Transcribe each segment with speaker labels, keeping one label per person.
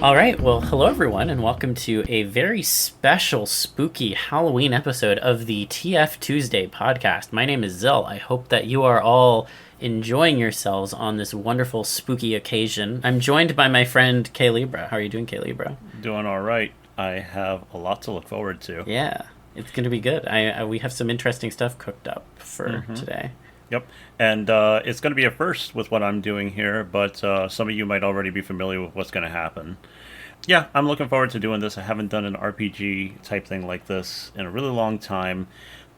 Speaker 1: All right, well, hello everyone, and welcome to a very special, spooky Halloween episode of the TFTuesday Podcast. My name is Zil. I hope that you are all enjoying yourselves on this wonderful, spooky occasion. I'm joined by my friend K-Libra. How are you doing, K-Libra?
Speaker 2: Doing all right. I have a lot to look forward to.
Speaker 1: Yeah, it's going to be good. We have some interesting stuff cooked up for today.
Speaker 2: Yep, and it's going to be a first with what I'm doing here, but some of you might already be familiar with what's going to happen. Yeah, I'm looking forward to doing this. I haven't done an RPG type thing like this in a really long time,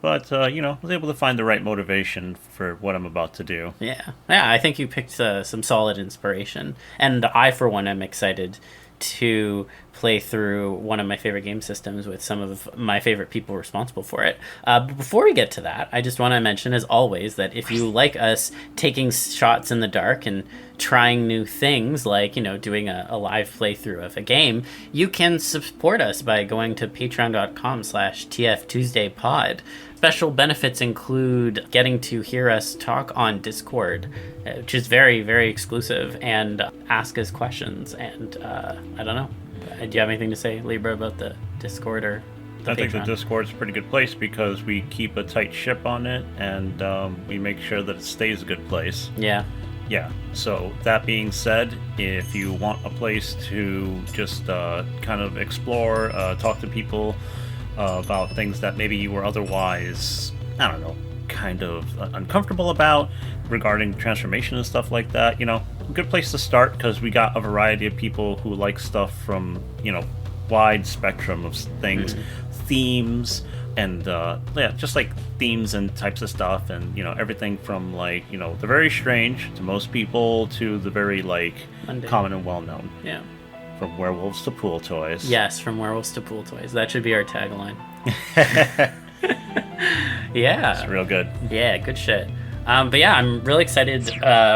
Speaker 2: but, was able to find the right motivation for what I'm about to do.
Speaker 1: Yeah, I think you picked some solid inspiration, and I, for one, am excited to play through one of my favorite game systems with some of my favorite people responsible for it. But before we get to that, I just want to mention, as always, that if you like us taking shots in the dark and trying new things, like, doing a live playthrough of a game, you can support us by going to patreon.com/TFTuesdayPod. Special benefits include getting to hear us talk on Discord, which is very, very exclusive, and ask us questions. And I don't know. Do you have anything to say, Libra, about the Discord or the Patreon?
Speaker 2: I think the Discord's a pretty good place because we keep a tight ship on it, and we make sure that it stays a good place.
Speaker 1: Yeah.
Speaker 2: Yeah, so that being said, if you want a place to just kind of explore, talk to people about things that maybe you were otherwise, kind of uncomfortable about regarding transformation and stuff like that, a good place to start, because we got a variety of people who like stuff from, wide spectrum of things, themes, and just like themes and types of stuff, and everything from like the very strange to most people to the very like
Speaker 1: Monday.
Speaker 2: Common and well known.
Speaker 1: Yeah.
Speaker 2: From werewolves to pool toys.
Speaker 1: Yes, from werewolves to pool toys. That should be our tagline. Yeah.
Speaker 2: It's real good.
Speaker 1: Yeah, good shit. But yeah, I'm really excited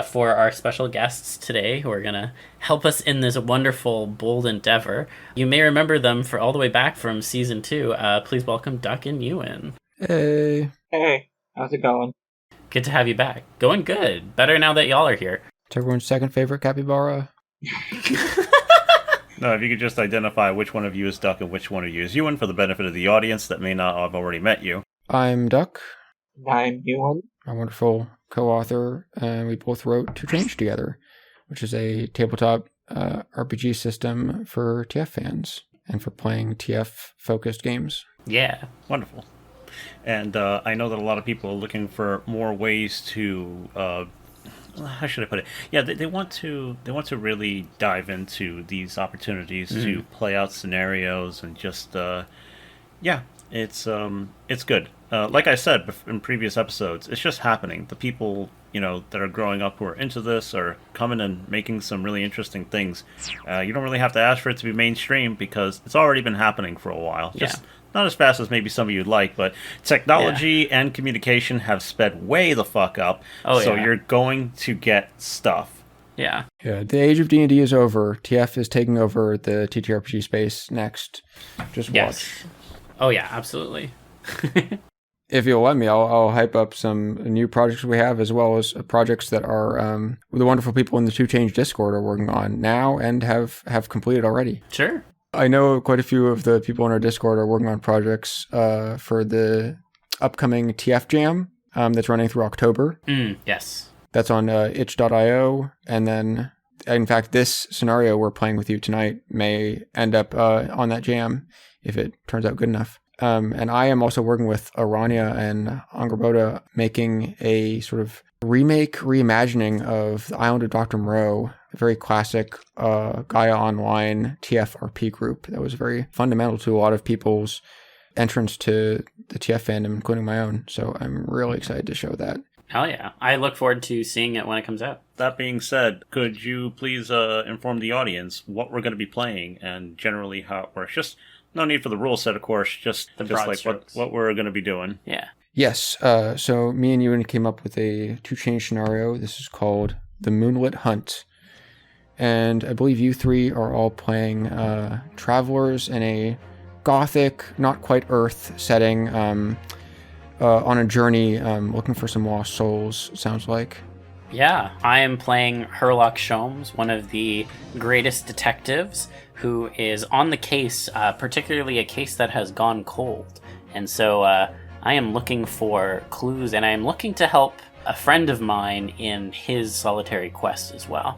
Speaker 1: for our special guests today who are going to help us in this wonderful, bold endeavor. You may remember them for all the way back from Season 2. Please welcome Duck and Ewen.
Speaker 3: Hey. Hey, how's it going?
Speaker 1: Good to have you back. Going good. Better now that y'all are here.
Speaker 3: It's everyone's second favorite capybara.
Speaker 2: No, if you could just identify which one of you is Duck and which one of you is Ewan for the benefit of the audience that may not have already met you.
Speaker 3: I'm Duck.
Speaker 4: I'm Ewen.
Speaker 3: My wonderful co-author, and we both wrote To Change Together, which is a tabletop RPG system for TF fans and for playing TF-focused games.
Speaker 1: Yeah.
Speaker 2: Wonderful. And I know that a lot of people are looking for more ways to... how should I put it? Yeah, they want to really dive into these opportunities to play out scenarios and just it's good. Like I said in previous episodes, it's just happening. The people that are growing up who are into this are coming and making some really interesting things. You don't really have to ask for it to be mainstream because it's already been happening for a while. Just not as fast as maybe some of you'd like, but technology and communication have sped way the fuck up. So you're going to get stuff.
Speaker 1: Yeah.
Speaker 3: Yeah, the age of D&D is over. TF is taking over the TTRPG space next. Just watch.
Speaker 1: Oh yeah, absolutely.
Speaker 3: If you'll let me, I'll hype up some new projects we have, as well as projects that are the wonderful people in the Two Change Discord are working on now and have completed already.
Speaker 1: Sure.
Speaker 3: I know quite a few of the people in our Discord are working on projects for the upcoming TF Jam that's running through October.
Speaker 1: Yes.
Speaker 3: That's on itch.io. And then, in fact, this scenario we're playing with you tonight may end up on that jam if it turns out good enough. And I am also working with Aranya and Angerboda, making a sort of reimagining of the Island of Dr. Moreau, a very classic Gaia Online TFRP group that was very fundamental to a lot of people's entrance to the TF fandom, including my own. So I'm really excited to show that.
Speaker 1: Hell yeah. I look forward to seeing it when it comes out.
Speaker 2: That being said, could you please inform the audience what we're going to be playing and generally how it works? Just no need for the rule set, of course, just like what we're going to be doing.
Speaker 1: Yeah.
Speaker 3: Yes. So me and Ewan came up with a Two Change scenario. This is called The Moonlit Hunt. And I believe you three are all playing travelers in a gothic, not quite Earth setting, on a journey looking for some lost souls, sounds like.
Speaker 1: Yeah, I am playing Herlock Sholmes, one of the greatest detectives who is on the case, particularly a case that has gone cold. And so I am looking for clues, and I am looking to help a friend of mine in his solitary quest as well.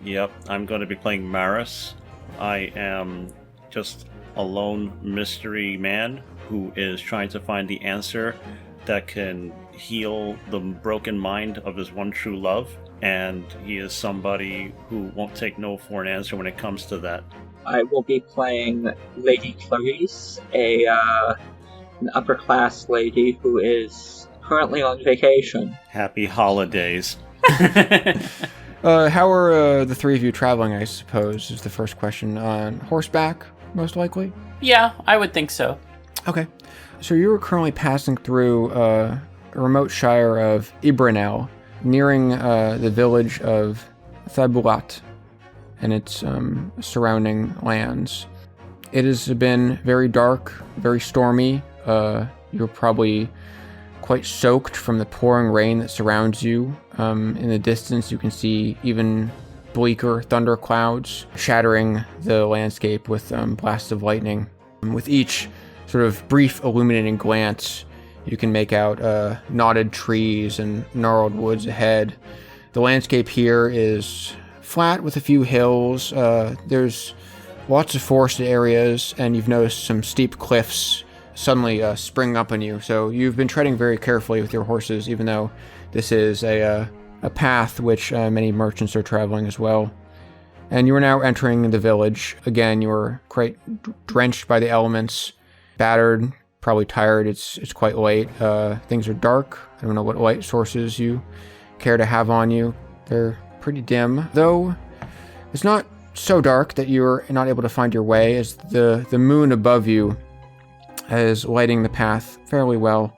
Speaker 2: Yep, I'm going to be playing Maris. I am just a lone mystery man who is trying to find the answer that can heal the broken mind of his one true love, and he is somebody who won't take no for an answer when it comes to that.
Speaker 4: I will be playing Lady Clarice, an upper-class lady who is currently on vacation.
Speaker 2: Happy holidays.
Speaker 3: How are the three of you traveling, I suppose, is the first question. On horseback, most likely?
Speaker 1: Yeah, I would think so.
Speaker 3: Okay. So you're currently passing through a remote shire of Ibranel, nearing the village of Thabulat and its surrounding lands. It has been very dark, very stormy. You're probably quite soaked from the pouring rain that surrounds you. In the distance, you can see even bleaker thunder clouds shattering the landscape with blasts of lightning. With each sort of brief illuminating glance, you can make out knotted trees and gnarled woods ahead. The landscape here is flat with a few hills. There's lots of forested areas, and you've noticed some steep cliffs suddenly spring up on you. So you've been treading very carefully with your horses, even though this is a path which many merchants are traveling as well. And you are now entering the village. Again, you are quite drenched by the elements, battered, probably tired. It's quite late. Things are dark. I don't know what light sources you care to have on you. They're pretty dim, though it's not so dark that you're not able to find your way, as the moon above you is lighting the path fairly well.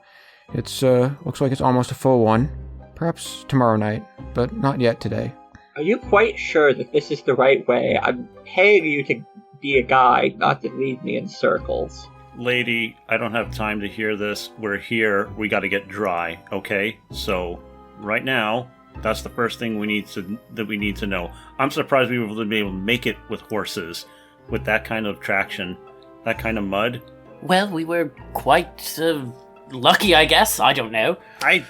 Speaker 3: It's looks like it's almost a full one. Perhaps tomorrow night, but not yet today.
Speaker 4: Are you quite sure that this is the right way? I'm paying you to be a guide, not to lead me in circles.
Speaker 2: Lady, I don't have time to hear this. We're here. We got to get dry, okay? So, right now, that's the first thing we need to know. I'm surprised we were able to make it with horses, with that kind of traction, that kind of mud.
Speaker 1: Well, we were quite lucky, I guess. I don't know.
Speaker 2: I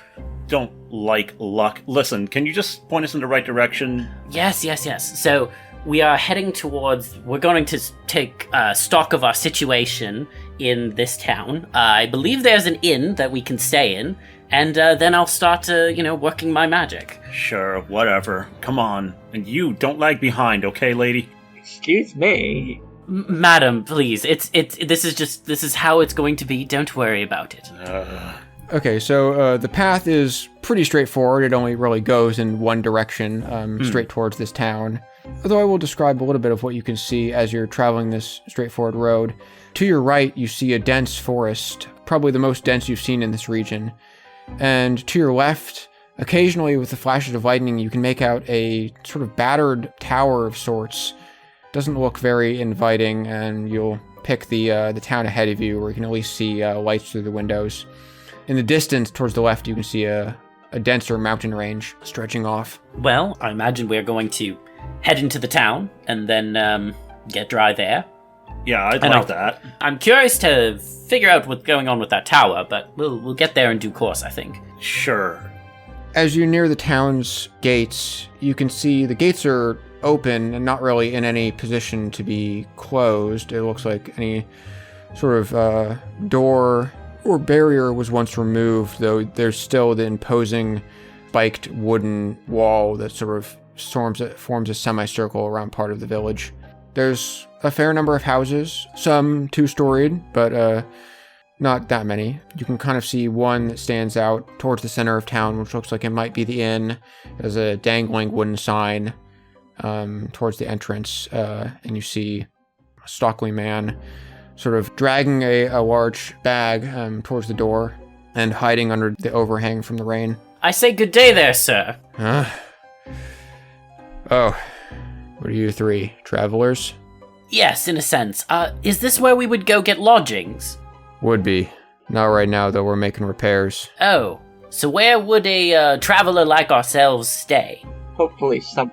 Speaker 2: don't like luck. Listen, can you just point us in the right direction?
Speaker 1: Yes. So we are heading we're going to take stock of our situation in this town. I believe there's an inn that we can stay in, and then I'll start, working my magic.
Speaker 2: Sure, whatever. Come on. And you, don't lag behind, okay, lady?
Speaker 4: Excuse me?
Speaker 1: Madam, please. This is how it's going to be. Don't worry about it.
Speaker 3: Okay, so the path is pretty straightforward. It only really goes in one direction, straight towards this town. Although I will describe a little bit of what you can see as you're traveling this straightforward road. To your right, you see a dense forest, probably the most dense you've seen in this region. And to your left, occasionally with the flashes of lightning, you can make out a sort of battered tower of sorts. Doesn't look very inviting, and you'll pick the town ahead of you, where you can at least see lights through the windows. In the distance, towards the left, you can see a denser mountain range stretching off.
Speaker 1: Well, I imagine we're going to head into the town and then get dry there.
Speaker 2: Yeah, I'd like that.
Speaker 1: I'm curious to figure out what's going on with that tower, but we'll get there in due course, I think.
Speaker 2: Sure.
Speaker 3: As you near the town's gates, you can see the gates are open and not really in any position to be closed. It looks like any sort of door or barrier was once removed, though there's still the imposing spiked wooden wall that sort of forms a semicircle around part of the village. There's a fair number of houses, some two-storied, but not that many. You can kind of see one that stands out towards the center of town, which looks like it might be the inn. There's a dangling wooden sign towards the entrance, and you see a stocky man sort of dragging a large bag towards the door and hiding under the overhang from the rain.
Speaker 1: I say good day there, sir.
Speaker 3: Oh, what are you three, travelers?
Speaker 1: Yes, in a sense. Is this where we would go get lodgings?
Speaker 3: Would be. Not right now, though. We're making repairs.
Speaker 1: Oh, So where would a traveler like ourselves stay?
Speaker 4: Hopefully some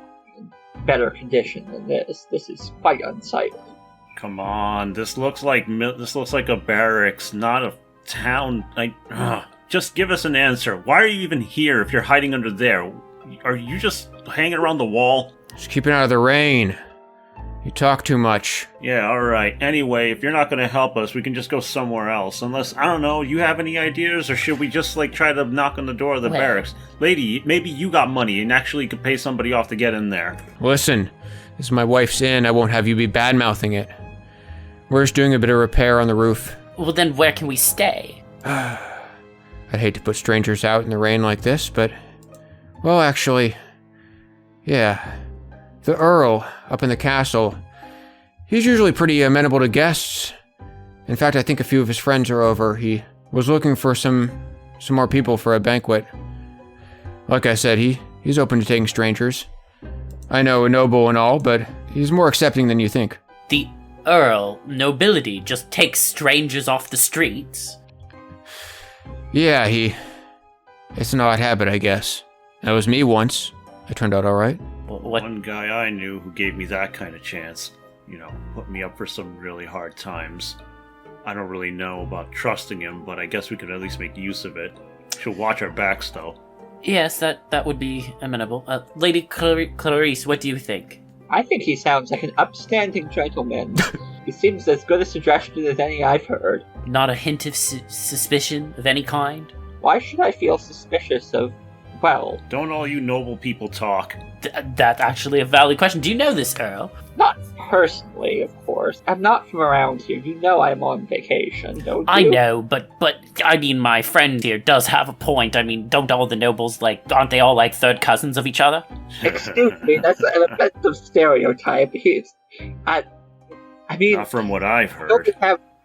Speaker 4: better condition than this. This is quite unsightly.
Speaker 2: Come on, this looks like a barracks, not a town. Just give us an answer. Why are you even here if you're hiding under there? Are you just hanging around the wall?
Speaker 3: Just keeping out of the rain. You talk too much.
Speaker 2: Yeah, alright. Anyway, if you're not going to help us, we can just go somewhere else. Unless, I don't know, you have any ideas? Or should we just, try to knock on the door of the barracks? Lady, maybe you got money and actually could pay somebody off to get in there.
Speaker 3: Listen, this is my wife's inn. I won't have you be bad-mouthing it. We're just doing a bit of repair on the roof.
Speaker 1: Well, then where can we stay?
Speaker 3: I'd hate to put strangers out in the rain like this, but... Well, actually... Yeah... The Earl, up in the castle, he's usually pretty amenable to guests. In fact, I think a few of his friends are over. He was looking for some more people for a banquet. Like I said, he's open to taking strangers. I know, a noble and all, but he's more accepting than you think.
Speaker 1: The Earl, nobility, just takes strangers off the streets?
Speaker 3: Yeah, it's an odd habit, I guess. That was me once. I turned out alright.
Speaker 1: What?
Speaker 2: One guy I knew who gave me that kind of chance, put me up for some really hard times. I don't really know about trusting him, but I guess we could at least make use of it. Should watch our backs, though.
Speaker 1: Yes, that would be amenable. Lady Clarice, what do you think?
Speaker 4: I think he sounds like an upstanding gentleman. He seems as good a suggestion as any I've heard.
Speaker 1: Not a hint of suspicion of any kind?
Speaker 4: Why should I feel suspicious of, well...
Speaker 2: Don't all you noble people talk?
Speaker 1: That's actually a valid question. Do you know this Earl?
Speaker 4: Not personally, of course. I'm not from around here. You know I'm on vacation, don't you?
Speaker 1: I know, but I mean, my friend here does have a point. I mean, don't all the nobles, aren't they all third cousins of each other?
Speaker 4: Excuse me, that's an offensive stereotype. I mean...
Speaker 2: Not from what I've heard.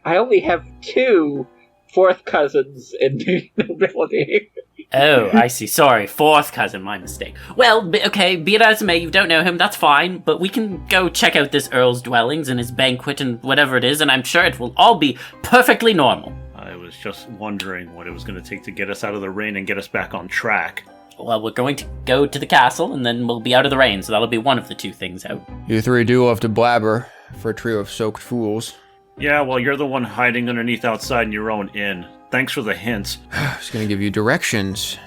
Speaker 4: I only have 2 fourth cousins in the nobility.
Speaker 1: Oh, I see. Sorry, 4th cousin, my mistake. Well, okay, be it as it may, you don't know him, that's fine, but we can go check out this Earl's dwellings and his banquet and whatever it is, and I'm sure it will all be perfectly normal.
Speaker 2: I was just wondering what it was going to take to get us out of the rain and get us back on track.
Speaker 1: Well, we're going to go to the castle, and then we'll be out of the rain, so that'll be one of the 2 things out.
Speaker 3: You 3 do love to blabber for a trio of soaked fools.
Speaker 2: Yeah, well, you're the one hiding underneath outside in your own inn. Thanks for the hints.
Speaker 3: I was going to give you directions.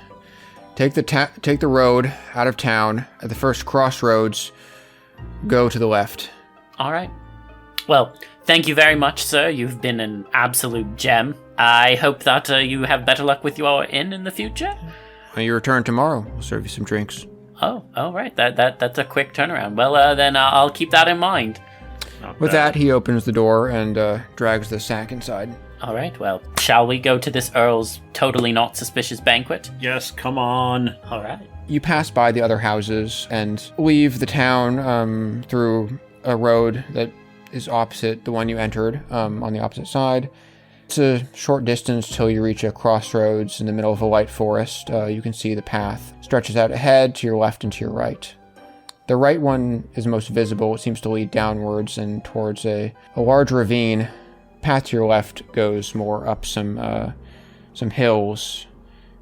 Speaker 3: Take the road out of town. At the first crossroads, go to the left.
Speaker 1: All right. Well, thank you very much, sir. You've been an absolute gem. I hope that you have better luck with your inn in the future.
Speaker 3: When you return tomorrow, we'll serve you some drinks.
Speaker 1: Oh, right. That's a quick turnaround. Well, then I'll keep that in mind.
Speaker 3: With that, he opens the door and drags the sack inside.
Speaker 1: All right, well, shall we go to this Earl's totally not suspicious banquet?
Speaker 2: Yes, come on.
Speaker 1: All right.
Speaker 3: You pass by the other houses and leave the town through a road that is opposite the one you entered, on the opposite side. It's a short distance till you reach a crossroads in the middle of a light forest. You can see the path stretches out ahead to your left and to your right. The right one is most visible. It seems to lead downwards and towards a large ravine. Path to your left goes more up some hills.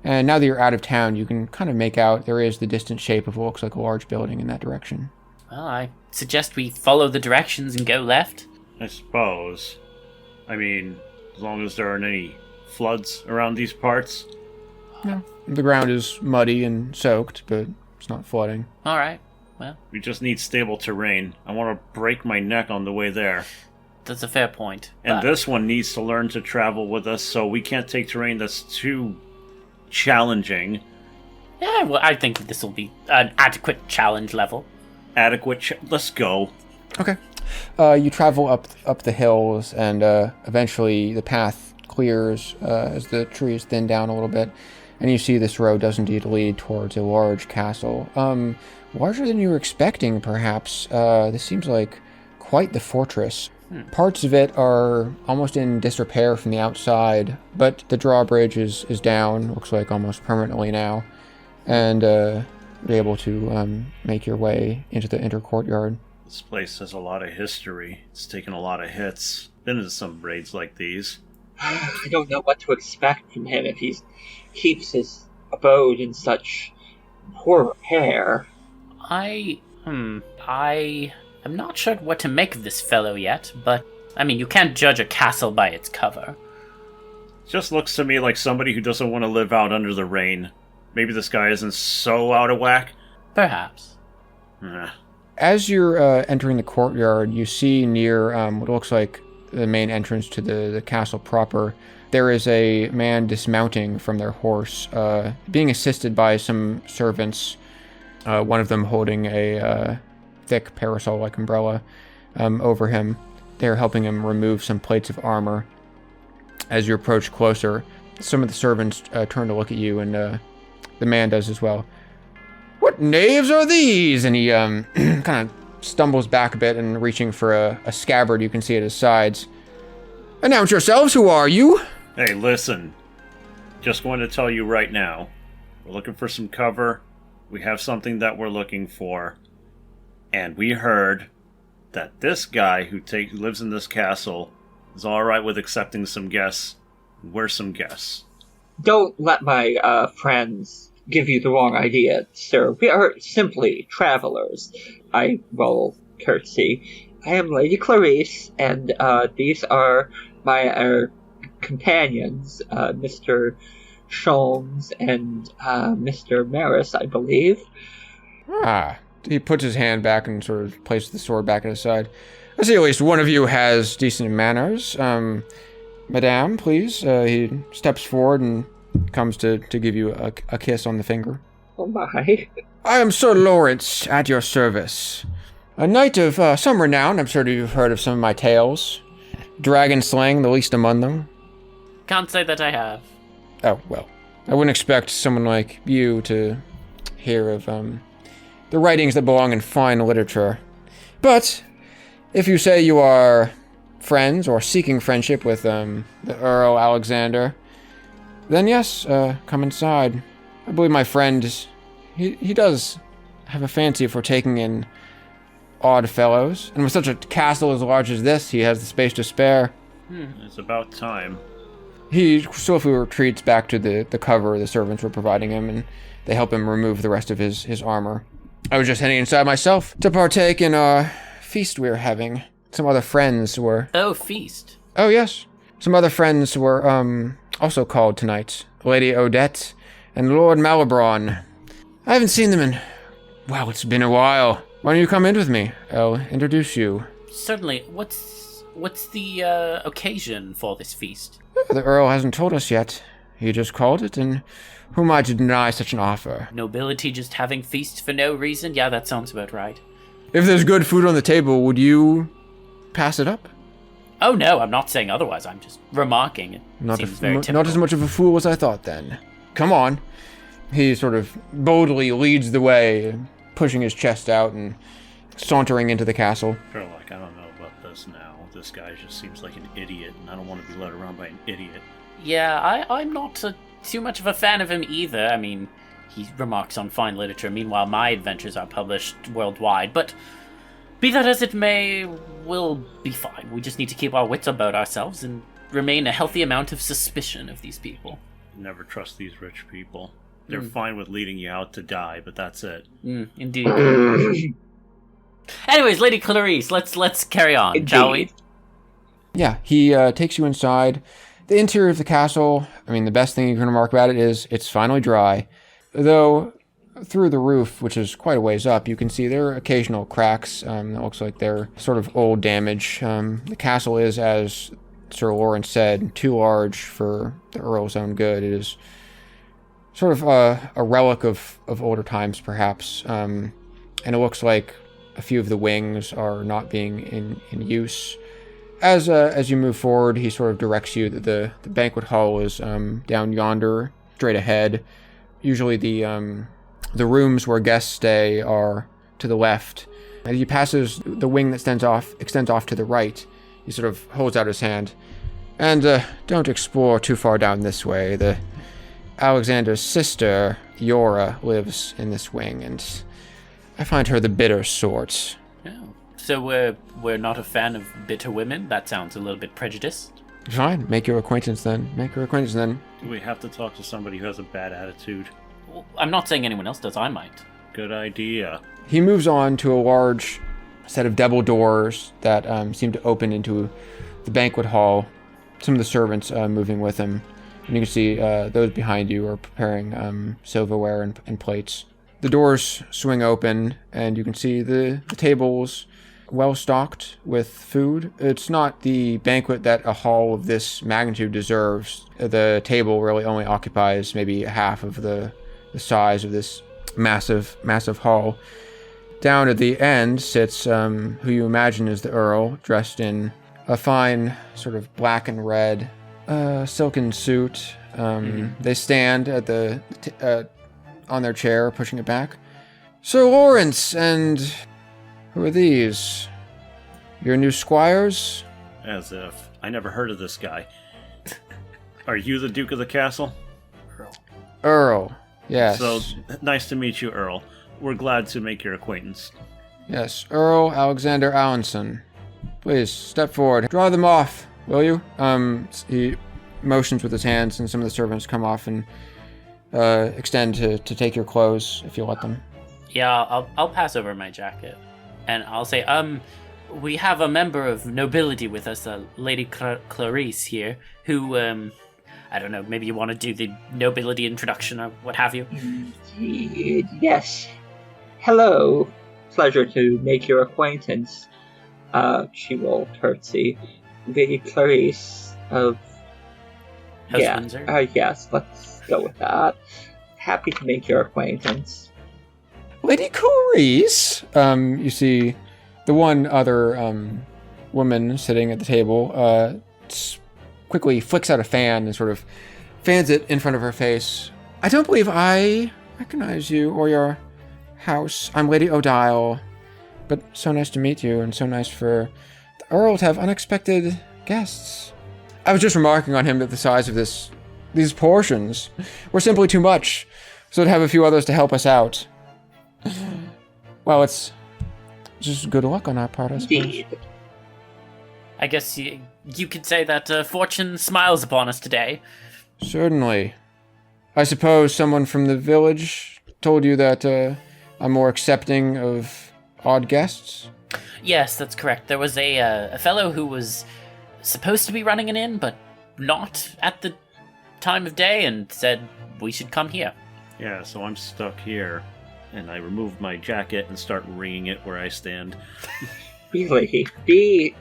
Speaker 3: And now that you're out of town, you can kind of make out there is the distant shape of what looks like a large building in that direction.
Speaker 1: Well, I suggest we follow the directions and go left.
Speaker 2: I suppose. I mean, as long as there aren't any floods around these parts.
Speaker 3: No. The ground is muddy and soaked, but it's not flooding.
Speaker 1: All right. Well,
Speaker 2: we just need stable terrain. I want to break my neck on the way there.
Speaker 1: That's a fair point.
Speaker 2: And this one needs to learn to travel with us, so we can't take terrain that's too challenging.
Speaker 1: Yeah, well, I think this will be an adequate challenge level.
Speaker 2: Let's go.
Speaker 3: Okay. You travel up the hills, and eventually the path clears as the trees thin down a little bit, and you see this road does indeed lead towards a large castle. Larger than you were expecting, perhaps. This seems like quite the fortress. Parts of it are almost in disrepair from the outside, but the drawbridge is down, looks like almost permanently now, and you're able to make your way into the inner courtyard.
Speaker 2: This place has a lot of history. It's taken a lot of hits. Been in some raids like these.
Speaker 4: I don't know what to expect from him if he keeps his abode in such poor repair.
Speaker 1: I am not sure what to make of this fellow yet, but, I mean, you can't judge a castle by its cover.
Speaker 2: Just looks to me like somebody who doesn't want to live out under the rain. Maybe this guy isn't so out of whack.
Speaker 1: Perhaps.
Speaker 3: As you're entering the courtyard, you see near what looks like the main entrance to the castle proper, there is a man dismounting from their horse, being assisted by some servants, one of them holding a thick parasol-like umbrella over him. They're helping him remove some plates of armor. As you approach closer, some of the servants turn to look at you, and the man does as well. "What knaves are these?" And he kind of stumbles back a bit and reaching for a scabbard you can see at his sides. "Announce yourselves, who are you?"
Speaker 2: Hey, listen. Just going to tell you right now. We're looking for some cover. We have something that we're looking for. And we heard that this guy who lives in this castle is alright with accepting some guests. We're some guests.
Speaker 4: Don't let my friends give you the wrong idea, sir. We are simply travelers. I roll curtsy. I am Lady Clarice, and these are my companions, Mr. Sholmes and Mr. Maris, I believe.
Speaker 3: He puts his hand back and sort of places the sword back at his side. I see at least one of you has decent manners. Madame, please. He steps forward and comes to give you a kiss on the finger.
Speaker 4: Oh my.
Speaker 3: I am Sir Lawrence, at your service. A knight of some renown. I'm sure you've heard of some of my tales. Dragon slaying, the least among them.
Speaker 1: Can't say that I have.
Speaker 3: Oh, well. I wouldn't expect someone like you to hear of the writings that belong in fine literature. But if you say you are friends or seeking friendship with the Earl Alexander, then yes, come inside. I believe my friend, he does have a fancy for taking in odd fellows, and with such a castle as large as this, he has the space to spare.
Speaker 2: It's about time.
Speaker 3: He swiftly retreats back to the cover the servants were providing him, and they help him remove the rest of his armor. I was just heading inside myself to partake in a feast we were having. Some other friends were...
Speaker 1: Oh, feast.
Speaker 3: Oh, yes. Some other friends were also called tonight. Lady Odette and Lord Malibron. I haven't seen them in... Wow, it's been a while. Why don't you come in with me? I'll introduce you.
Speaker 1: Certainly. What's the occasion for this feast?
Speaker 3: The Earl hasn't told us yet. He just called it, and who am I to deny such an offer?
Speaker 1: Nobility just having feasts for no reason? Yeah, that sounds about right.
Speaker 3: If there's good food on the table, would you pass it up?
Speaker 1: Oh no, I'm not saying otherwise. I'm just remarking. It seems very typical.
Speaker 3: Not as much of a fool as I thought, then. Come on. He sort of boldly leads the way, pushing his chest out and sauntering into the castle.
Speaker 2: Herlock, I don't know about this now. This guy just seems like an idiot, and I don't want to be led around by an idiot.
Speaker 1: Yeah, I'm not too much of a fan of him either. I mean, he remarks on fine literature. Meanwhile, my adventures are published worldwide. But be that as it may, we'll be fine. We just need to keep our wits about ourselves and remain a healthy amount of suspicion of these people.
Speaker 2: Never trust these rich people. They're fine with leading you out to die, but that's it.
Speaker 1: Indeed. Anyways, Lady Clarice, let's carry on,
Speaker 4: Indeed.
Speaker 1: Shall we?
Speaker 3: Yeah, he takes you inside. The interior of the castle, I mean, the best thing you can remark about it is it's finally dry. Though, through the roof, which is quite a ways up, you can see there are occasional cracks. That looks like they're sort of old damage. The castle is, as Sir Lawrence said, too large for the Earl's own good. It is sort of a relic of older times, perhaps. And it looks like a few of the wings are not being in use. As you move forward, he sort of directs you that the banquet hall is down yonder, straight ahead. Usually the rooms where guests stay are to the left. As he passes the wing that extends off to the right, he sort of holds out his hand. And don't explore too far down this way. The Alexander's sister, Yora, lives in this wing, and I find her the bitter sort.
Speaker 1: Oh. So we're not a fan of bitter women? That sounds a little bit prejudiced.
Speaker 3: Fine, make your acquaintance then.
Speaker 2: Do we have to talk to somebody who has a bad attitude?
Speaker 1: I'm not saying anyone else does. I might.
Speaker 2: Good idea.
Speaker 3: He moves on to a large set of double doors that seem to open into the banquet hall. Some of the servants moving with him. And you can see those behind you are preparing silverware and plates. The doors swing open, and you can see the tables well stocked with food. It's not the banquet that a hall of this magnitude deserves. The table really only occupies maybe half of the size of this massive hall. Down at the end sits who you imagine is the Earl, dressed in a fine sort of black and red silken suit. They stand at on their chair, pushing it back. Sir Lawrence, and who are these? Your new squires?
Speaker 2: As if. I never heard of this guy. Are you the Duke of the Castle?
Speaker 3: Earl, yes.
Speaker 2: So, nice to meet you, Earl. We're glad to make your acquaintance.
Speaker 3: Yes, Earl Alexander Allenson. Please, step forward. Draw them off, will you? He motions with his hands, and some of the servants come off and extend to take your clothes, if you let them.
Speaker 1: Yeah, I'll pass over my jacket. And I'll say, we have a member of nobility with us, Lady Clarice here, who, I don't know, maybe you want to do the nobility introduction or what have you?
Speaker 4: Yes. Hello. Pleasure to make your acquaintance. She will curtsy. Lady Clarice of...
Speaker 1: House Windsor?
Speaker 4: Yes, let's go with that. Happy to make your acquaintance.
Speaker 3: Lady Clarice! You see the one other woman sitting at the table quickly flicks out a fan and sort of fans it in front of her face. I don't believe I recognize you or your house. I'm Lady Odile, but so nice to meet you, and so nice for the Earl to have unexpected guests. I was just remarking on him that the size of these portions were simply too much, so to have a few others to help us out. Well, it's just good luck on our part, I suppose.
Speaker 4: Indeed.
Speaker 1: I guess you could say that fortune smiles upon us today.
Speaker 3: Certainly. I suppose someone from the village told you that I'm more accepting of odd guests?
Speaker 1: Yes, that's correct. There was a fellow who was supposed to be running an inn, but not at the time of day, and said we should come here.
Speaker 2: Yeah, so I'm stuck here, and I remove my jacket and start wringing it where I stand.
Speaker 4: Really, be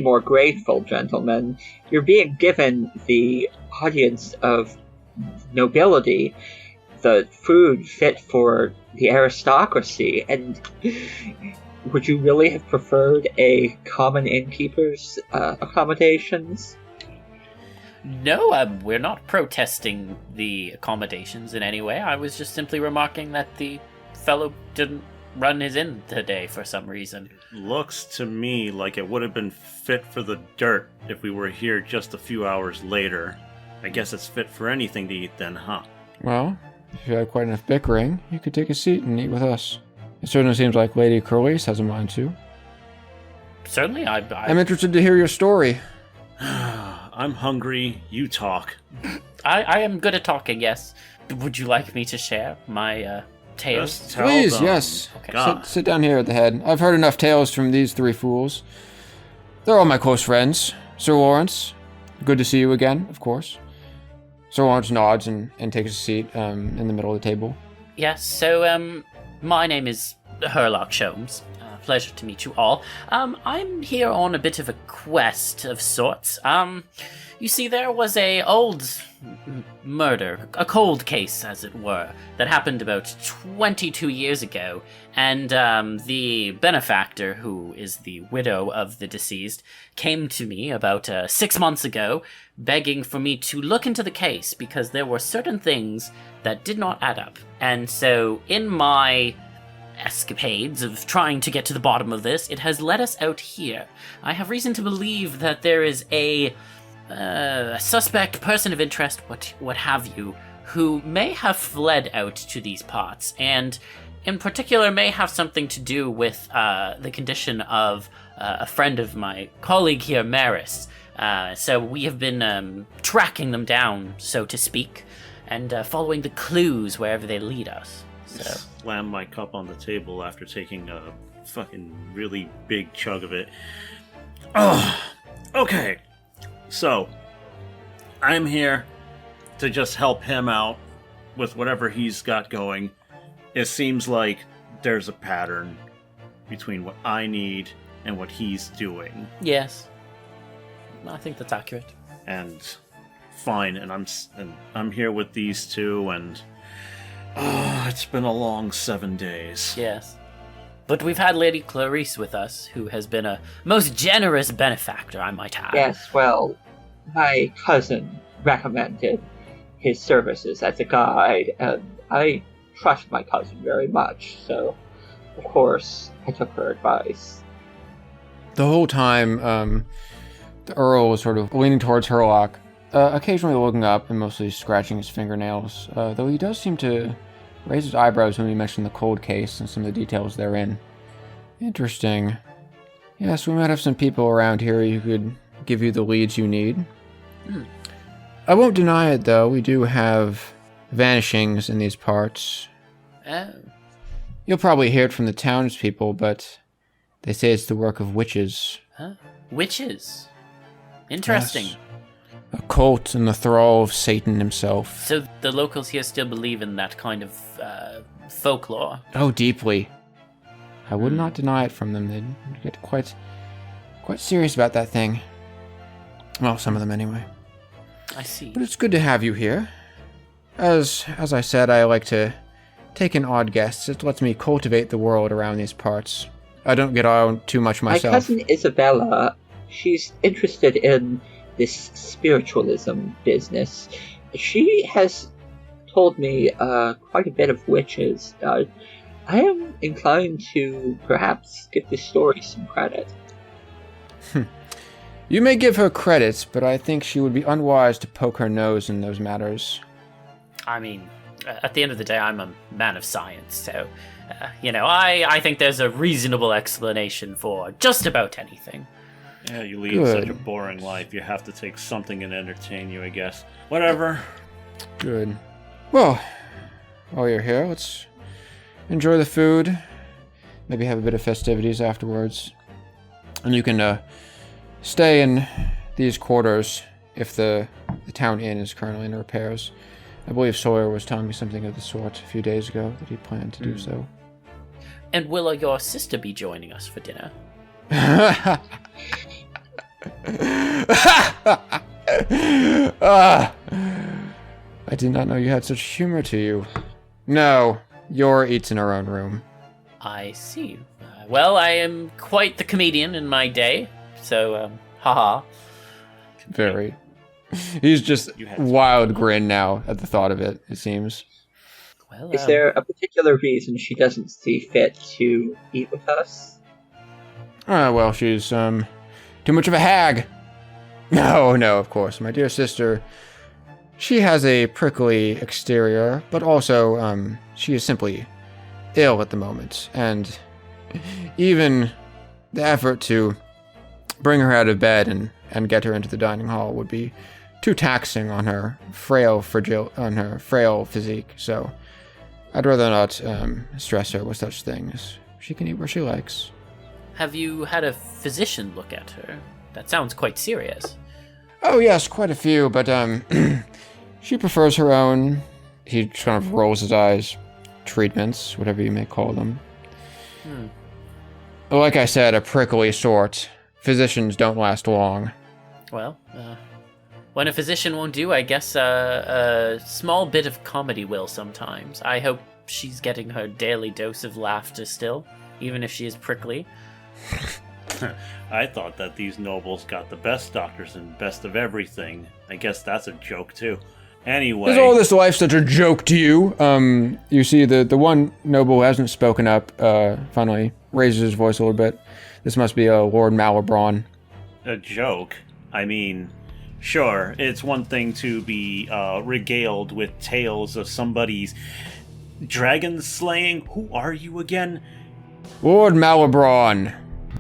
Speaker 4: more grateful, gentlemen. You're being given the audience of nobility, the food fit for the aristocracy, and would you really have preferred a common innkeeper's accommodations?
Speaker 1: No, we're not protesting the accommodations in any way. I was just simply remarking that the fellow didn't run his inn today for some reason.
Speaker 2: Looks to me like it would have been fit for the dirt if we were here just a few hours later. I guess it's fit for anything to eat then, huh?
Speaker 3: Well, if you had quite enough bickering, you could take a seat and eat with us. It certainly seems like Lady Clarice has a mind to.
Speaker 1: Certainly,
Speaker 3: I'm interested to hear your story.
Speaker 2: I'm hungry. You talk.
Speaker 1: I am good at talking, yes. Would you like me to share my tales?
Speaker 2: Just tell
Speaker 3: Please,
Speaker 2: them.
Speaker 3: yes.
Speaker 1: Okay.
Speaker 3: Sit down here at the head. I've heard enough tales from these three fools. They're all my close friends. Sir Lawrence, good to see you again, of course. Sir Lawrence nods and takes a seat in the middle of the table.
Speaker 1: Yes, so, my name is Herlock Sholmes. Pleasure to meet you all. I'm here on a bit of a quest of sorts. You see, there was a old murder, a cold case, as it were, that happened about 22 years ago, and the benefactor, who is the widow of the deceased, came to me about 6 months ago, begging for me to look into the case, because there were certain things that did not add up. And so, in my escapades of trying to get to the bottom of this, it has led us out here. I have reason to believe that there is a suspect, person of interest, what have you, who may have fled out to these parts, and in particular may have something to do with the condition of a friend of my colleague here, Maris. So we have been tracking them down, so to speak, and following the clues wherever they lead us. So.
Speaker 2: Slam my cup on the table after taking a fucking really big chug of it. Oh, okay. So, I'm here to just help him out with whatever he's got going. It seems like there's a pattern between what I need and what he's doing.
Speaker 1: Yes. I think that's accurate.
Speaker 2: And fine, and I'm here with these two, and it's been a long 7 days.
Speaker 1: Yes. But we've had Lady Clarice with us, who has been a most generous benefactor, I might add.
Speaker 4: Yes, well, my cousin recommended his services as a guide, and I trust my cousin very much, so of course I took her advice.
Speaker 3: The whole time, the Earl was sort of leaning towards Herlock, occasionally looking up and mostly scratching his fingernails, though he does seem to raise his eyebrows when we mention the cold case and some of the details therein. Interesting. Yes, we might have some people around here who could give you the leads you need. I won't deny it, though. We do have vanishings in these parts.
Speaker 1: Oh.
Speaker 3: You'll probably hear it from the townspeople, but they say it's the work of witches.
Speaker 1: Huh? Witches? Interesting.
Speaker 3: Yes. A cult in the thrall of Satan himself.
Speaker 1: So the locals here still believe in that kind of folklore?
Speaker 3: Oh, deeply. I would not deny it from them. They'd get quite serious about that thing. Well, some of them anyway.
Speaker 1: I see.
Speaker 3: But it's good to have you here. As I said, I like to take in odd guests. It lets me cultivate the world around these parts. I don't get on too much myself.
Speaker 4: My cousin Isabella, she's interested in this spiritualism business. She has told me quite a bit of witches. I am inclined to perhaps give this story some credit.
Speaker 3: You may give her credit, but I think she would be unwise to poke her nose in those matters.
Speaker 1: I mean, at the end of the day, I'm a man of science, so, I think there's a reasonable explanation for just about anything.
Speaker 2: Yeah, you lead such a boring life. You have to take something and entertain you, I guess. Whatever.
Speaker 3: Good. Well, while you're here, let's enjoy the food. Maybe have a bit of festivities afterwards. And you can stay in these quarters if the town inn is currently in repairs. I believe Sawyer was telling me something of the sort a few days ago, that he planned to do so.
Speaker 1: And will your sister be joining us for dinner?
Speaker 3: I did not know you had such humor to you. No, Yor eats in her own room.
Speaker 1: I see. Well, I am quite the comedian in my day, so, haha.
Speaker 3: Very. He's just wild grin now at the thought of it, it seems.
Speaker 1: Well,
Speaker 4: Is there a particular reason she doesn't see fit to eat with us?
Speaker 3: Well, she's, too much of a hag. No, of course. My dear sister, she has a prickly exterior, but also, she is simply ill at the moment, and even the effort to bring her out of bed and get her into the dining hall would be too taxing on her frail physique, so I'd rather not stress her with such things. She can eat where she likes.
Speaker 1: Have you had a physician look at her? That sounds quite serious.
Speaker 3: Oh yes, quite a few, but she prefers her own, he kind of rolls his eyes, treatments, whatever you may call them. Like I said, a prickly sort. Physicians don't last long.
Speaker 1: Well, when a physician won't do, I guess a small bit of comedy will sometimes. I hope she's getting her daily dose of laughter still, even if she is prickly.
Speaker 2: I thought that these nobles got the best doctors and best of everything. I guess that's a joke, too. Anyway...
Speaker 3: Is all this life such a joke to you? You see, the one noble who hasn't spoken up, finally raises his voice a little bit. This must be Lord Malibran.
Speaker 2: A joke? I mean, sure, it's one thing to be regaled with tales of somebody's dragon slaying. Who are you again?
Speaker 3: Lord Malibran.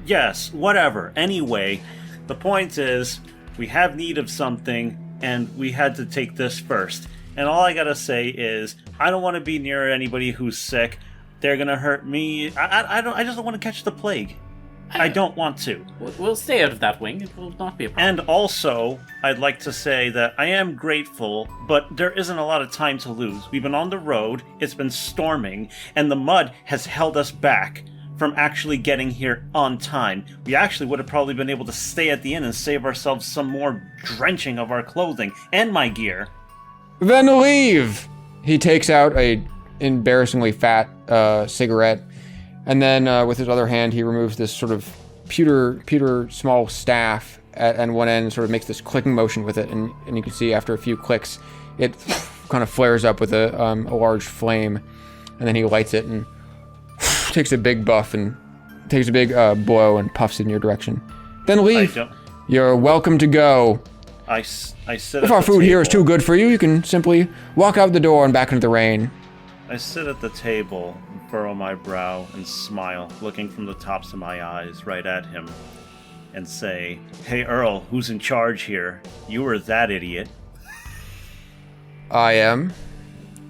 Speaker 2: Yes, whatever. Anyway, the point is, we have need of something, and we had to take this first. And all I gotta say is, I don't want to be near anybody who's sick. They're gonna hurt me. I just don't want to catch the plague. I don't want to.
Speaker 1: We'll stay out of that wing. It will not be a problem.
Speaker 2: And also, I'd like to say that I am grateful, but there isn't a lot of time to lose. We've been on the road, it's been storming, and the mud has held us back from actually getting here on time. We actually would have probably been able to stay at the inn and save ourselves some more drenching of our clothing and my gear.
Speaker 3: Then leave! He takes out a embarrassingly fat cigarette, and then with his other hand he removes this sort of pewter small staff at one end and sort of makes this clicking motion with it, and you can see after a few clicks it kind of flares up with a large flame, and then he lights it and takes a big buff and takes a big blow and puffs in your direction. Then leave. You're welcome to go.
Speaker 2: I sit
Speaker 3: If
Speaker 2: at
Speaker 3: our
Speaker 2: the
Speaker 3: food here is
Speaker 2: table.
Speaker 3: too good for you, you can simply walk out the door and back into the rain.
Speaker 2: I sit at the table and furrow my brow and smile, looking from the tops of my eyes right at him, and say, "Hey Earl, who's in charge here? You were that idiot."
Speaker 3: I am.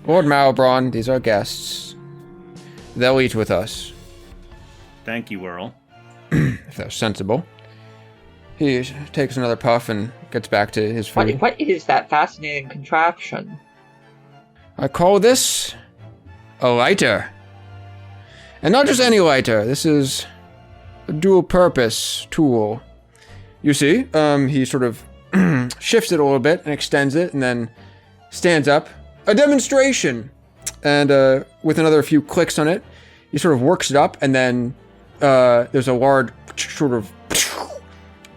Speaker 3: Lord Malbron, these are guests. They'll eat with us,
Speaker 2: Thank you, Earl.
Speaker 3: if they're sensible. He takes another puff and gets back to his food.
Speaker 4: What is that fascinating contraption?
Speaker 3: I call this a lighter. And not just any lighter. This is a dual-purpose tool. You see, he sort of shifts it a little bit and extends it and then stands up. A demonstration! And with another few clicks on it, he sort of works it up, and then there's a large sort of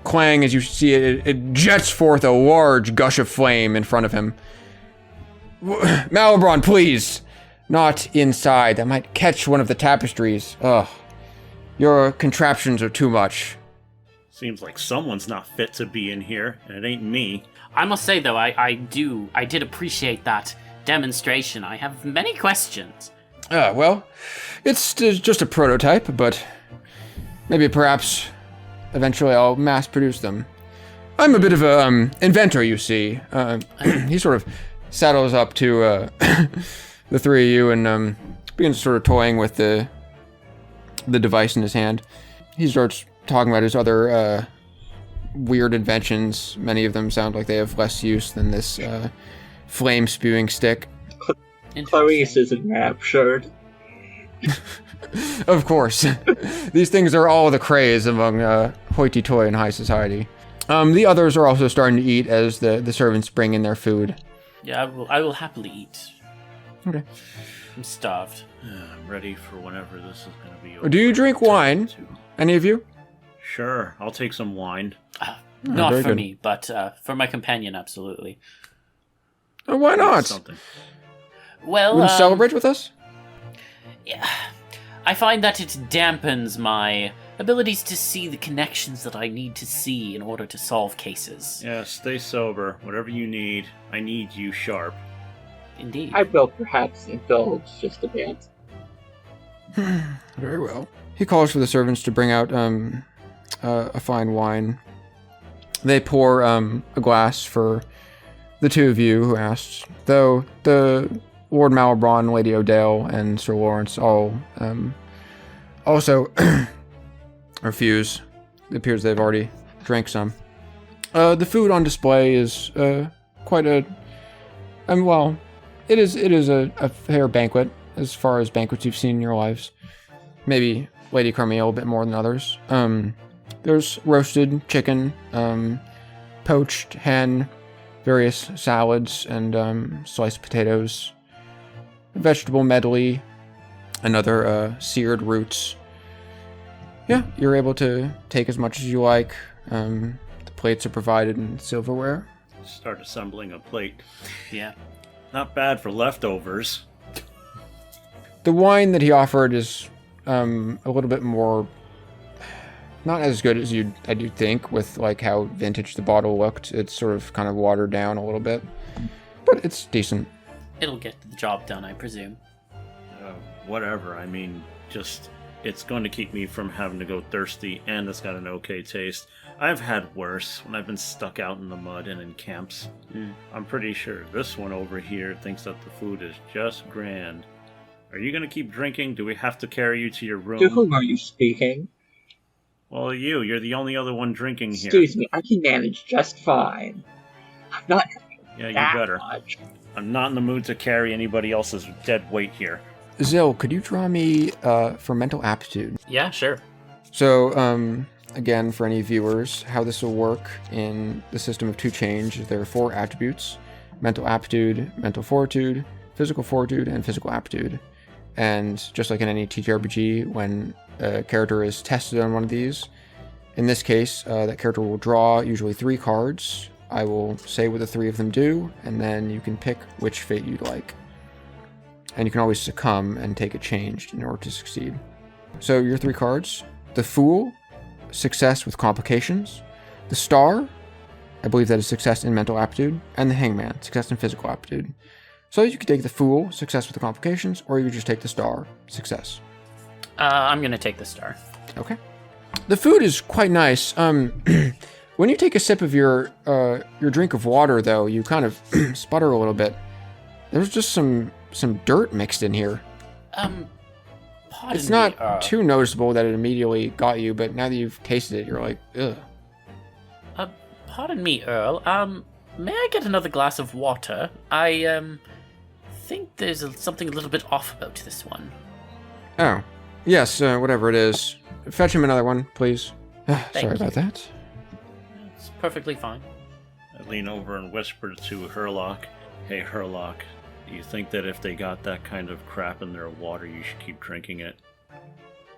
Speaker 3: clang as you see it. It jets forth a large gush of flame in front of him. Malbron, please! Not inside. That might catch one of the tapestries. Ugh. Your contraptions are too much.
Speaker 2: Seems like someone's not fit to be in here, and it ain't me.
Speaker 1: I must say, though, I did appreciate that demonstration. I have many questions.
Speaker 3: Well, it's just a prototype, but maybe perhaps eventually I'll mass produce them. I'm a bit of a inventor, you see. He sort of saddles up to the three of you and begins sort of toying with the device in his hand. He starts talking about his other weird inventions. Many of them sound like they have less use than this flame-spewing stick.
Speaker 4: Clarice is enraptured.
Speaker 3: Of course. These things are all the craze among hoity-toity and high society. The others are also starting to eat as the servants bring in their food.
Speaker 1: Yeah, I will happily eat.
Speaker 3: Okay.
Speaker 1: I'm starved.
Speaker 2: I'm ready for whenever this is going to be over.
Speaker 3: Do you drink wine? Any of you?
Speaker 2: Sure, I'll take some wine.
Speaker 1: Not
Speaker 3: very
Speaker 1: for
Speaker 3: good.
Speaker 1: me, but for my companion, absolutely.
Speaker 3: Oh, why not?
Speaker 2: Something.
Speaker 1: Well,
Speaker 3: You want to celebrate with us?
Speaker 1: yeah, I find that it dampens my abilities to see the connections that I need to see in order to solve cases.
Speaker 2: Yeah, stay sober. Whatever you need, I need you sharp.
Speaker 1: Indeed.
Speaker 4: I will perhaps indulge just a bit.
Speaker 3: Very well. He calls for the servants to bring out a fine wine. They pour a glass for the two of you who asked, though the Lord Malbron, Lady Odale, and Sir Lawrence all also refuse. It appears they've already drank some. The food on display is quite a... well, it is a fair banquet as far as banquets you've seen in your lives. Maybe Lady Carmille a bit more than others. There's roasted chicken, poached hen, various salads, and sliced potatoes, vegetable medley, and other seared roots. Yeah, you're able to take as much as you like. The plates are provided in silverware.
Speaker 2: Start assembling a plate.
Speaker 1: Yeah.
Speaker 2: Not bad for leftovers.
Speaker 3: The wine that he offered is a little bit more, not as good as I do think, with like how vintage the bottle looked. It's sort of kind of watered down a little bit, but it's decent.
Speaker 1: It'll get the job done, I presume.
Speaker 2: Whatever. I mean, just It's going to keep me from having to go thirsty, and it's got an okay taste. I've had worse when I've been stuck out in the mud and in camps. I'm pretty sure this one over here thinks that the food is just grand. Are you going to keep drinking? Do we have to carry you to your room?
Speaker 4: To whom are you speaking?
Speaker 2: Well, you're the only other one drinking here.
Speaker 4: Excuse me, I can manage just fine. I'm not
Speaker 2: Yeah, you
Speaker 4: that
Speaker 2: better.
Speaker 4: much.
Speaker 2: I'm not in the mood to carry anybody else's dead weight here.
Speaker 3: Zil, could you draw me for mental aptitude?
Speaker 1: Yeah, sure.
Speaker 3: So, again, for any viewers, how this will work in the system of 2 change is there are 4 attributes: mental aptitude, mental fortitude, and physical aptitude. And just like in any TTRPG, when a character is tested on one of these, in this case, that character will draw usually 3 cards. I will say what the 3 of them do, and then you can pick which fate you'd like. And you can always succumb and take a change in order to succeed. So your 3 cards: the Fool, success with complications; the Star, I believe that is success in mental aptitude; and the Hangman, success in physical aptitude. So you could take the Fool, success with the complications, or you could just take the Star, success.
Speaker 1: I'm going to take the Star.
Speaker 3: Okay. The food is quite nice. When you take a sip of your drink of water, though, you kind of sputter a little bit. There's just some dirt mixed in here.
Speaker 1: Pardon
Speaker 3: It's not
Speaker 1: me,
Speaker 3: too noticeable that it immediately got you, but now that you've tasted it, you're like, ugh.
Speaker 1: Pardon me, Earl. May I get another glass of water? I think there's something a little bit off about this one.
Speaker 3: Oh, yes, whatever it is. Fetch him another one, please. Sorry
Speaker 1: you.
Speaker 3: about that.
Speaker 1: It's perfectly fine.
Speaker 2: I lean over and whisper to Herlock, "Hey, Herlock, do you think that if they got that kind of crap in their water, you should keep drinking it?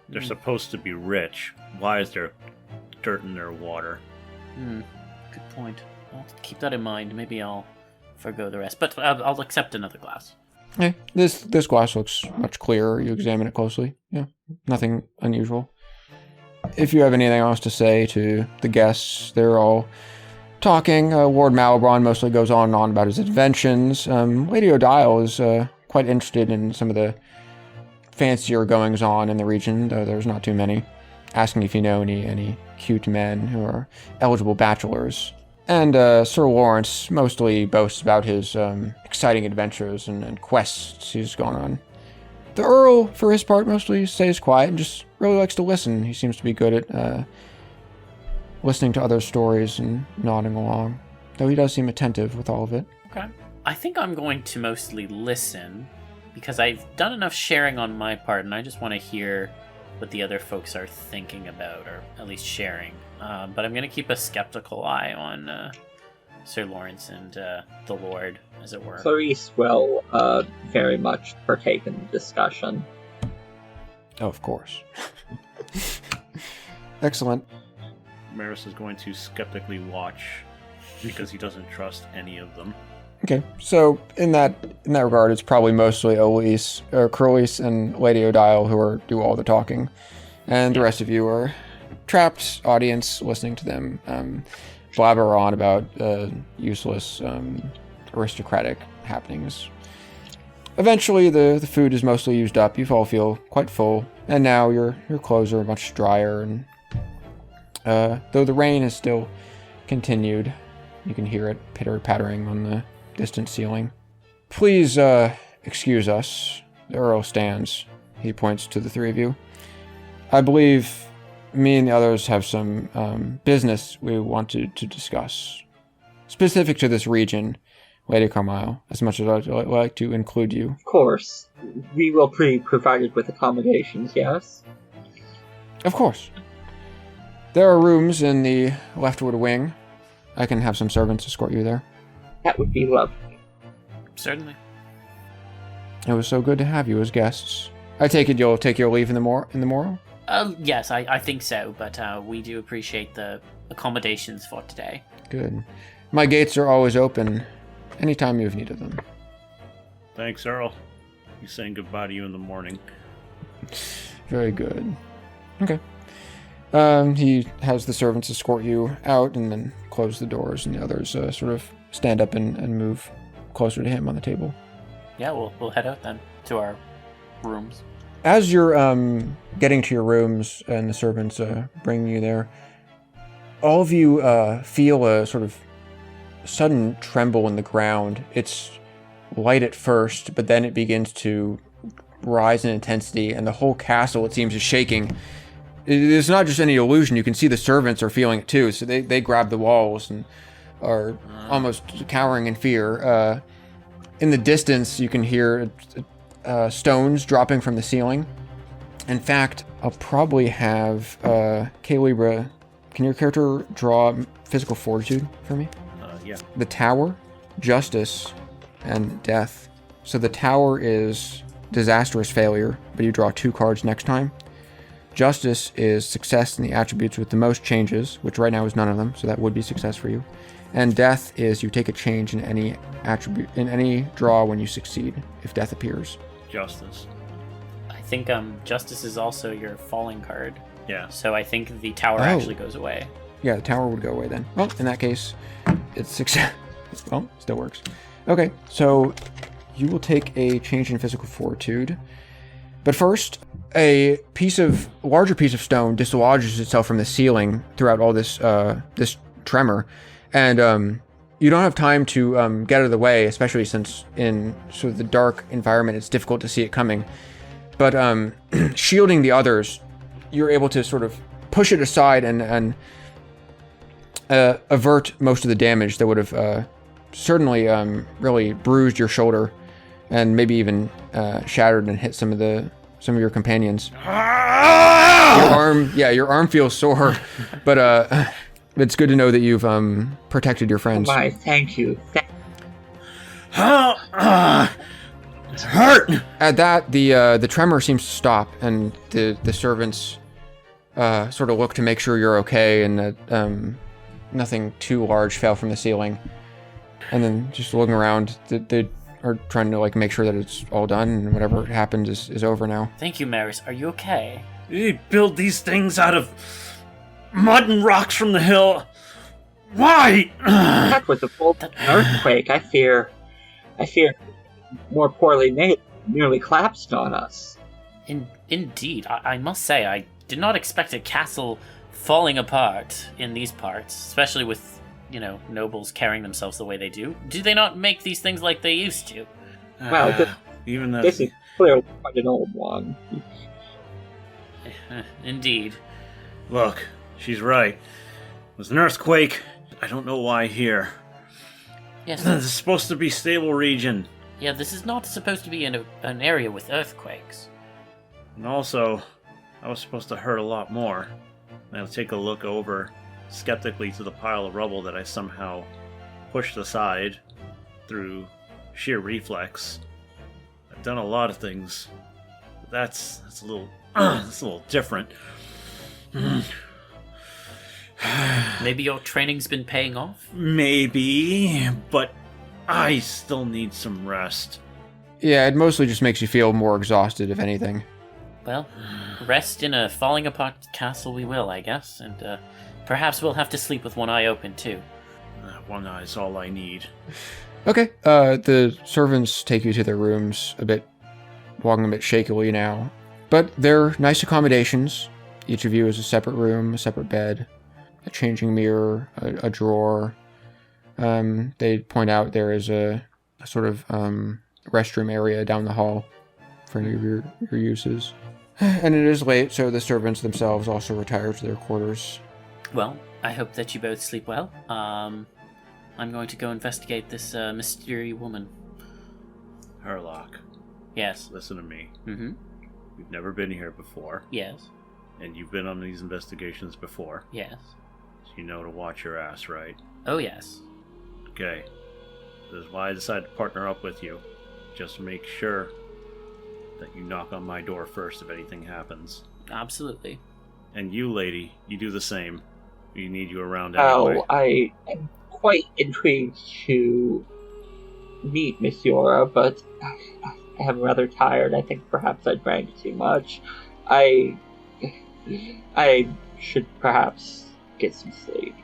Speaker 2: They're supposed to be rich. Why is there dirt in their water?"
Speaker 1: Good point. I'll keep that in mind. Maybe I'll forgo the rest, but I'll accept another glass.
Speaker 3: Hey, this glass looks much clearer. You examine it closely. Yeah, nothing unusual. If you have anything else to say to the guests, they're all talking. Ward Malibron mostly goes on and on about his inventions. Lady Odile is quite interested in some of the fancier goings-on in the region, though there's not too many. Asking if you know any cute men who are eligible bachelors. And Sir Lawrence mostly boasts about his exciting adventures and quests he's gone on. The Earl, for his part, mostly stays quiet and just really likes to listen. He seems to be good at listening to other stories and nodding along, though he does seem attentive with all of it.
Speaker 1: Okay. I think I'm going to mostly listen, because I've done enough sharing on my part, and I just want to hear what the other folks are thinking about, or at least sharing. But I'm going to keep a skeptical eye on Sir Lawrence and the Lord, as it were.
Speaker 4: Clarice will very much partake in the discussion.
Speaker 3: Oh, of course. Excellent.
Speaker 2: Maris is going to skeptically watch because he doesn't trust any of them.
Speaker 3: Okay, so in that regard, it's probably mostly Elise, or Curlis and Lady Odile who do all the talking, and the rest of you are trapped audience listening to them blabber on about useless aristocratic happenings. Eventually, the food is mostly used up. You all feel quite full, and now your clothes are much drier. And though the rain has still continued, you can hear it pitter-pattering on the distant ceiling. Please excuse us. The Earl stands. He points to the 3 of you. I believe me and the others have some business we wanted to discuss, specific to this region, Lady Carmyle, as much as I'd like to include you.
Speaker 4: Of course. We will be provided with accommodations, yes?
Speaker 3: Of course. There are rooms in the leftward wing. I can have some servants escort you there.
Speaker 4: That would be lovely.
Speaker 1: Certainly.
Speaker 3: It was so good to have you as guests. I take it you'll take your leave in the morrow?
Speaker 1: Yes, I think so, but we do appreciate the accommodations for today.
Speaker 3: Good. My gates are always open anytime you've needed them.
Speaker 2: Thanks, Earl. He's saying goodbye to you in the morning.
Speaker 3: Very good. Okay. He has the servants escort you out and then close the doors, and the others sort of stand up and move closer to him on the table.
Speaker 1: Yeah, we'll head out then to our rooms.
Speaker 3: As you're getting to your rooms and the servants bringing you there, all of you feel a sort of sudden tremble in the ground. It's light at first, but then it begins to rise in intensity, and the whole castle, it seems, is shaking. It's not just any illusion. You can see the servants are feeling it too, so they grab the walls and are almost cowering in fear. In the distance, you can hear stones dropping from the ceiling. In fact, I'll probably have K-Libra. Can your character draw physical fortitude for me?
Speaker 2: Yeah.
Speaker 3: The tower, justice, and death. So the tower is disastrous failure, but you draw 2 cards next time. Justice is success in the attributes with the most changes, which right now is none of them, so that would be success for you. And death is you take a change in any attribute, in any draw when you succeed, if death appears.
Speaker 2: Justice.
Speaker 1: I think justice is also your falling card.
Speaker 2: Yeah.
Speaker 1: So I think the tower actually goes away.
Speaker 3: Yeah, the tower would go away then. Well, in that case, it's success. Well, still works. Okay, so you will take a change in physical fortitude. But first, a larger piece of stone dislodges itself from the ceiling throughout all this this tremor, and you don't have time to get out of the way, especially since in sort of the dark environment, it's difficult to see it coming. But shielding the others, you're able to sort of push it aside and avert most of the damage that would have certainly really bruised your shoulder, and maybe even shattered and hit some of your companions. Your arm feels sore, but it's good to know that you've protected your friends.
Speaker 4: Why, thank you.
Speaker 2: It's hurt!
Speaker 3: At that, the tremor seems to stop, and the servants sort of look to make sure you're okay and that nothing too large fell from the ceiling. And then just looking around, they are trying to like make sure that it's all done and whatever happened is over now.
Speaker 1: Thank you, Maris. Are you okay?
Speaker 2: You build these things out of mud and rocks from the hill. Why?
Speaker 4: That was a full earthquake. I fear more poorly made nearly collapsed on us.
Speaker 1: Indeed. I must say, I did not expect a castle falling apart in these parts, especially with, nobles carrying themselves the way they do. Do they not make these things like they used to?
Speaker 4: Well, this is clearly quite an old one.
Speaker 1: Indeed.
Speaker 2: Look, she's right. It was an earthquake. I don't know why here.
Speaker 1: Yes.
Speaker 2: This is supposed to be stable region.
Speaker 1: Yeah, this is not supposed to be an area with earthquakes.
Speaker 2: And also, I was supposed to hurt a lot more. I'll take a look over skeptically to the pile of rubble that I somehow pushed aside through sheer reflex. I've done a lot of things. But that's a little different.
Speaker 1: Maybe your training's been paying off?
Speaker 2: Maybe, but I still need some rest.
Speaker 3: Yeah, it mostly just makes you feel more exhausted, if anything.
Speaker 1: Well, rest in a falling apart castle we will, I guess, and perhaps we'll have to sleep with one eye open, too.
Speaker 2: One eye's all I need.
Speaker 3: Okay, the servants take you to their rooms, walking a bit shakily now. But they're nice accommodations. Each of you has a separate room, a separate bed, a changing mirror, a drawer. They point out there is a sort of restroom area down the hall for any of your uses. And it is late, so the servants themselves also retire to their quarters.
Speaker 1: Well, I hope that you both sleep well. I'm going to go investigate this mysterious woman.
Speaker 2: Herlock.
Speaker 1: Yes.
Speaker 2: Listen to me.
Speaker 1: Mm-hmm.
Speaker 2: We've never been here before.
Speaker 1: Yes.
Speaker 2: And you've been on these investigations before.
Speaker 1: Yes.
Speaker 2: So you know to watch your ass, right?
Speaker 1: Oh, yes.
Speaker 2: Okay. This is why I decided to partner up with you. Just to make sure that you knock on my door first if anything happens.
Speaker 1: Absolutely.
Speaker 2: And you, lady, you do the same. We need you around anyway.
Speaker 4: Oh, I am quite intrigued to meet Miss Yora, but I am rather tired. I think perhaps I drank too much. I should perhaps get some sleep.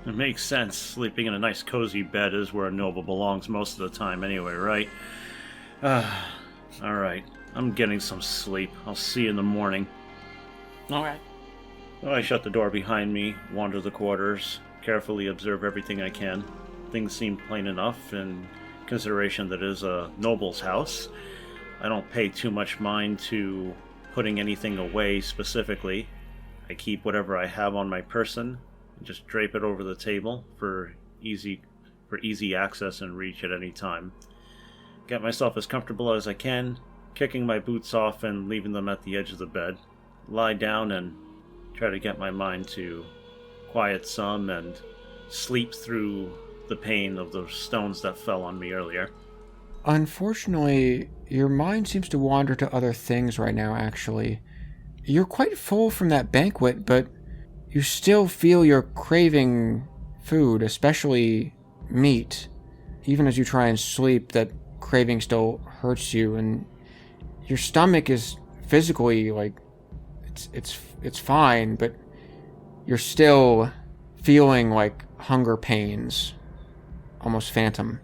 Speaker 2: It makes sense. Sleeping in a nice cozy bed is where a noble belongs most of the time anyway, right? Alright. I'm getting some sleep. I'll see you in the morning.
Speaker 1: All right.
Speaker 2: Well, I shut the door behind me, wander the quarters, carefully observe everything I can. Things seem plain enough in consideration that it is a noble's house. I don't pay too much mind to putting anything away specifically. I keep whatever I have on my person and just drape it over the table for easy access and reach at any time. Get myself as comfortable as I can, kicking my boots off and leaving them at the edge of the bed. Lie down and try to get my mind to quiet some and sleep through the pain of the stones that fell on me earlier.
Speaker 3: Unfortunately, your mind seems to wander to other things right now, actually. You're quite full from that banquet, but you still feel you're craving food, especially meat. Even as you try and sleep, that craving still hurts you, and your stomach is physically, like, it's fine, but you're still feeling like hunger pains, almost phantom.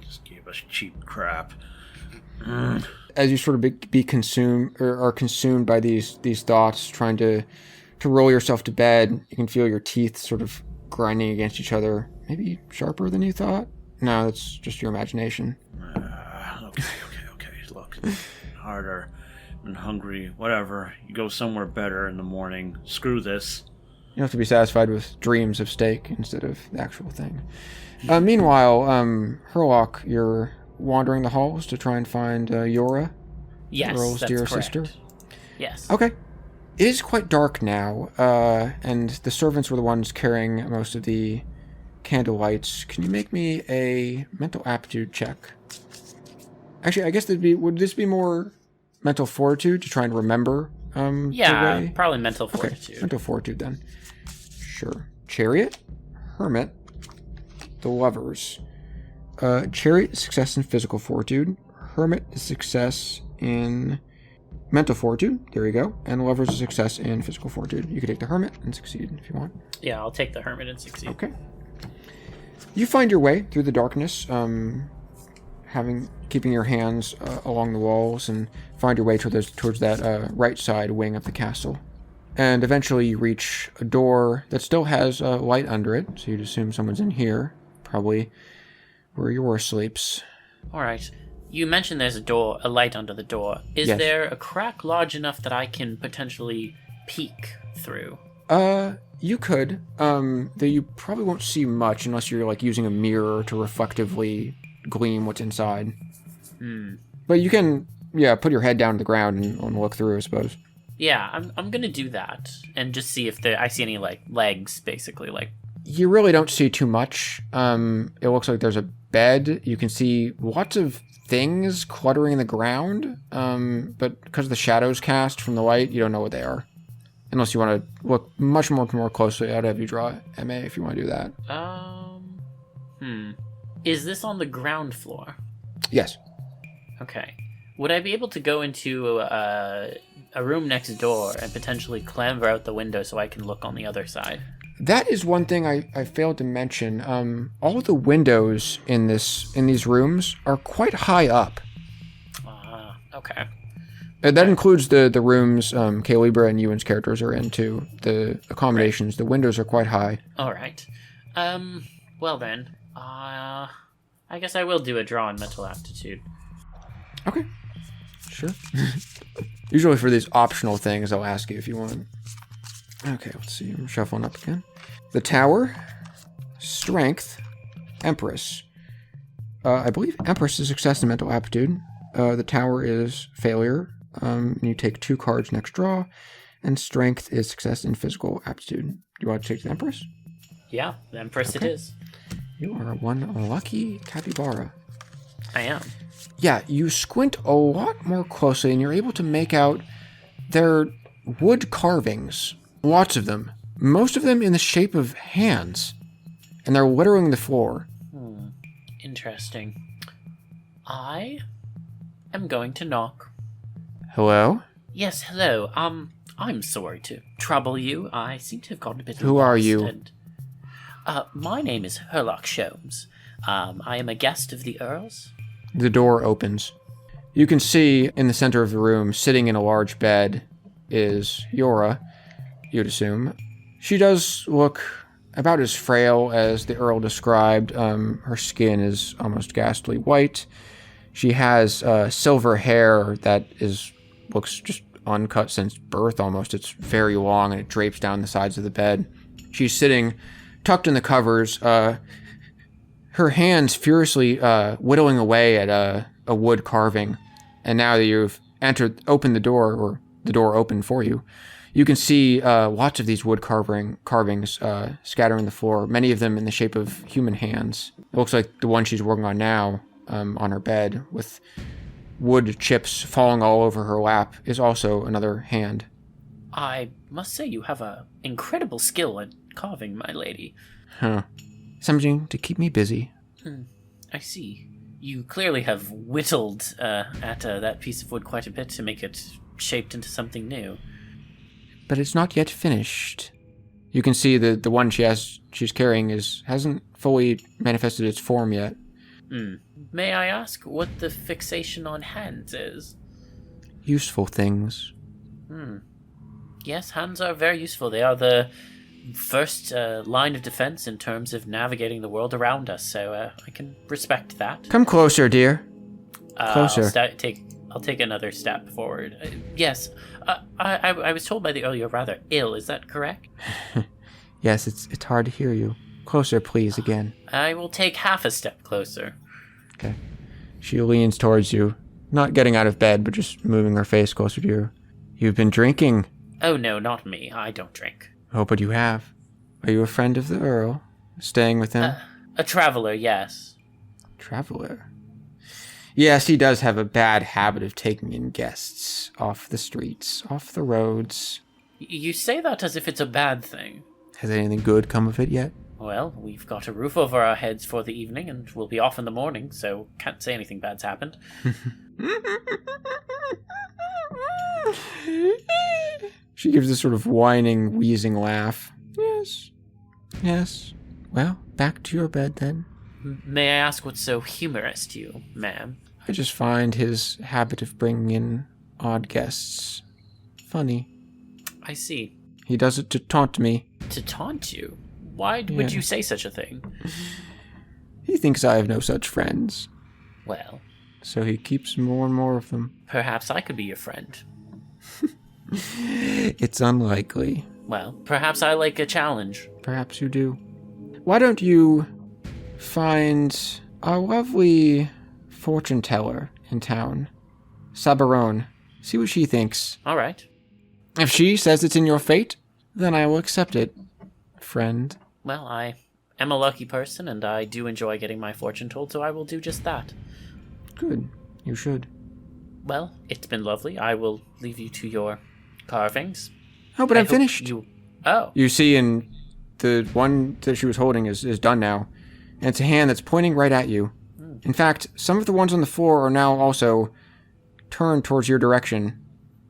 Speaker 2: Just gave us cheap crap.
Speaker 3: As you sort of be consumed or are consumed by these thoughts, trying to roll yourself to bed, you can feel your teeth sort of grinding against each other. Maybe sharper than you thought? No, that's just your imagination.
Speaker 2: Okay. Look, harder and hungry, whatever. You go somewhere better in the morning. Screw this.
Speaker 3: You have to be satisfied with dreams of steak instead of the actual thing. Meanwhile, Herlock, you're wandering the halls to try and find Yora,
Speaker 1: Yes,
Speaker 3: Earl's
Speaker 1: that's
Speaker 3: dear
Speaker 1: correct.
Speaker 3: sister.
Speaker 1: Yes.
Speaker 3: Okay. It is quite dark now, and the servants were the ones carrying most of the candle lights. Can you make me a mental aptitude check? Actually, I guess would this be more mental fortitude to try and remember the way?
Speaker 1: Probably mental fortitude.
Speaker 3: Okay, mental fortitude then. Sure. Chariot, Hermit, the Lovers. Chariot is success in physical fortitude. Hermit is success in mental fortitude. There you go. And Lovers is success in physical fortitude. You could take the Hermit and succeed if you want.
Speaker 1: Yeah, I'll take the Hermit and succeed.
Speaker 3: Okay. You find your way through the darkness, keeping your hands along the walls, and find your way towards that right side wing of the castle. And eventually you reach a door that still has a light under it, so you'd assume someone's in here, probably where Yora sleeps.
Speaker 1: All right. You mentioned there's a light under the door. Is
Speaker 3: Yes.
Speaker 1: there a crack large enough that I can potentially peek through?
Speaker 3: You could. Though you probably won't see much unless you're like using a mirror to reflectively gleam what's inside. But you can, put your head down to the ground and look through, I suppose.
Speaker 1: Yeah, I'm gonna do that and just see if I see any like legs, basically. Like,
Speaker 3: you really don't see too much. It looks like there's a bed. You can see lots of things cluttering the ground. But because of the shadows cast from the light, you don't know what they are. Unless you want to look much more closely, I'd have you draw MA if you want to do that.
Speaker 1: Is this on the ground floor?
Speaker 3: Yes.
Speaker 1: Okay. Would I be able to go into a room next door and potentially clamber out the window so I can look on the other side?
Speaker 3: That is one thing I failed to mention. All of the windows in these rooms are quite high up.
Speaker 1: Okay.
Speaker 3: That includes the rooms K-Libra and Ewen's characters are in, too. The accommodations, right. The windows are quite high.
Speaker 1: All right. Well then, I guess I will do a draw on mental aptitude.
Speaker 3: Okay. Sure. Usually for these optional things, I'll ask you if you want. Okay, let's see. I'm shuffling up again. The Tower, Strength, Empress. I believe Empress is success in mental aptitude. The Tower is failure. And you take 2 cards next draw. And Strength is success in physical aptitude. Do you want to take the Empress?
Speaker 1: Yeah, the Empress
Speaker 3: Okay.
Speaker 1: it is.
Speaker 3: You are one lucky capybara.
Speaker 1: I am.
Speaker 3: Yeah, you squint a lot more closely and you're able to make out their wood carvings. Lots of them. Most of them in the shape of hands. And they're littering the floor.
Speaker 1: Interesting. I am going to knock.
Speaker 3: Hello?
Speaker 1: Yes, hello. I'm sorry to trouble you. I seem to have gotten a bit
Speaker 3: Who
Speaker 1: lost.
Speaker 3: are you?
Speaker 1: And, my name is Herlock Sholmes. I am a guest of the Earl's.
Speaker 3: The door opens. You can see in the center of the room, sitting in a large bed, is Yora, you'd assume. She does look about as frail as the Earl described. Her skin is almost ghastly white. She has silver hair that looks just uncut since birth almost. It's very long and it drapes down the sides of the bed. She's sitting tucked in the covers, her hands furiously whittling away at a wood carving. And now that you've opened the door, or the door opened for you, you can see lots of these wood carvings scattering the floor, many of them in the shape of human hands. It looks like the one she's working on now, on her bed, with wood chips falling all over her lap, is also another hand.
Speaker 1: I must say you have an incredible skill at carving, my lady.
Speaker 3: Huh. Something to keep me busy.
Speaker 1: I see. You clearly have whittled at that piece of wood quite a bit to make it shaped into something new.
Speaker 3: But it's not yet finished. You can see the one she's carrying hasn't fully manifested its form yet.
Speaker 1: May I ask what the fixation on hands is?
Speaker 3: Useful things.
Speaker 1: Yes, hands are very useful. They are the first line of defense in terms of navigating the world around us, so I can respect that.
Speaker 3: Come closer, dear. Closer.
Speaker 1: I'll take another step forward. Yes, I was told by the Earl you're rather ill. Is that correct?
Speaker 3: Yes, it's hard to hear you. Closer, please, again.
Speaker 1: I will take half a step closer.
Speaker 3: Okay. She leans towards you, not getting out of bed, but just moving her face closer to you. You've been drinking.
Speaker 1: Oh, no, not me. I don't drink.
Speaker 3: Oh, but you have. Are you a friend of the Earl? Staying with him?
Speaker 1: A traveler, yes.
Speaker 3: Traveler? Yes, he does have a bad habit of taking in guests off the streets, off the roads.
Speaker 1: You say that as if it's a bad thing.
Speaker 3: Has anything good come of it yet?
Speaker 1: Well, we've got a roof over our heads for the evening, and we'll be off in the morning, so can't say anything bad's happened.
Speaker 3: She gives this sort of whining, wheezing laugh. Yes. Well, back to your bed then.
Speaker 1: May I ask what's so humorous to you, ma'am?
Speaker 3: I just find his habit of bringing in odd guests funny.
Speaker 1: I see.
Speaker 3: He does it to taunt me.
Speaker 1: To taunt you? Why would you say such a thing?
Speaker 3: He thinks I have no such friends.
Speaker 1: Well.
Speaker 3: So he keeps more and more of them.
Speaker 1: Perhaps I could be your friend.
Speaker 3: It's unlikely.
Speaker 1: Well, perhaps I like a challenge.
Speaker 3: Perhaps you do. Why don't you find a lovely fortune teller in town, Sabaron. See what she thinks.
Speaker 1: All right.
Speaker 3: If she says it's in your fate, then I will accept it, friend.
Speaker 1: Well, I am a lucky person, and I do enjoy getting my fortune told, so I will do just that.
Speaker 3: Good. You should.
Speaker 1: Well, it's been lovely. I will leave you to your carvings.
Speaker 3: Oh, but I'm finished.
Speaker 1: Oh.
Speaker 3: You see, in the one that she was holding is done now, and it's a hand that's pointing right at you. In fact, some of the ones on the floor are now also turned towards your direction.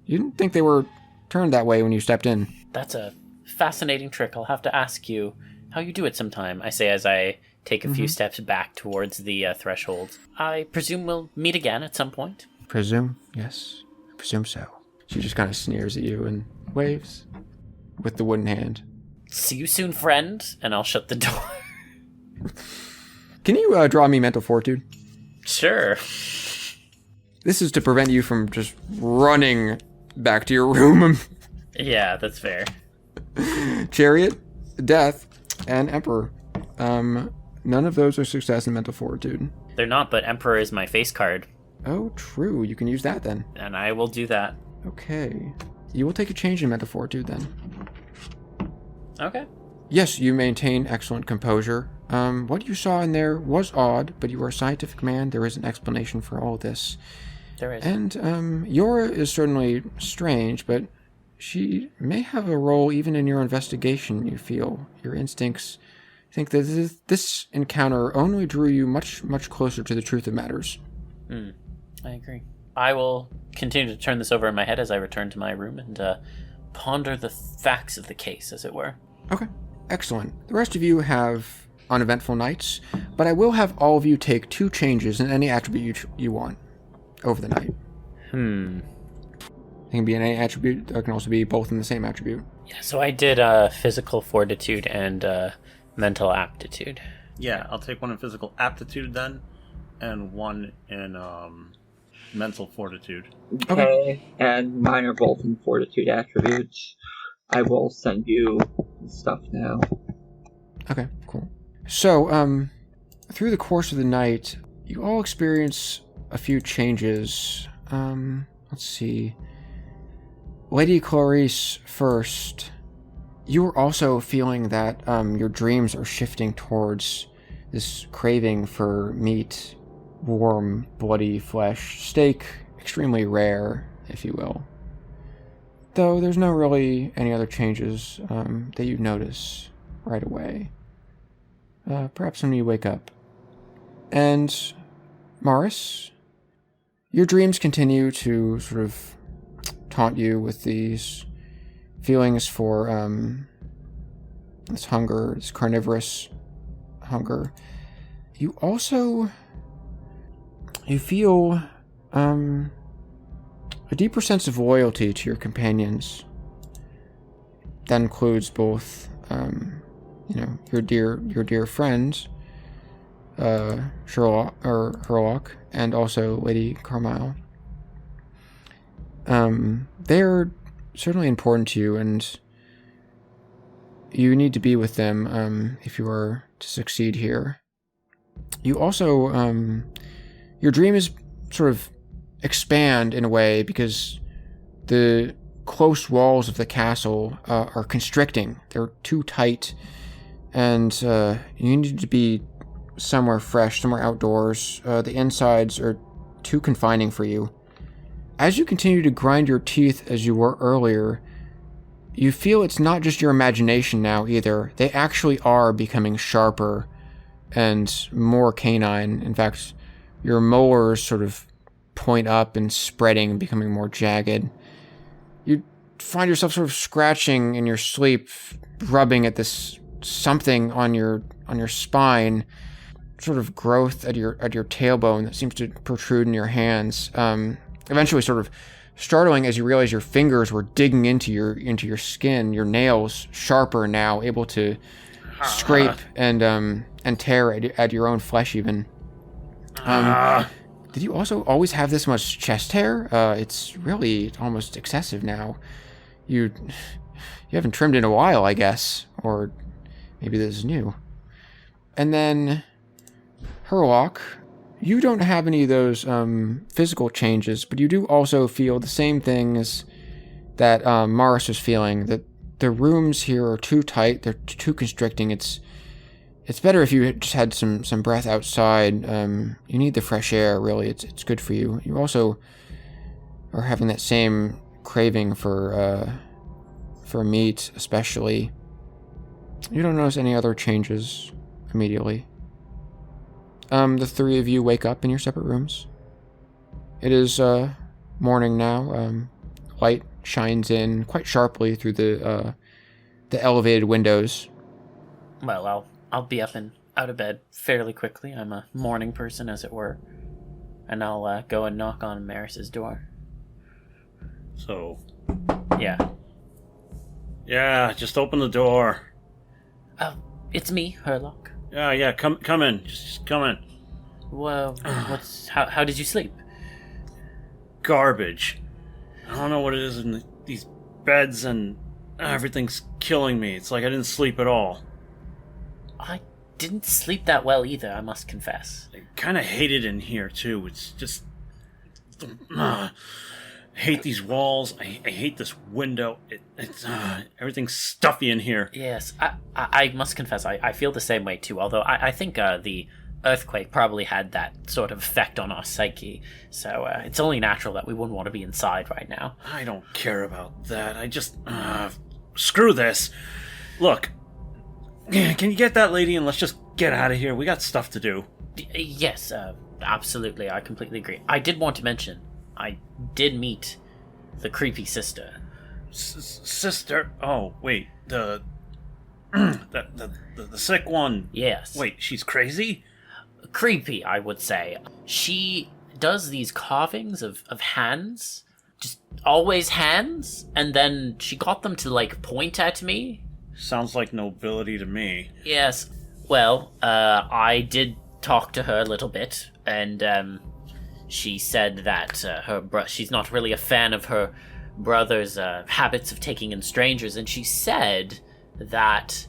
Speaker 3: You didn't think they were turned that way when you stepped in.
Speaker 1: That's a fascinating trick. I'll have to ask you how you do it sometime, I say as I take a few steps back towards the threshold. I presume we'll meet again at some point?
Speaker 3: Presume? Yes. I presume so. She just kind of sneers at you and waves with the wooden hand.
Speaker 1: See you soon, friend, and I'll shut the door.
Speaker 3: Can you draw me mental fortitude?
Speaker 1: Sure.
Speaker 3: This is to prevent you from just running back to your room.
Speaker 1: Yeah, that's fair.
Speaker 3: Chariot, Death, and Emperor. None of those are success in mental fortitude.
Speaker 1: They're not, but Emperor is my face card.
Speaker 3: Oh, true. You can use that then.
Speaker 1: And I will do that.
Speaker 3: Okay. You will take a change in mental fortitude then.
Speaker 1: Okay.
Speaker 3: Yes, you maintain excellent composure. What you saw in there was odd, but you are a scientific man. There is an explanation for all this.
Speaker 1: There is.
Speaker 3: And, Yora is certainly strange, but she may have a role even in your investigation, you feel. Your instincts think that this encounter only drew you much, much closer to the truth of matters.
Speaker 1: I agree. I will continue to turn this over in my head as I return to my room and ponder the facts of the case, as it were.
Speaker 3: Okay, excellent. The rest of you have uneventful nights, but I will have all of you take 2 changes in any attribute you want. over the night. It can be an A attribute, or it can also be both in the same attribute.
Speaker 1: Yeah, so I did physical fortitude and mental aptitude.
Speaker 2: Yeah, I'll take one in physical aptitude then, and one in mental fortitude.
Speaker 4: Okay, and mine are both in fortitude attributes. I will send you stuff now.
Speaker 3: Okay, cool. So, through the course of the night, you all experience a few changes. Let's see. Lady Clarice first. You were also feeling that your dreams are shifting towards this craving for meat, warm, bloody flesh, steak, extremely rare, if you will. Though there's no really any other changes that you notice right away. Perhaps when you wake up. And Morris, your dreams continue to sort of taunt you with these feelings for this hunger, this carnivorous hunger. You feel a deeper sense of loyalty to your companions. That includes both, your dear friends, Herlock, and also Lady Carmyle. They're certainly important to you, and you need to be with them if you are to succeed here. You also, your dreams sort of expand in a way because the close walls of the castle are constricting. They're too tight, and you need to be somewhere fresh, somewhere outdoors. The insides are too confining for you. As you continue to grind your teeth as you were earlier, you feel it's not just your imagination now either. They actually are becoming sharper and more canine. In fact, your molars sort of point up and spreading and becoming more jagged. You find yourself sort of scratching in your sleep, rubbing at this something on your spine, sort of growth at your tailbone that seems to protrude in your hands. Eventually sort of startling as you realize your fingers were digging into your skin, your nails sharper now, able to scrape and tear at your own flesh even. Did you also always have this much chest hair? It's really almost excessive now. You haven't trimmed in a while, I guess, or maybe this is new. And then Herlock, you don't have any of those physical changes, but you do also feel the same things that Morris was feeling, that the rooms here are too tight, they're too constricting. It's better if you just had some breath outside. You need the fresh air, really. It's good for you. You also are having that same craving for meat, especially. You don't notice any other changes immediately. The three of you wake up in your separate rooms. It is morning now. Light shines in quite sharply through the elevated windows.
Speaker 1: Well, I'll be up and out of bed fairly quickly. I'm a morning person, as it were. And I'll go and knock on Maris's door.
Speaker 2: So...
Speaker 1: Yeah.
Speaker 2: Yeah, just open the door.
Speaker 1: It's me, Herlock.
Speaker 2: Yeah, come in. Just come in.
Speaker 1: Well, how did you sleep?
Speaker 2: Garbage. I don't know what it is in these beds, and everything's killing me. It's like I didn't sleep at all.
Speaker 1: I didn't sleep that well either, I must confess.
Speaker 2: I kind of hate it in here, too. It's just... I hate these walls. I hate this window. It's everything's stuffy in here.
Speaker 1: Yes, I must confess, I feel the same way too, although I think the earthquake probably had that sort of effect on our psyche, so it's only natural that we wouldn't want to be inside right now.
Speaker 2: I don't care about that. I just... screw this. Look, can you get that lady and let's just get out of here? We got stuff to do.
Speaker 1: Yes, absolutely, I completely agree. I did want to mention, I did meet the creepy sister.
Speaker 2: Sister? Oh, wait, the sick one.
Speaker 1: Yes.
Speaker 2: Wait, she's crazy?
Speaker 1: Creepy, I would say. She does these carvings of hands, just always hands, and then she got them to, like, point at me.
Speaker 2: Sounds like nobility to me.
Speaker 1: Yes. Well, I did talk to her a little bit, and she said that she's not really a fan of her brother's habits of taking in strangers, and she said that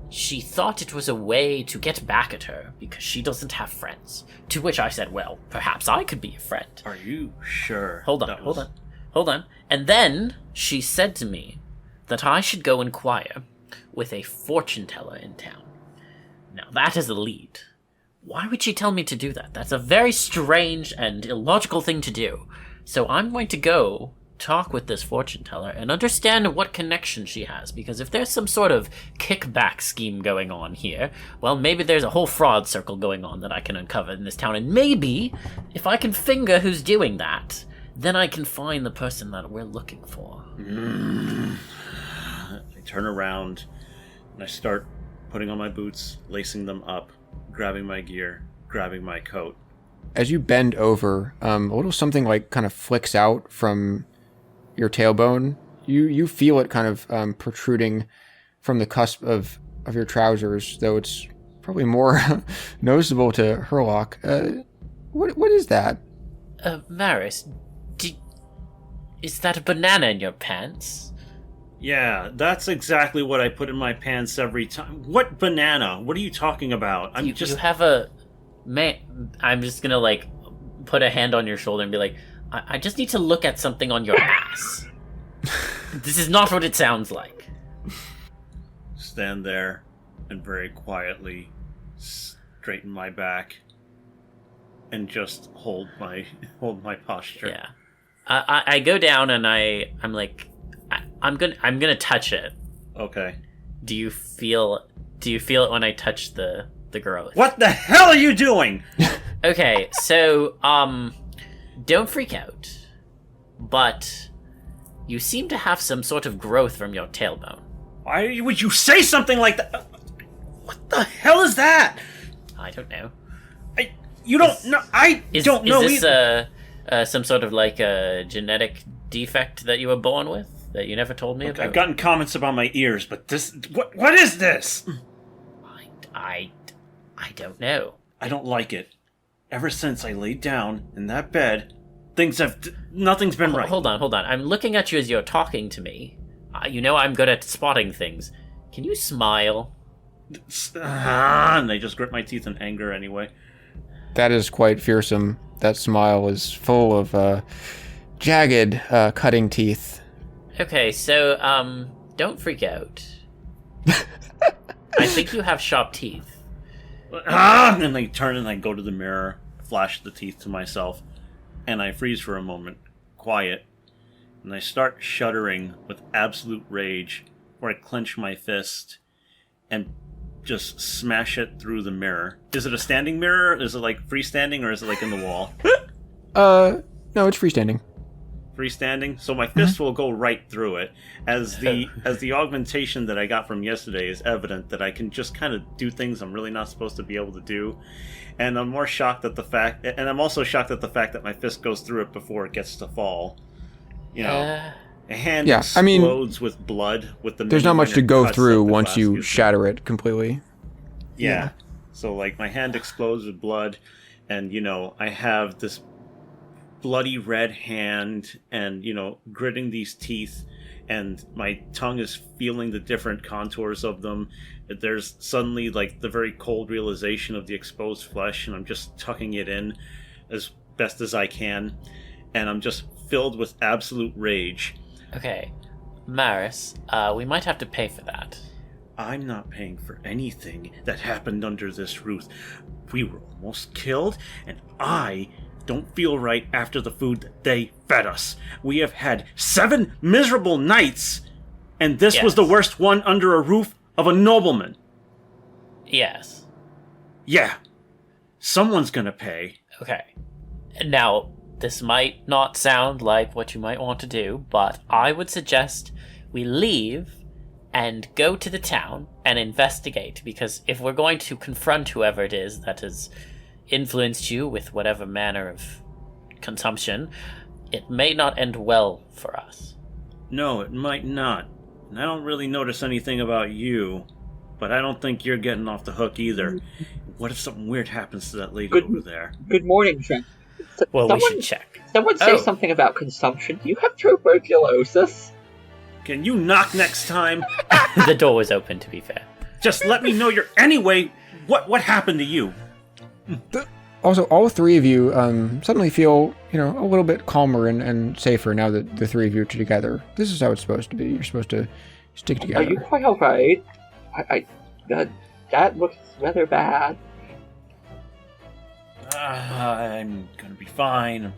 Speaker 1: she thought it was a way to get back at her because she doesn't have friends. To which I said, well, perhaps I could be a friend.
Speaker 2: Are you sure?
Speaker 1: Hold on. And then she said to me that I should go inquire with a fortune teller in town. Now, that is a lead. Why would she tell me to do that? That's a very strange and illogical thing to do. So I'm going to go talk with this fortune teller and understand what connection she has, because if there's some sort of kickback scheme going on here, well, maybe there's a whole fraud circle going on that I can uncover in this town, and maybe if I can finger who's doing that, then I can find the person that we're looking for.
Speaker 2: I turn around and I start putting on my boots, lacing them up, grabbing my gear, grabbing my coat.
Speaker 3: As you bend over, a little something like kind of flicks out from your tailbone. You feel it kind of protruding from the cusp of your trousers, though it's probably more noticeable to Herlock. What is that?
Speaker 1: Maris, is that a banana in your pants?
Speaker 2: Yeah, that's exactly what I put in my pants every time. What banana? What are you talking about?
Speaker 1: You have a... I'm just gonna, like, put a hand on your shoulder and be like, I just need to look at something on your ass. This is not what it sounds like.
Speaker 2: Stand there and very quietly straighten my back and just hold my posture.
Speaker 1: Yeah. I go down and I'm like, I'm gonna touch it.
Speaker 2: Okay.
Speaker 1: Do you feel it when I touch the girl?
Speaker 2: What the hell are you doing?
Speaker 1: Okay, so don't freak out, but you seem to have some sort of growth from your tailbone.
Speaker 2: Why would you say something like that? What the hell is that?
Speaker 1: I don't know.
Speaker 2: I don't know.
Speaker 1: Is this some sort of like a genetic defect that you were born with that you never told me about?
Speaker 2: I've gotten comments about my ears, but this what is this?
Speaker 1: I don't know.
Speaker 2: I don't like it. Ever since I laid down in that bed, nothing's been right.
Speaker 1: Hold on. I'm looking at you as you're talking to me. You know I'm good at spotting things. Can you smile?
Speaker 2: And I just grit my teeth in anger anyway.
Speaker 3: That is quite fearsome. That smile is full of jagged, cutting teeth.
Speaker 1: Okay, so, don't freak out. I think you have sharp teeth.
Speaker 2: And then I turn and I go to the mirror, flash the teeth to myself, and I freeze for a moment, quiet, and I start shuddering with absolute rage, where I clench my fist and just smash it through the mirror. Is it a standing mirror? Is it like freestanding, or is it like in the wall?
Speaker 3: No, it's freestanding.
Speaker 2: Freestanding, so my fist will go right through it. As the augmentation that I got from yesterday is evident that I can just kind of do things I'm really not supposed to be able to do, and I'm also shocked at the fact that my fist goes through it before it gets to fall. You know, a hand explodes with blood. With the
Speaker 3: there's not much to go through once you shatter it completely.
Speaker 2: Yeah. So like my hand explodes with blood, and I have this bloody red hand, and gritting these teeth, and my tongue is feeling the different contours of them. There's suddenly like the very cold realization of the exposed flesh, and I'm just tucking it in as best as I can, and I'm just filled with absolute rage.
Speaker 1: Okay, Maris, we might have to pay for that.
Speaker 2: I'm not paying for anything that happened under this roof. We were almost killed, and I don't feel right after the food that they fed us. We have had 7 miserable nights, and this was the worst one under a roof of a nobleman.
Speaker 1: Yes.
Speaker 2: Yeah. Someone's gonna pay.
Speaker 1: Okay. Now, this might not sound like what you might want to do, but I would suggest we leave and go to the town and investigate, because if we're going to confront whoever it is that has influenced you with whatever manner of consumption, it may not end well for us.
Speaker 2: No, it might not. And I don't really notice anything about you, but I don't think you're getting off the hook either. What if something weird happens to that lady over there?
Speaker 4: Good morning, Trent.
Speaker 1: Well, we should check.
Speaker 4: Someone say something about consumption. Do you have tuberculosis?
Speaker 2: Can you knock next time?
Speaker 1: The door was open, to be fair.
Speaker 2: Just let me know you're... Anyway, what happened to you?
Speaker 3: Also, all three of you suddenly feel, a little bit calmer and safer now that the three of you are together. This is how it's supposed to be. You're supposed to stick together.
Speaker 4: Are you quite alright? That looks rather bad.
Speaker 2: I'm gonna be fine.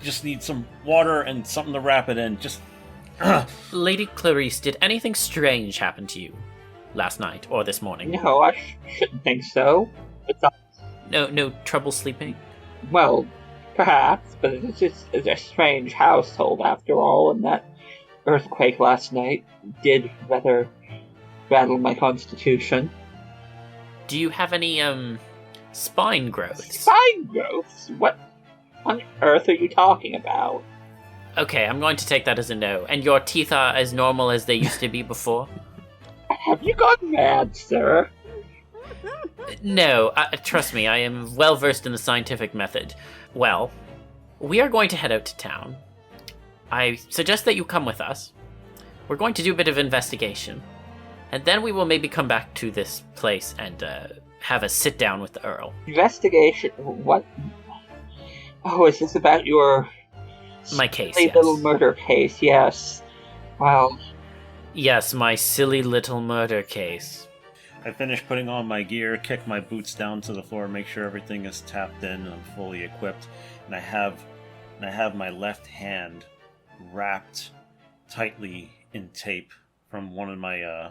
Speaker 2: Just need some water and something to wrap it in.
Speaker 1: Lady Clarice, did anything strange happen to you last night or this morning?
Speaker 4: No, I shouldn't think so. It's not...
Speaker 1: No trouble sleeping?
Speaker 4: Well, perhaps, but it's a strange household after all, and that earthquake last night did rather rattle my constitution.
Speaker 1: Do you have any, spine growths?
Speaker 4: Spine growths? What on earth are you talking about?
Speaker 1: Okay, I'm going to take that as a no. And your teeth are as normal as they used to be before?
Speaker 4: Have you gone mad, sir?
Speaker 1: No, trust me, I am well versed in the scientific method. Well, we are going to head out to town. I suggest that you come with us. We're going to do a bit of investigation. And then we will maybe come back to this place and have a sit down with the Earl.
Speaker 4: Investigation? What? Oh, is this about your...
Speaker 1: My case,
Speaker 4: silly
Speaker 1: yes.
Speaker 4: little murder case, yes. Well...
Speaker 1: Yes, my silly little murder case.
Speaker 2: I finish putting on my gear, kick my boots down to the floor, make sure everything is tapped in and I'm fully equipped, and I have my left hand wrapped tightly in tape from one of my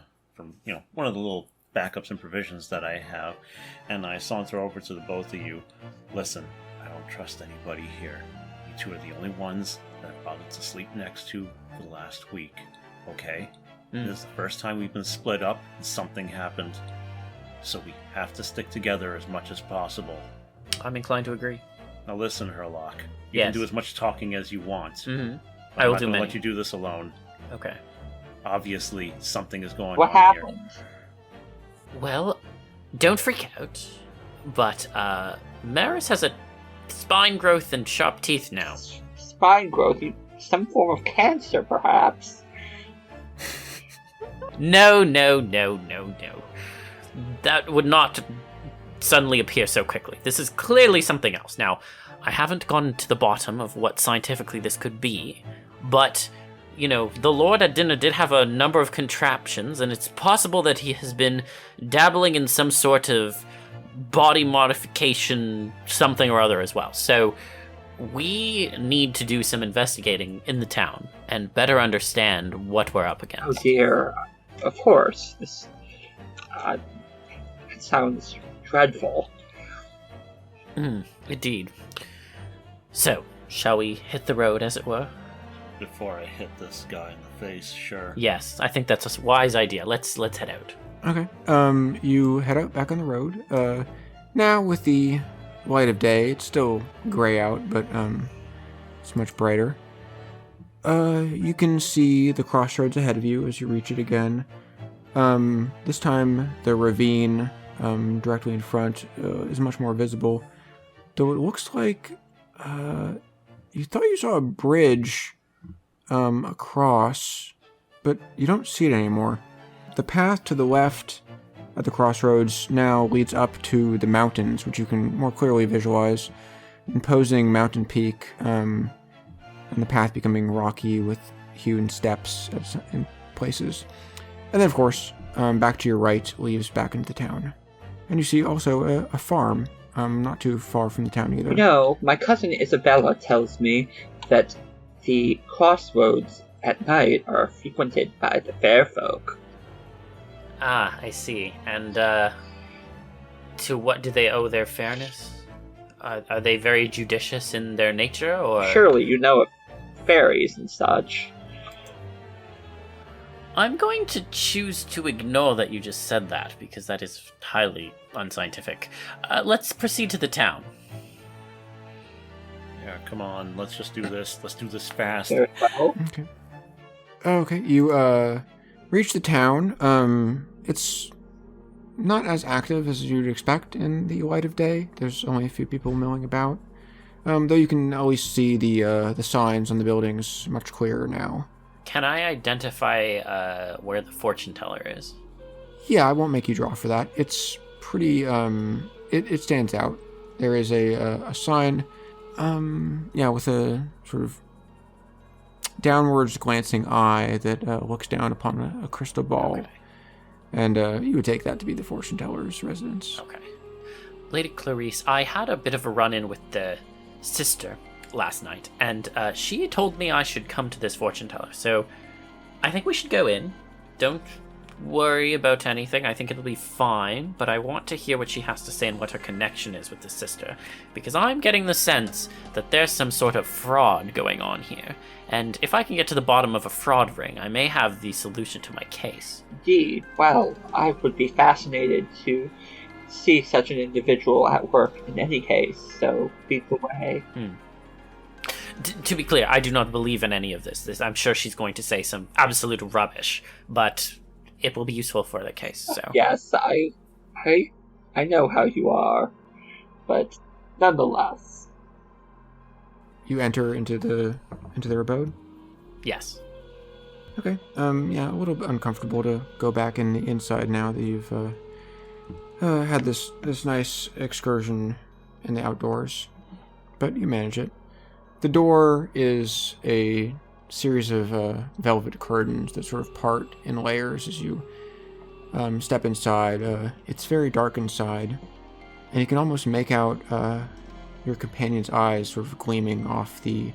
Speaker 2: one of the little backups and provisions that I have, and I saunter over to the both of you. Listen, I don't trust anybody here. You two are the only ones that I've bothered to sleep next to for the last week. Okay? This is the first time we've been split up and something happened. So we have to stick together as much as possible.
Speaker 1: I'm inclined to agree.
Speaker 2: Now listen, Herlock. You
Speaker 1: Yes.
Speaker 2: can do as much talking as you want.
Speaker 1: Mm-hmm.
Speaker 2: I will
Speaker 1: do
Speaker 2: not
Speaker 1: many.
Speaker 2: let you do this alone.
Speaker 1: Okay.
Speaker 2: Obviously, something is going
Speaker 4: What
Speaker 2: on
Speaker 4: happened?
Speaker 2: here.
Speaker 1: Well, don't freak out. But, Maris has a spine growth and sharp teeth now.
Speaker 4: Spine growth? Some form of cancer, perhaps?
Speaker 1: No. That would not suddenly appear so quickly. This is clearly something else. Now, I haven't gone to the bottom of what scientifically this could be, but, the Lord at dinner did have a number of contraptions, and it's possible that he has been dabbling in some sort of body modification something or other as well. So, we need to do some investigating in the town and better understand what we're up against.
Speaker 4: Oh dear. Of course. This it sounds dreadful.
Speaker 1: Indeed. So, shall we hit the road, as it were?
Speaker 2: Before I hit this guy in the face, sure.
Speaker 1: Yes, I think that's a wise idea. Let's head out.
Speaker 3: Okay. You head out back on the road. Now with the light of day, it's still gray out, but it's much brighter. You can see the crossroads ahead of you as you reach it again. This time the ravine directly in front is much more visible, though it looks like you thought you saw a bridge across, but you don't see it anymore. The path to the left at the crossroads now leads up to the mountains, which you can more clearly visualize, imposing mountain peak, and the path becoming rocky with hewn steps in places. And then, of course, back to your right leads back into the town. And you see also a farm, not too far from the town either.
Speaker 4: My cousin Isabella tells me that the crossroads at night are frequented by the fair folk.
Speaker 1: Ah, I see. And, to what do they owe their fairness? Are they very judicious in their nature, or...?
Speaker 4: Surely you know of fairies and such.
Speaker 1: I'm going to choose to ignore that you just said that, because that is highly unscientific. Let's proceed to the town.
Speaker 2: come on, let's just do this. Let's do this fast.
Speaker 4: Very well.
Speaker 3: Okay, you reach the town. It's not as active as you'd expect in the light of day. There's only a few people milling about. Though you can at least see the signs on the buildings much clearer now.
Speaker 1: Can I identify where the fortune teller is?
Speaker 3: Yeah, I won't make you draw for that. It's pretty, it stands out. There is a sign, with a sort of downwards glancing eye that looks down upon a crystal ball. Okay. And you would take that to be the fortune teller's residence.
Speaker 1: Okay. Lady Clarice, I had a bit of a run-in with the sister last night, and she told me I should come to this fortune teller, so I think we should go in. Don't worry about anything. I think it'll be fine, but I want to hear what she has to say and what her connection is with the sister, because I'm getting the sense that there's some sort of fraud going on here, and if I can get to the bottom of a fraud ring, I may have the solution to my case.
Speaker 4: Indeed. Well, I would be fascinated to see such an individual at work in any case, so lead the way.
Speaker 1: To be clear, I do not believe in any of this. I'm sure she's going to say some absolute rubbish, but it will be useful for the case. So
Speaker 4: yes, I know how you are, but nonetheless.
Speaker 3: You enter into their abode?
Speaker 1: Yes.
Speaker 3: Okay. A little bit uncomfortable to go back in the inside now that you've had this nice excursion in the outdoors, but you manage it. The door is a series of velvet curtains that sort of part in layers as you step inside. It's very dark inside, and you can almost make out your companion's eyes sort of gleaming off the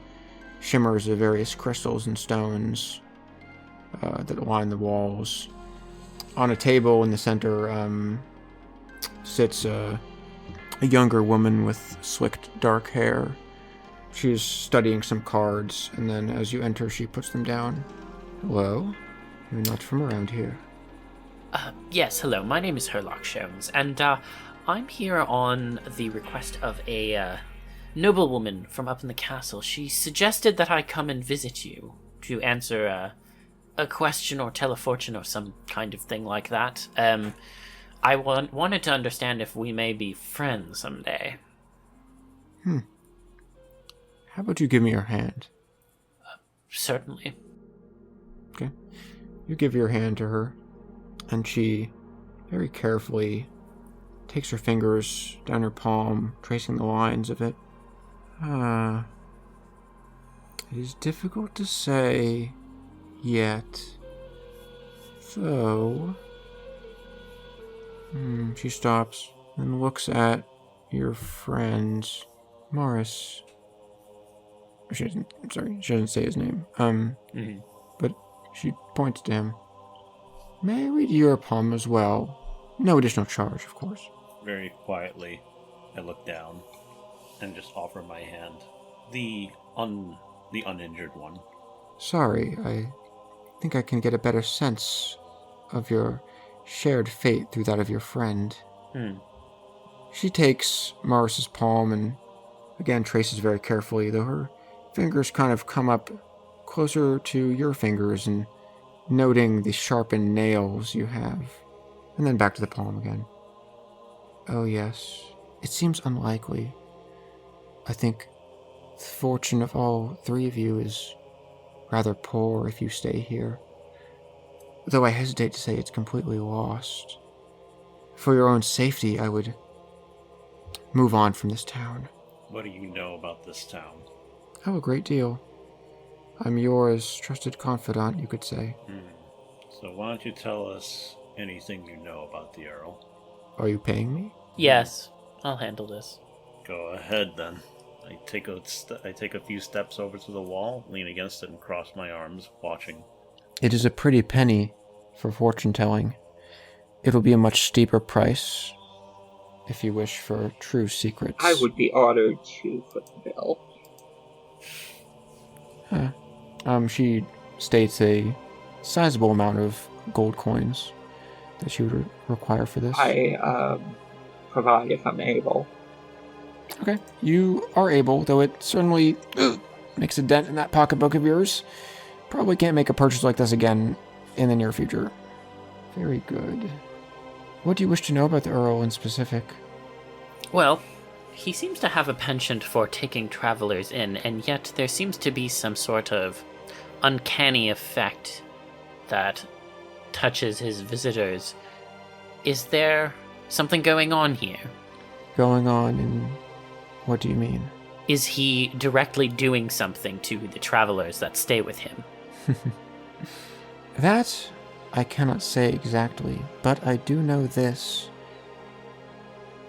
Speaker 3: shimmers of various crystals and stones that line the walls. On a table in the center sits a younger woman with slicked dark hair. She's studying some cards, and then as you enter, she puts them down. Hello? You're not from around here.
Speaker 1: Yes, hello. My name is Herlock Sholmes, and I'm here on the request of a noblewoman from up in the castle. She suggested that I come and visit you to answer a question or tell a fortune or some kind of thing like that. I wanted to understand if we may be friends someday.
Speaker 3: How about you give me your hand?
Speaker 1: Certainly.
Speaker 3: Okay. You give your hand to her, and she very carefully takes her fingers down her palm, tracing the lines of it. It is difficult to say yet. Though... She stops and looks at your friend, Morris. She doesn't say his name. But she points to him. May I read your palm as well? No additional charge, of course.
Speaker 2: Very quietly, I look down and just offer my hand. The uninjured one.
Speaker 3: Sorry, I think I can get a better sense of your shared fate through that of your friend. She takes Morris's palm and again traces very carefully, though her fingers kind of come up closer to your fingers and noting the sharpened nails you have. And then back to the palm again. Oh yes, it seems unlikely. I think the fortune of all three of you is rather poor if you stay here. Though I hesitate to say it's completely lost. For your own safety, I would move on from this town.
Speaker 2: What do you know about this town?
Speaker 3: Oh, a great deal. I'm yours trusted confidant, you could say.
Speaker 2: So why don't you tell us anything you know about the Earl?
Speaker 3: Are you paying me?
Speaker 1: Yes, I'll handle this.
Speaker 2: Go ahead, then. I take a few steps over to the wall, lean against it, and cross my arms, watching.
Speaker 3: It is a pretty penny for fortune-telling. It'll be a much steeper price if you wish for true secrets.
Speaker 4: I would be honored to foot the bill.
Speaker 3: She states a sizable amount of gold coins that she would require for this.
Speaker 4: I provide if I'm able.
Speaker 3: Okay. You are able, though it certainly makes a dent in that pocketbook of yours. Probably can't make a purchase like this again in the near future. Very good. What do you wish to know about the Earl in specific?
Speaker 1: Well, he seems to have a penchant for taking travelers in, and yet there seems to be some sort of uncanny effect that touches his visitors. Is there something going on here?
Speaker 3: Going on in... What do you mean?
Speaker 1: Is he directly doing something to the travelers that stay with him?
Speaker 3: That I cannot say exactly, but I do know this.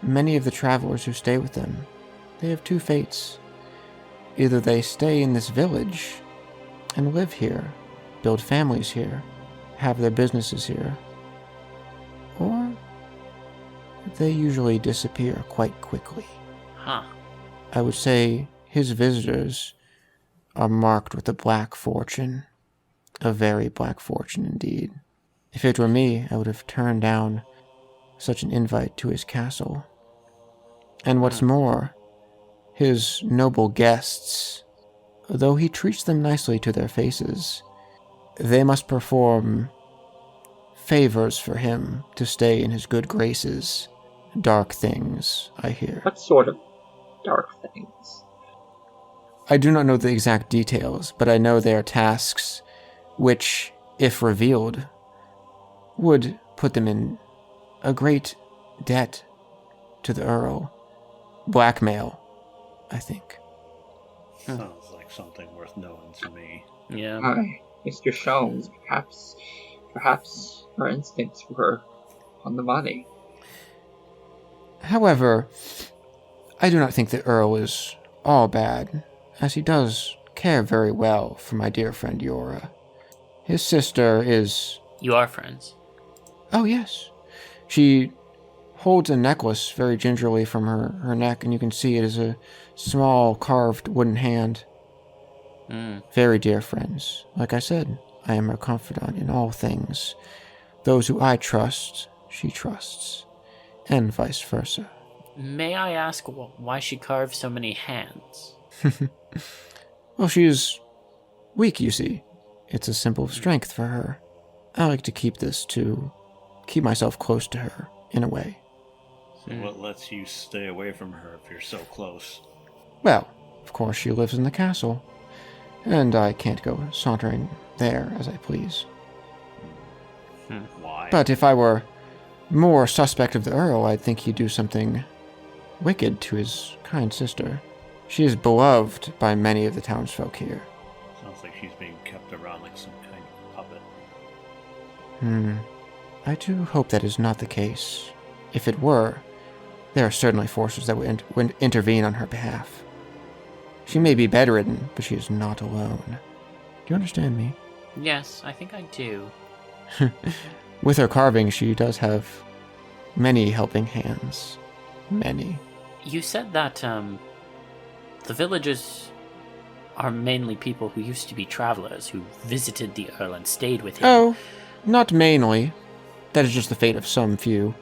Speaker 3: Many of the travelers who stay with them, they have two fates. Either they stay in this village and live here, build families here, have their businesses here, or they usually disappear quite quickly.
Speaker 1: Huh.
Speaker 3: I would say his visitors are marked with a black fortune. A very black fortune indeed. If it were me, I would have turned down such an invite to his castle. And what's more, his noble guests, though he treats them nicely to their faces, they must perform favors for him to stay in his good graces. Dark things, I hear.
Speaker 4: What sort of dark things?
Speaker 3: I do not know the exact details, but I know they are tasks which, if revealed, would put them in a great debt to the Earl. Blackmail, I think.
Speaker 2: Sounds like something worth knowing to me.
Speaker 1: Yeah.
Speaker 4: Hi, Mr. Sholmes. Perhaps our instincts were on the money.
Speaker 3: However, I do not think the Earl is all bad, as he does care very well for my dear friend Yora. His sister is...
Speaker 1: You are friends.
Speaker 3: Oh, yes. She holds a necklace very gingerly from her neck, and you can see it is a small carved wooden hand. Very dear friends. Like I said, I am her confidant in all things. Those who I trust, she trusts, and vice versa.
Speaker 1: May I ask why she carves so many hands?
Speaker 3: Well, she is weak, you see. It's a symbol of strength for her. I like to keep myself close to her, in a way.
Speaker 2: So what lets you stay away from her if you're so close?
Speaker 3: Well, of course she lives in the castle, and I can't go sauntering there as I please.
Speaker 2: Why?
Speaker 3: But if I were more suspect of the Earl, I'd think he'd do something wicked to his kind sister. She is beloved by many of the townsfolk here.
Speaker 2: Sounds like she's being kept around like some kind of puppet.
Speaker 3: I do hope that is not the case. If it were, there are certainly forces that would intervene on her behalf. She may be bedridden, but she is not alone. Do you understand me?
Speaker 1: Yes, I think I do.
Speaker 3: With her carving, she does have many helping hands. Many.
Speaker 1: You said that, the villagers are mainly people who used to be travelers, who visited the Earl and stayed with him.
Speaker 3: Oh, not mainly. That is just the fate of some few.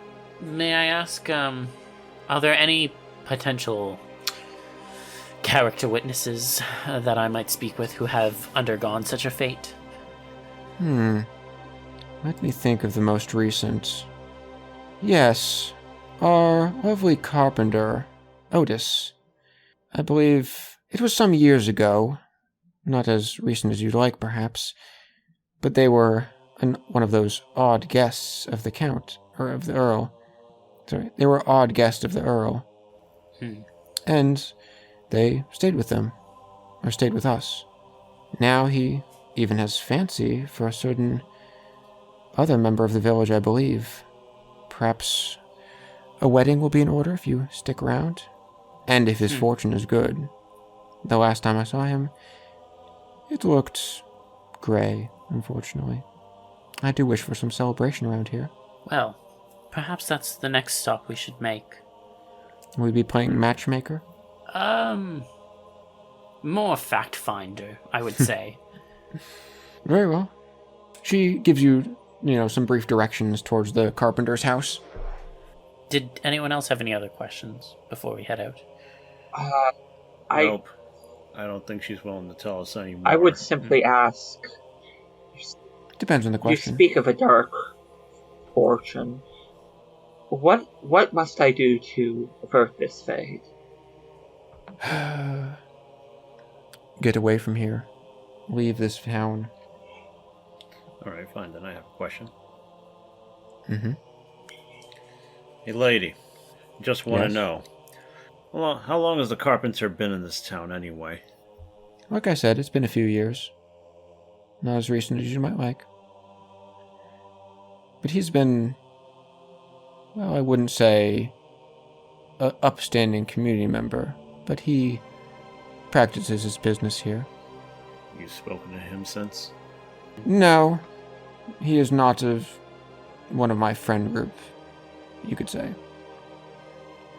Speaker 1: May I ask, are there any potential character witnesses that I might speak with who have undergone such a fate?
Speaker 3: Let me think of the most recent. Yes, our lovely carpenter, Otis. I believe it was some years ago. Not as recent as you'd like, perhaps. But they were one of those odd guests of the Count, or of the Earl. Sorry, they were odd guests of the Earl. And they stayed with them, or stayed with us. Now he even has fancy for a certain other member of the village, I believe. Perhaps a wedding will be in order if you stick around. And if his fortune is good. The last time I saw him, it looked gray, unfortunately. I do wish for some celebration around here.
Speaker 1: Well, perhaps that's the next stop we should make.
Speaker 3: Will we be playing matchmaker?
Speaker 1: More fact finder, I would say.
Speaker 3: Very well. She gives you, some brief directions towards the carpenter's house.
Speaker 1: Did anyone else have any other questions before we head out?
Speaker 2: Nope. I don't think she's willing to tell us anymore.
Speaker 4: I would simply ask.
Speaker 3: Depends on the question.
Speaker 4: You speak of a dark fortune. What must I do to avert this fate?
Speaker 3: Get away from here. Leave this town.
Speaker 2: Alright, fine. Then I have a question.
Speaker 3: Mm-hmm.
Speaker 2: Hey, lady. Just want to
Speaker 3: Yes?
Speaker 2: know. Well, how long has the carpenter been in this town anyway?
Speaker 3: Like I said, it's been a few years. Not as recent as you might like. But he's been, well, I wouldn't say a upstanding community member, but he practices his business here.
Speaker 2: You've spoken to him since?
Speaker 3: No, he is not of one of my friend group, you could say.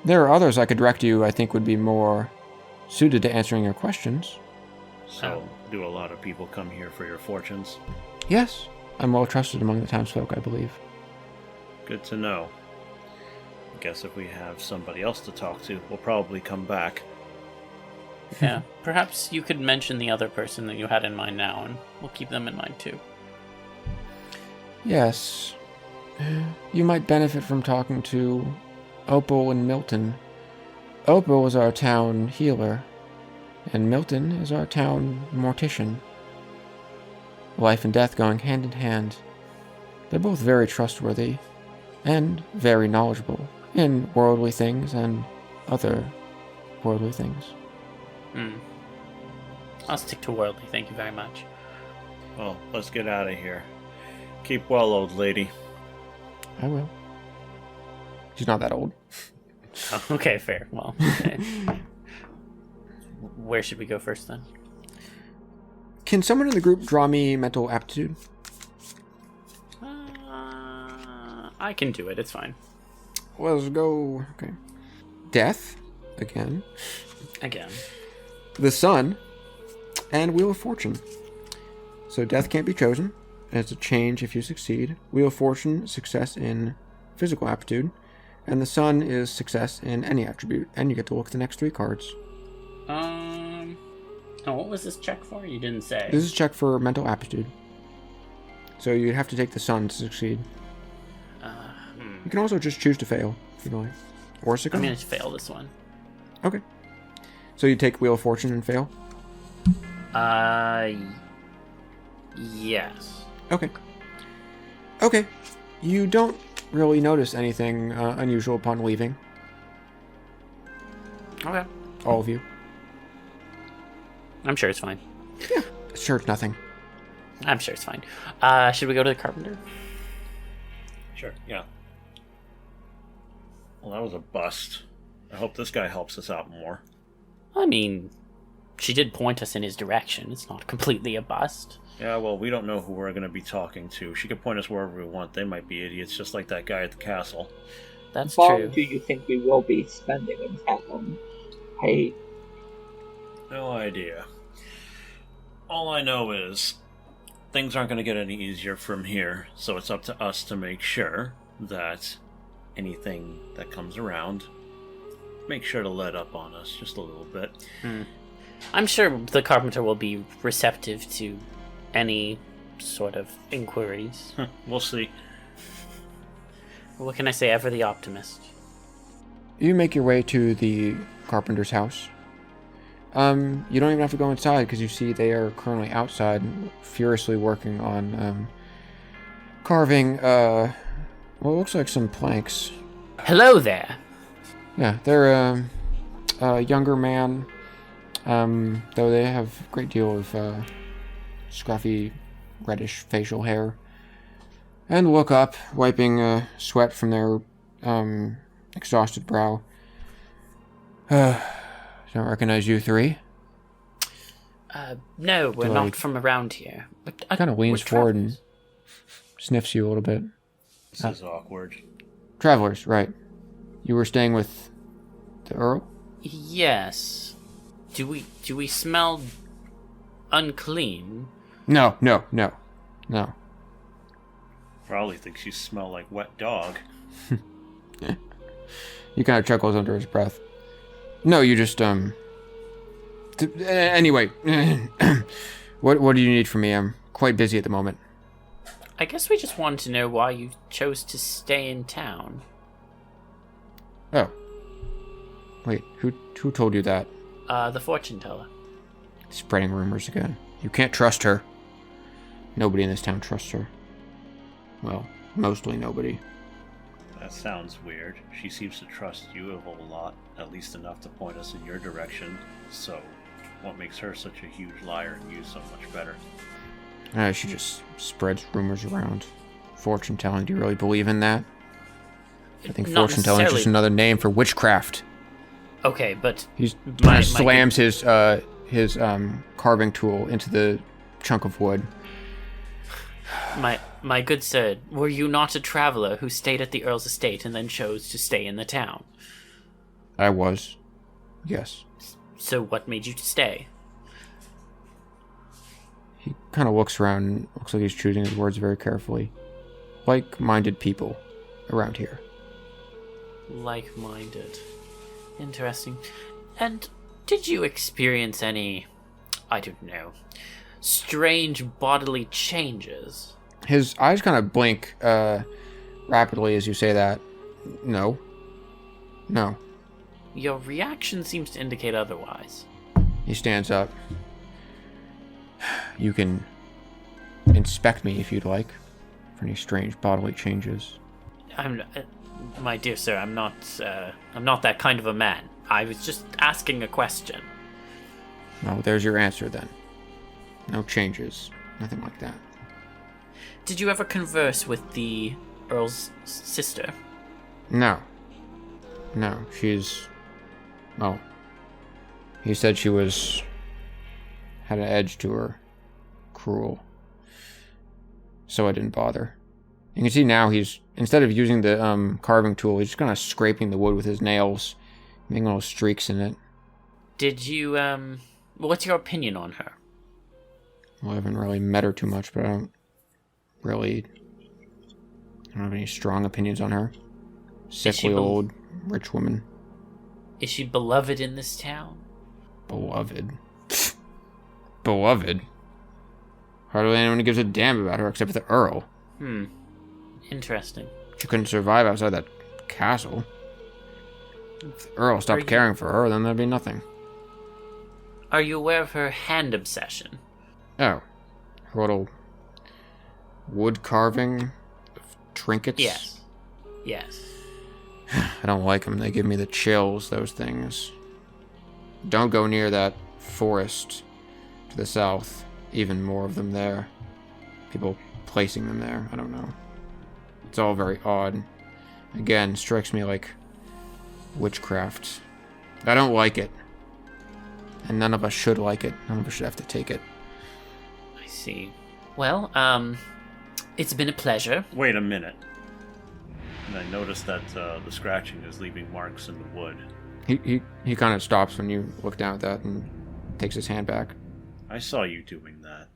Speaker 3: There are others I could direct you I think would be more suited to answering your questions.
Speaker 2: So, do a lot of people come here for your fortunes?
Speaker 3: Yes, I'm well trusted among the townsfolk, I believe.
Speaker 2: Good to know. Guess if we have somebody else to talk to, we'll probably come back.
Speaker 1: Yeah, perhaps you could mention the other person that you had in mind now, and we'll keep them in mind too.
Speaker 3: Yes, you might benefit from talking to Opal and Milton. Opal is our town healer, and Milton is our town mortician. Life and death going hand in hand. They're both very trustworthy, and very knowledgeable in worldly things and other worldly things.
Speaker 1: I'll stick to worldly, thank you very much.
Speaker 2: Well, let's get out of here. Keep well, old lady.
Speaker 3: I will. She's not that old.
Speaker 1: Oh, okay, fair. Well, okay. Where should we go first then?
Speaker 3: Can someone in the group draw me mental aptitude?
Speaker 1: I can do it, it's fine.
Speaker 3: Let's go. Okay. Death, again.
Speaker 1: Again.
Speaker 3: The Sun, and Wheel of Fortune. So death can't be chosen, and it's a change if you succeed. Wheel of Fortune, success in physical aptitude, and the Sun is success in any attribute, and you get to look at the next 3 cards.
Speaker 1: Oh, what was this check for? You didn't say.
Speaker 3: This is a check for mental aptitude. So you'd have to take the Sun to succeed. You can also just choose to fail, if you like. Or succumb.
Speaker 1: I'm going to fail this one.
Speaker 3: Okay. So you take Wheel of Fortune and fail?
Speaker 1: Yes.
Speaker 3: Okay. Okay. You don't really notice anything unusual upon leaving.
Speaker 1: Okay.
Speaker 3: All of you.
Speaker 1: I'm sure it's fine.
Speaker 3: Yeah. Sure, it's nothing.
Speaker 1: I'm sure it's fine. Should we go to the carpenter?
Speaker 2: Sure, yeah. Well, that was a bust. I hope this guy helps us out more.
Speaker 1: I mean, she did point us in his direction. It's not completely a bust.
Speaker 2: Yeah, well, we don't know who we're going to be talking to. She could point us wherever we want. They might be idiots, just like that guy at the castle.
Speaker 1: That's
Speaker 4: How long
Speaker 1: true.
Speaker 4: do you think we will be spending in town? Hey,
Speaker 2: No idea. All I know is things aren't going to get any easier from here, so it's up to us to make sure that anything that comes around, make sure to let up on us just a little bit.
Speaker 1: I'm sure the carpenter will be receptive to any sort of inquiries.
Speaker 2: We'll see.
Speaker 1: What can I say? Ever the optimist.
Speaker 3: You make your way to the carpenter's house. You don't even have to go inside because you see they are currently outside furiously working on carving what looks like some planks.
Speaker 1: Hello there.
Speaker 3: Yeah, they're a younger man, though they have a great deal of scruffy reddish facial hair, and look up, wiping sweat from their exhausted brow. Don't recognize you 3.
Speaker 1: No, we're
Speaker 3: Do
Speaker 1: not from around here.
Speaker 3: Kind of leans forward and sniffs you a little bit.
Speaker 2: This is awkward.
Speaker 3: Travelers, right. You were staying with the Earl?
Speaker 1: Yes. Do we smell unclean?
Speaker 3: No.
Speaker 2: Probably thinks you smell like wet dog.
Speaker 3: He kind of chuckles under his breath. No, you just, anyway. What do you need from me? I'm quite busy at the moment.
Speaker 1: I guess we just wanted to know why you chose to stay in town.
Speaker 3: Oh. Wait, who told you that?
Speaker 1: The fortune teller.
Speaker 3: Spreading rumors again. You can't trust her. Nobody in this town trusts her. Well, mostly nobody.
Speaker 2: That sounds weird. She seems to trust you a whole lot, at least enough to point us in your direction. So, what makes her such a huge liar and you so much better?
Speaker 3: She just spreads rumors around. Fortune telling, do you really believe in that? I think
Speaker 1: Not
Speaker 3: fortune telling is just another name for witchcraft.
Speaker 1: Okay, but
Speaker 3: He slams his carving tool into the chunk of wood.
Speaker 1: My good sir, were you not a traveler who stayed at the Earl's estate and then chose to stay in the town?
Speaker 3: I was. Yes.
Speaker 1: So what made you stay?
Speaker 3: He kind of looks around and looks like he's choosing his words very carefully. Like-minded people around here.
Speaker 1: Like-minded. Interesting. And did you experience any, I don't know, strange bodily changes?
Speaker 3: His eyes kind of blink rapidly as you say that. No.
Speaker 1: Your reaction seems to indicate otherwise.
Speaker 3: He stands up. You can inspect me if you'd like for any strange bodily changes.
Speaker 1: My dear sir, I'm not that kind of a man. I was just asking a question.
Speaker 3: Well, there's your answer then. No changes. Nothing like that.
Speaker 1: Did you ever converse with the Earl's sister?
Speaker 3: No, she's... Oh. He said she had an edge to her. Cruel. So I didn't bother. You can see now he's, instead of using the carving tool, he's just kind of scraping the wood with his nails, making little streaks in it.
Speaker 1: Did you, what's your opinion on her?
Speaker 3: Well, I haven't really met her too much, but I don't have any strong opinions on her. Sickly old, rich woman.
Speaker 1: Is she beloved in this town?
Speaker 3: Beloved? Beloved? Hardly anyone gives a damn about her except for the Earl.
Speaker 1: Interesting.
Speaker 3: She couldn't survive outside that castle. If the Earl stopped caring for her, then there'd be nothing.
Speaker 1: Are you aware of her hand obsession?
Speaker 3: Oh. Her little wood carving of trinkets?
Speaker 1: Yes.
Speaker 3: I don't like them. They give me the chills, those things. Don't go near that forest to the south. Even more of them there. People placing them there. I don't know. It's all very odd. Again, strikes me like witchcraft. I don't like it. And none of us should like it. None of us should have to take it.
Speaker 1: I see. Well, it's been a pleasure.
Speaker 2: Wait a minute. And I noticed that the scratching is leaving marks in the wood.
Speaker 3: He kind of stops when you look down at that and takes his hand back.
Speaker 2: I saw you doing that.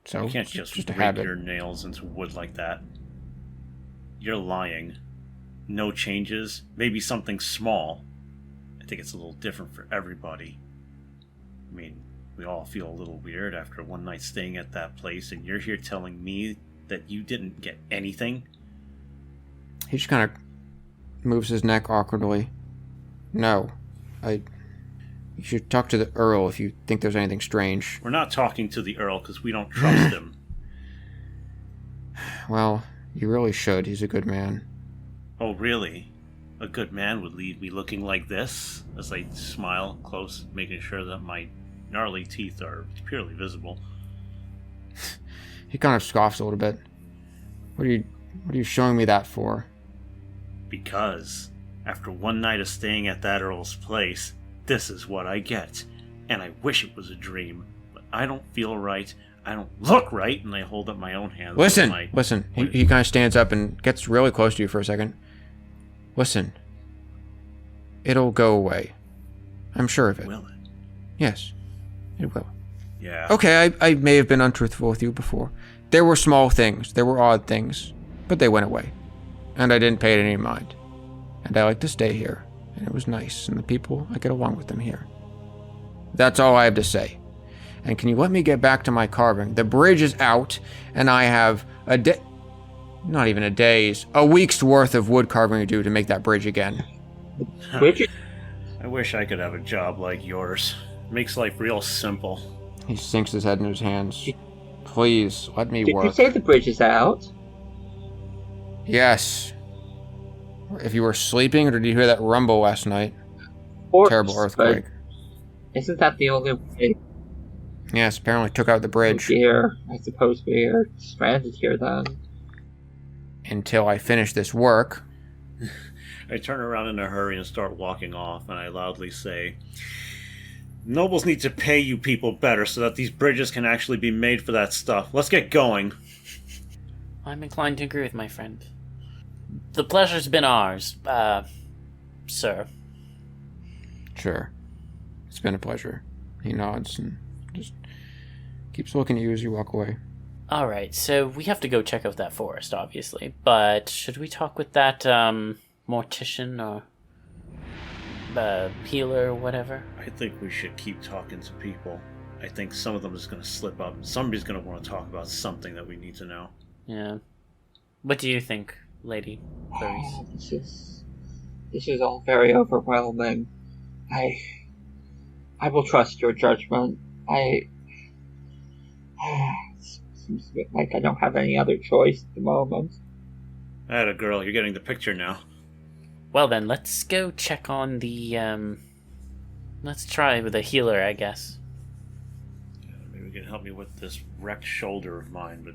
Speaker 3: So
Speaker 2: You can't just rake your nails into wood like that. You're lying. No changes. Maybe something small. I think it's a little different for everybody. I mean, we all feel a little weird after one night staying at that place, and you're here telling me that you didn't get anything?
Speaker 3: He just kind of moves his neck awkwardly. No. You should talk to the Earl if you think there's anything strange.
Speaker 2: We're not talking to the Earl because we don't trust him.
Speaker 3: Well, you really should. He's a good man.
Speaker 2: Oh, really? A good man would leave me looking like this? As I smile close, making sure that my gnarly teeth are purely visible.
Speaker 3: He kind of scoffs a little bit. What are you showing me that for?
Speaker 2: Because, after one night of staying at that Earl's place, this is what I get. And I wish it was a dream, but I don't feel right, I don't look right, and I hold up my own hands.
Speaker 3: Listen. He kind of stands up and gets really close to you for a second. Listen. It'll go away. I'm sure of it.
Speaker 2: Will it?
Speaker 3: Yes, it will.
Speaker 2: Yeah.
Speaker 3: Okay, I may have been untruthful with you before. There were small things, there were odd things, but they went away. And I didn't pay it any mind. And I like to stay here. and it was nice, and the people, I get along with them here. That's all I have to say. And can you let me get back to my carving? The bridge is out, and I have a day... Not even a week's worth of wood carving to do to make that bridge again.
Speaker 4: Bridge?
Speaker 2: I wish I could have a job like yours. Makes life real simple.
Speaker 3: He sinks his head in his hands. Please, let me
Speaker 4: Did
Speaker 3: work.
Speaker 4: you say the bridge is out?
Speaker 3: Yes. If you were sleeping, or did you hear that rumble last night? Terrible earthquake.
Speaker 4: Isn't that the only way?
Speaker 3: Yes, apparently took out the bridge.
Speaker 4: Oh dear. I suppose we're stranded here then.
Speaker 3: Until I finish this work.
Speaker 2: I turn around in a hurry and start walking off, and I loudly say, "Nobles need to pay you people better so that these bridges can actually be made for that stuff. Let's get going."
Speaker 1: I'm inclined to agree with my friend. The pleasure's been ours, sir.
Speaker 3: Sure. It's been a pleasure. He nods and just keeps looking at you as you walk away.
Speaker 1: Alright, so we have to go check out that forest, obviously. But should we talk with that, mortician or healer or whatever?
Speaker 2: I think we should keep talking to people. I think some of them is going to slip up. Somebody's going to want to talk about something that we need to know.
Speaker 1: Yeah. What do you think, Lady Clarice?
Speaker 4: This is all very overwhelming. I will trust your judgment. Seems like I don't have any other choice at the moment.
Speaker 2: Atta girl, you're getting the picture now.
Speaker 1: Well then, let's go check on the, let's try with a healer, I guess.
Speaker 2: Yeah, maybe you can help me with this wrecked shoulder of mine, but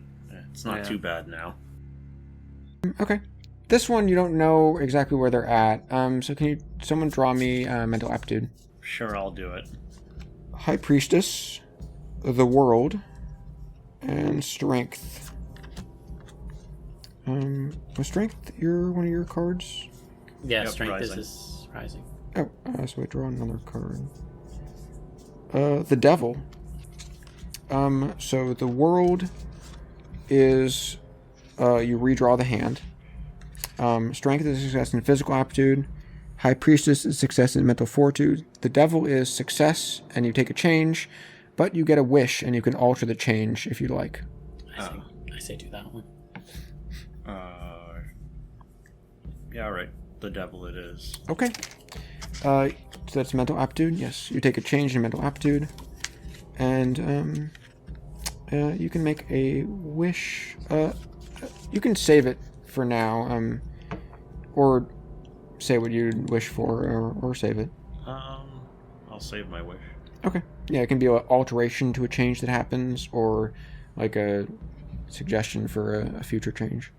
Speaker 2: it's not too bad now.
Speaker 3: Okay. This one, you don't know exactly where they're at. So can someone draw me mental aptitude?
Speaker 2: Sure, I'll do it.
Speaker 3: High Priestess, the World, and Strength. Was Strength one of your cards?
Speaker 1: Yeah,
Speaker 2: Yep,
Speaker 1: strength
Speaker 2: rising.
Speaker 1: is rising.
Speaker 3: Oh, so I draw another card. The Devil. So the World is you redraw the hand. Strength is success in physical aptitude. High Priestess is success in mental fortitude. The Devil is success, and you take a change, but you get a wish, and you can alter the change if you like.
Speaker 1: I say do that one.
Speaker 2: Yeah, alright. The Devil it is.
Speaker 3: Okay. So that's mental aptitude. Yes, you take a change in mental aptitude, and you can make a wish. You can save it for now, or say what you'd wish for, or save it.
Speaker 2: I'll save my wish.
Speaker 3: Okay. Yeah, it can be an alteration to a change that happens, or like a suggestion for a future change.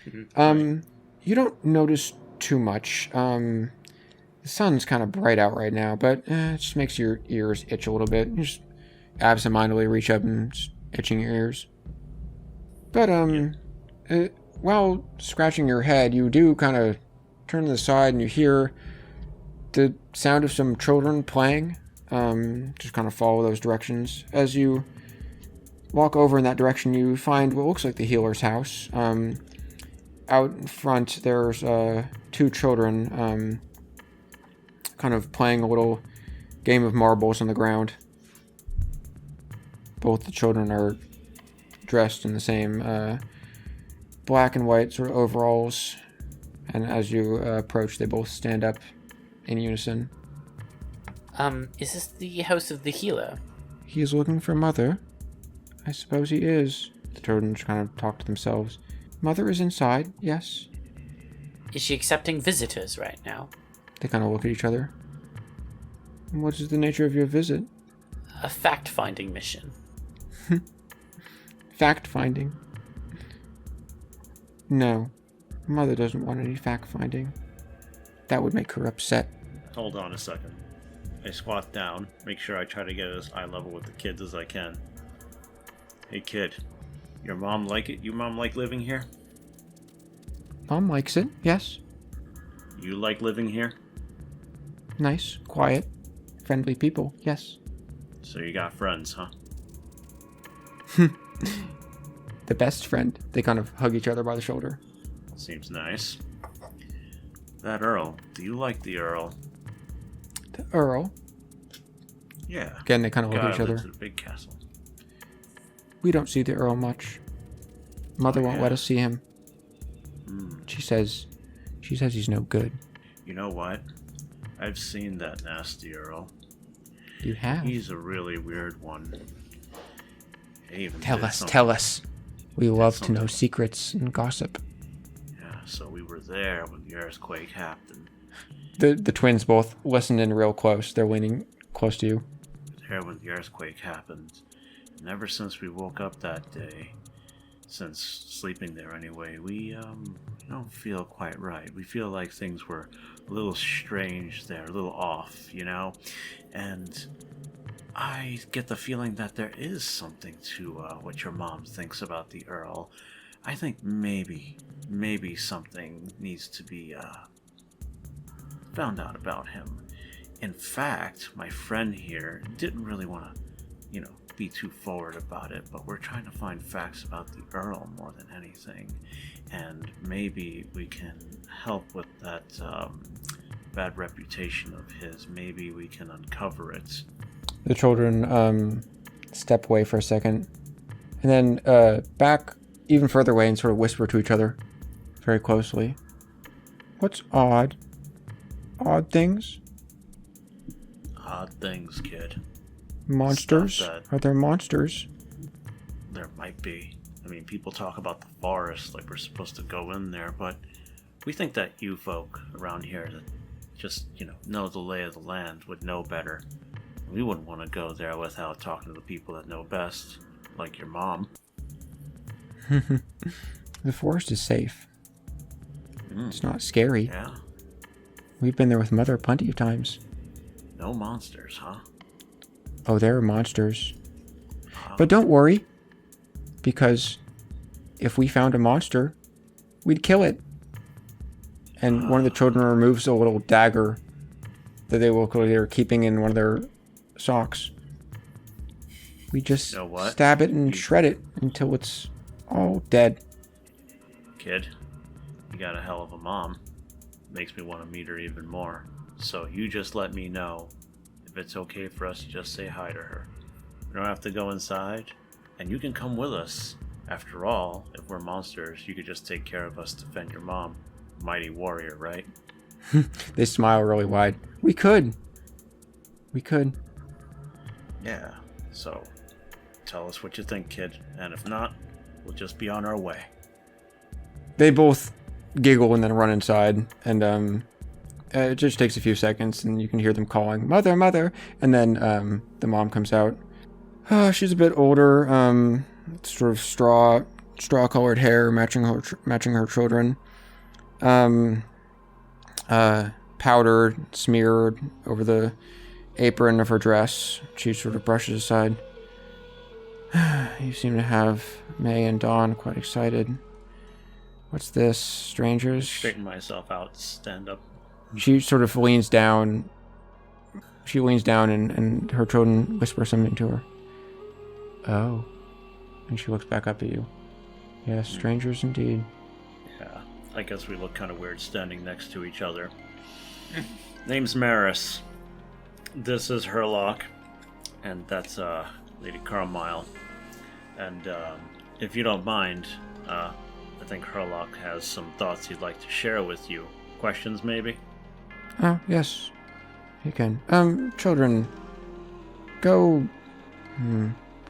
Speaker 2: Mm-hmm.
Speaker 3: You don't notice too much. The sun's kind of bright out right now, but it just makes your ears itch a little bit. You just absentmindedly reach up and just itching your ears. But while scratching your head, you do kind of turn to the side and you hear the sound of some children playing. Just kind of follow those directions. As you walk over in that direction, you find what looks like the healer's house. Out in front, there's two children kind of playing a little game of marbles on the ground. Both the children are dressed in the same black and white sort of overalls. And as you approach, they both stand up in unison.
Speaker 1: Is this the house of the healer?
Speaker 3: He is looking for Mother. I suppose he is. The children just kind of talk to themselves. Mother is inside, yes.
Speaker 1: Is she accepting visitors right now?
Speaker 3: They kind of look at each other. What is the nature of your visit?
Speaker 1: A fact-finding mission.
Speaker 3: Fact-finding? No. Mother doesn't want any fact-finding. That would make her upset.
Speaker 2: Hold on a second. I squat down, make sure I try to get as eye level with the kids as I can. Hey kid, your mom like it? Your mom like living here?
Speaker 3: Mom likes it, yes.
Speaker 2: You like living here?
Speaker 3: Nice, quiet, friendly people, yes.
Speaker 2: So you got friends, huh?
Speaker 3: The best friend. They kind of hug each other by the shoulder.
Speaker 2: Seems nice. That Earl. Do you like the Earl?
Speaker 3: The Earl?
Speaker 2: Yeah.
Speaker 3: Again, they kind of look at each other.
Speaker 2: To the big castle.
Speaker 3: We don't see the Earl much. Mother won't let us see him. She says he's no good.
Speaker 2: You know what? I've seen that nasty Earl.
Speaker 3: You have?
Speaker 2: He's a really weird one.
Speaker 3: Tell us. We love to know secrets and gossip.
Speaker 2: Yeah, so we were there when the earthquake happened.
Speaker 3: The twins both listened in real close. They're leaning close to you.
Speaker 2: There when the earthquake happened. And ever since we woke up that day, since sleeping there anyway, we don't feel quite right. We feel like things were a little strange there, a little off, you know? And I get the feeling that there is something to what your mom thinks about the Earl. I think maybe something needs to be found out about him. In fact, my friend here didn't really want to, be too forward about it, but we're trying to find facts about the Earl more than anything. And maybe we can help with that bad reputation of his. Maybe we can uncover it.
Speaker 3: The children step away for a second, and then back even further away and sort of whisper to each other very closely. What's odd? Odd things?
Speaker 2: Odd things, kid.
Speaker 3: Monsters? Are there monsters?
Speaker 2: There might be. I mean, people talk about the forest like we're supposed to go in there, but we think that you folk around here that just, know the lay of the land would know better. We wouldn't want to go there without talking to the people that know best, like your mom.
Speaker 3: The forest is safe. It's not scary.
Speaker 2: Yeah?
Speaker 3: We've been there with Mother plenty of times.
Speaker 2: No monsters, huh?
Speaker 3: Oh, there are monsters. But don't worry, because if we found a monster, we'd kill it. And one of the children removes a little dagger that they're keeping in one of their socks. We just stab it and shred it until it's all dead.
Speaker 2: Kid, you got a hell of a mom. Makes me want to meet her even more. So you just let me know if it's okay for us to just say hi to her. We don't have to go inside, and you can come with us. After all, if we're monsters, you could just take care of us, defend your mom. Mighty warrior, right?
Speaker 3: They smile really wide. We could.
Speaker 2: Yeah, so tell us what you think, kid. And if not, we'll just be on our way.
Speaker 3: They both giggle and then run inside, and it just takes a few seconds, and you can hear them calling, "Mother, mother!" And then the mom comes out. She's a bit older, sort of straw-colored hair, matching her children. Powdered, smeared over the apron of her dress. She sort of brushes aside. You seem to have May and Dawn quite excited. What's this, strangers?
Speaker 2: Straighten myself out, stand up.
Speaker 3: She sort of leans down. She leans down and her children whisper something to her. Oh. And she looks back up at you. Yes, strangers indeed.
Speaker 2: Yeah, I guess we look kind of weird standing next to each other. Name's Maris. This is Herlock. And that's Lady Carmyle. And if you don't mind, I think Herlock has some thoughts he'd like to share with you. Questions, maybe?
Speaker 3: Oh, yes. You can. Children, go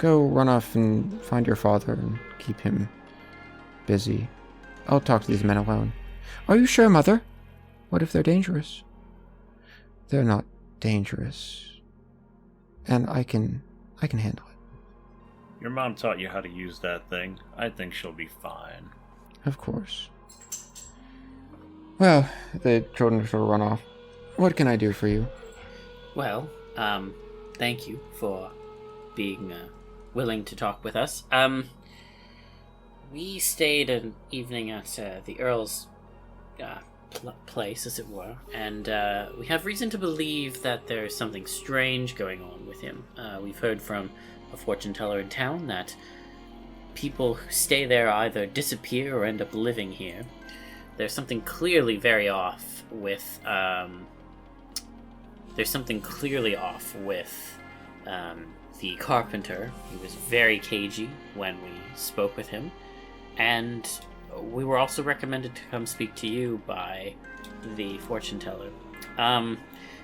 Speaker 3: run off and find your father and keep him busy. I'll talk to these men alone. Are you sure, Mother? What if they're dangerous? They're not dangerous. And I can handle it.
Speaker 2: Your mom taught you how to use that thing. I think she'll be fine.
Speaker 3: Of course. Well, the children sort of run off. What can I do for you?
Speaker 1: Well, thank you for being willing to talk with us. We stayed an evening at the Earl's place, as it were, and we have reason to believe that there's something strange going on with him. We've heard from a fortune teller in town that people who stay there either disappear or end up living here. There's something clearly very off with there's something clearly off with the carpenter. He was very cagey when we spoke with him, and we were also recommended to come speak to you by the fortune teller.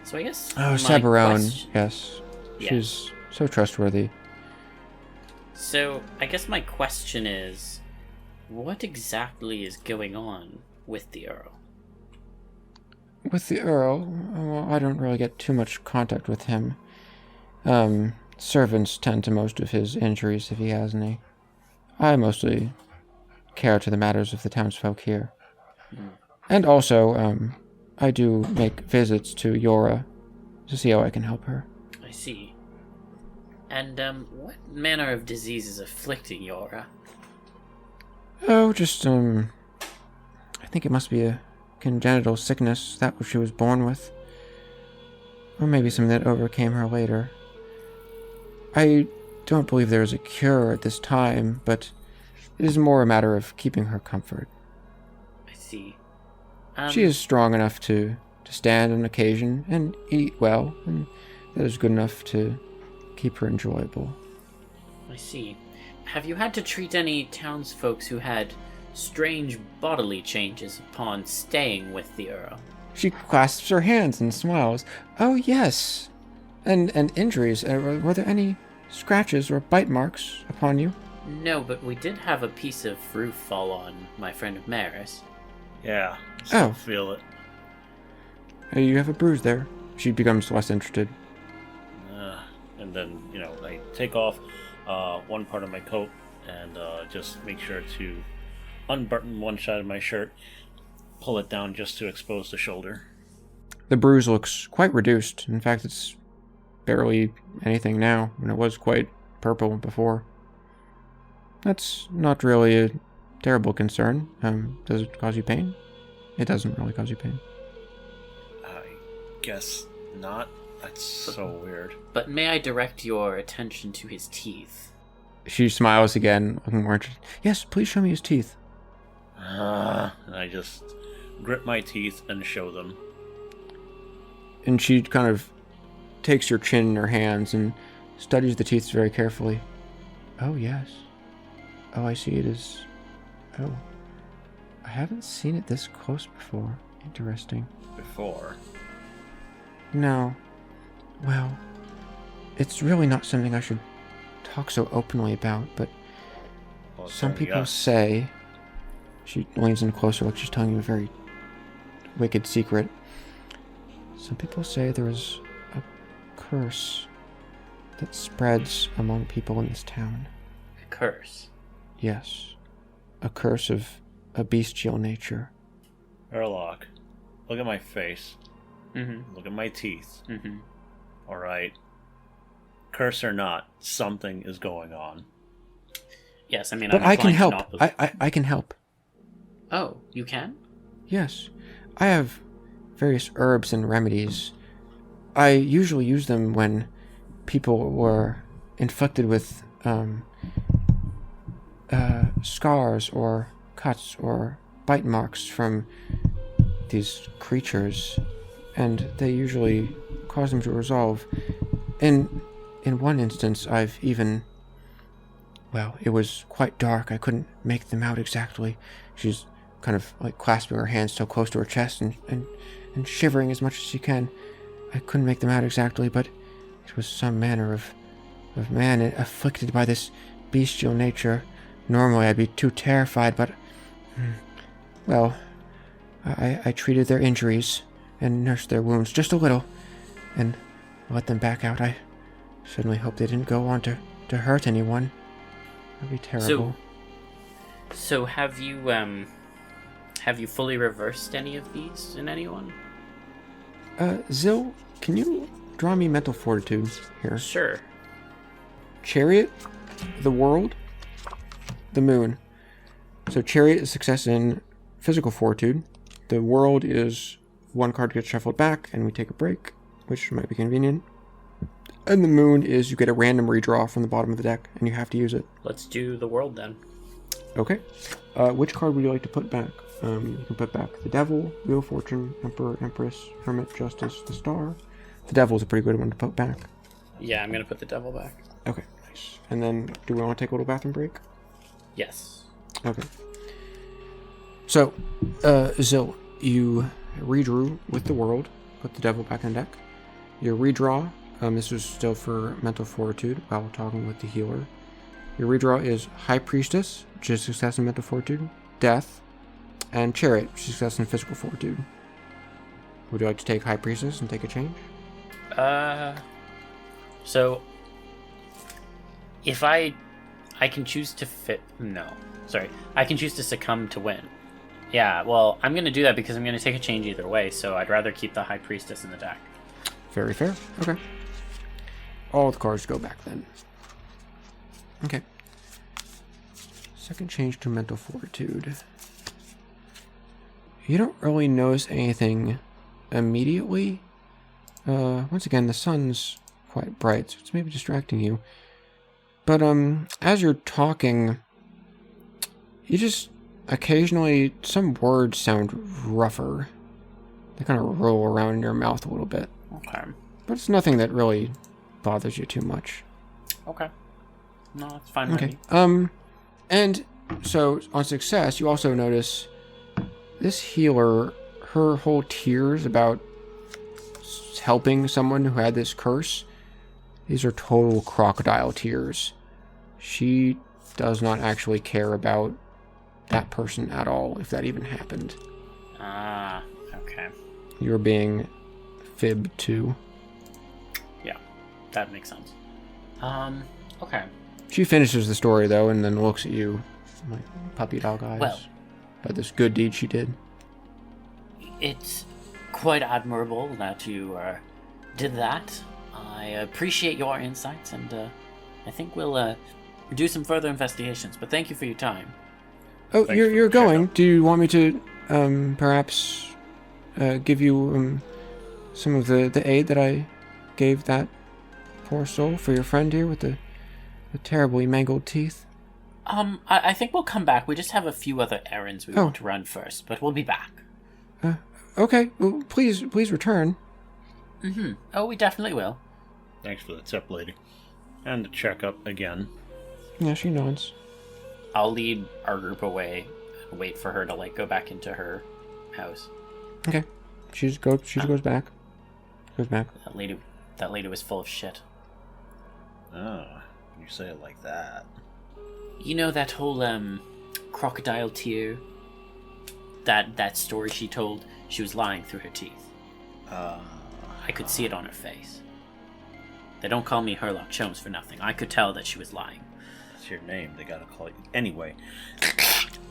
Speaker 1: So I guess
Speaker 3: Sabarone, yes. She's so trustworthy.
Speaker 1: So I guess my question is, what exactly is going on with the Earl?
Speaker 3: With the Earl, well, I don't really get too much contact with him. Servants tend to most of his injuries if he has any. I mostly care to the matters of the townsfolk here. And also, I do make visits to Yora to see how I can help her.
Speaker 1: I see. And, what manner of disease is afflicting Yora?
Speaker 3: Oh, just, I think it must be a congenital sickness, that which she was born with. Or maybe something that overcame her later. I don't believe there is a cure at this time, but it is more a matter of keeping her comfort.
Speaker 1: I see.
Speaker 3: She is strong enough to stand on occasion and eat well, and that is good enough to keep her enjoyable.
Speaker 1: I see. Have you had to treat any townsfolk who had strange bodily changes upon staying with the Earl?
Speaker 3: She clasps her hands and smiles. Oh, yes. And injuries. Were there any scratches or bite marks upon you?
Speaker 1: No, but we did have a piece of roof fall on my friend Maris.
Speaker 2: Yeah, still feel it.
Speaker 3: You have a bruise there. She becomes less interested.
Speaker 2: And then, I take off one part of my coat and just make sure to unbutton one side of my shirt, pull it down just to expose the shoulder.
Speaker 3: The bruise looks quite reduced. In fact, it's barely anything now, and it was quite purple before. That's not really a terrible concern. Does it cause you pain? It doesn't really cause you pain.
Speaker 2: I guess not. That's so weird.
Speaker 1: But may I direct your attention to his teeth?
Speaker 3: She smiles again, looking more interested. Yes, please show me his teeth.
Speaker 2: And I just grip my teeth and show them.
Speaker 3: And she kind of takes your chin in her hands and studies the teeth very carefully. Oh, yes. Oh, I see it is... Oh. I haven't seen it this close before. Interesting.
Speaker 2: Before?
Speaker 3: No. Well, it's really not something I should talk so openly about, but some people say... She leans in closer like she's telling you a very wicked secret. Some people say there is a curse that spreads among people in this town.
Speaker 1: A curse?
Speaker 3: Yes. A curse of a bestial nature.
Speaker 2: Herlock, look at my face.
Speaker 1: Mm-hmm.
Speaker 2: Look at my teeth.
Speaker 1: Mm-hmm.
Speaker 2: Alright. Curse or not, something is going on.
Speaker 1: Yes, I mean...
Speaker 3: But I can help. I can help.
Speaker 1: Oh, you can?
Speaker 3: Yes. I have various herbs and remedies. I usually use them when people were inflicted with scars or cuts or bite marks from these creatures, and they usually cause them to resolve. In one instance, I've even... Well, it was quite dark. I couldn't make them out exactly. She's kind of like clasping her hands so close to her chest and shivering as much as she can. I couldn't make them out exactly, but it was some manner of man afflicted by this bestial nature. Normally I'd be too terrified, but... Well, I treated their injuries and nursed their wounds just a little and let them back out. I certainly hope they didn't go on to hurt anyone. That'd be terrible.
Speaker 1: So have you fully reversed any of these in anyone?
Speaker 3: Zil, can you draw me mental fortitude here?
Speaker 1: Sure.
Speaker 3: Chariot, the world, the moon. So Chariot is success in physical fortitude. The world is one card gets shuffled back and we take a break, which might be convenient. And the moon is you get a random redraw from the bottom of the deck and you have to use it.
Speaker 1: Let's do the world then.
Speaker 3: Okay. Which card would you like to put back? You can put back the Devil, Wheel of Fortune, Emperor, Empress, Hermit, Justice, the Star. The Devil's a pretty good one to put back.
Speaker 1: Yeah, I'm going to put the devil back.
Speaker 3: Okay, nice. And then, do we want to take a little bathroom break?
Speaker 1: Yes.
Speaker 3: Okay. So, Zil, you redrew with the world, put the Devil back on deck. Your redraw, this was still for mental fortitude while talking with the healer. Your redraw is High Priestess, which is success in mental fortitude, Death, and Chariot, which is success in physical fortitude. Would you like to take High Priestess and take a change?
Speaker 1: So if I can choose to I can choose to succumb to win. Yeah, well, I'm going to do that because I'm going to take a change either way, so I'd rather keep the High Priestess in the deck.
Speaker 3: Very fair. Okay. All the cards go back then. Okay. Second change to mental fortitude. You don't really notice anything immediately. Once again, the sun's quite bright, so it's maybe distracting you. But, as you're talking, you just occasionally, some words sound rougher. They kind of roll around in your mouth a little bit.
Speaker 1: Okay.
Speaker 3: But it's nothing that really bothers you too much.
Speaker 1: Okay. No, it's fine.
Speaker 3: Okay.
Speaker 1: Maybe.
Speaker 3: And so on success, you also notice this healer, her whole tears about helping someone who had this curse, these are total crocodile tears. She does not actually care about that person at all, if that even happened.
Speaker 1: Ah, okay.
Speaker 3: You're being fibbed to.
Speaker 1: Yeah, that makes sense. Okay.
Speaker 3: She finishes the story, though, and then looks at you like puppy dog eyes.
Speaker 1: Well,
Speaker 3: about this good deed she did.
Speaker 1: It's quite admirable that you did that. I appreciate your insights, and I think we'll do some further investigations. But thank you for your time.
Speaker 3: Oh,
Speaker 2: Thanks
Speaker 3: you're
Speaker 2: for
Speaker 3: going.
Speaker 2: checking.
Speaker 3: Do you want me to perhaps give you some of the aid that I gave that poor soul for your friend here with the terribly mangled teeth?
Speaker 1: I think we'll come back. We just have a few other errands we want to run first, but we'll be back.
Speaker 3: Okay. Well, please return.
Speaker 1: Mm-hmm. Oh, we definitely will.
Speaker 2: Thanks for the tip, lady. And the checkup again.
Speaker 3: Yeah, she nods.
Speaker 1: I'll lead our group away and wait for her to go back into her house.
Speaker 3: Okay. She goes back. Goes back.
Speaker 1: That lady was full of shit.
Speaker 2: Oh, you say it like that.
Speaker 1: You know that whole crocodile tear? That story she told? She was lying through her teeth. I could see it on her face. They don't call me Herlock Sholmes for nothing. I could tell that she was lying.
Speaker 2: That's your name. They gotta call you. Anyway,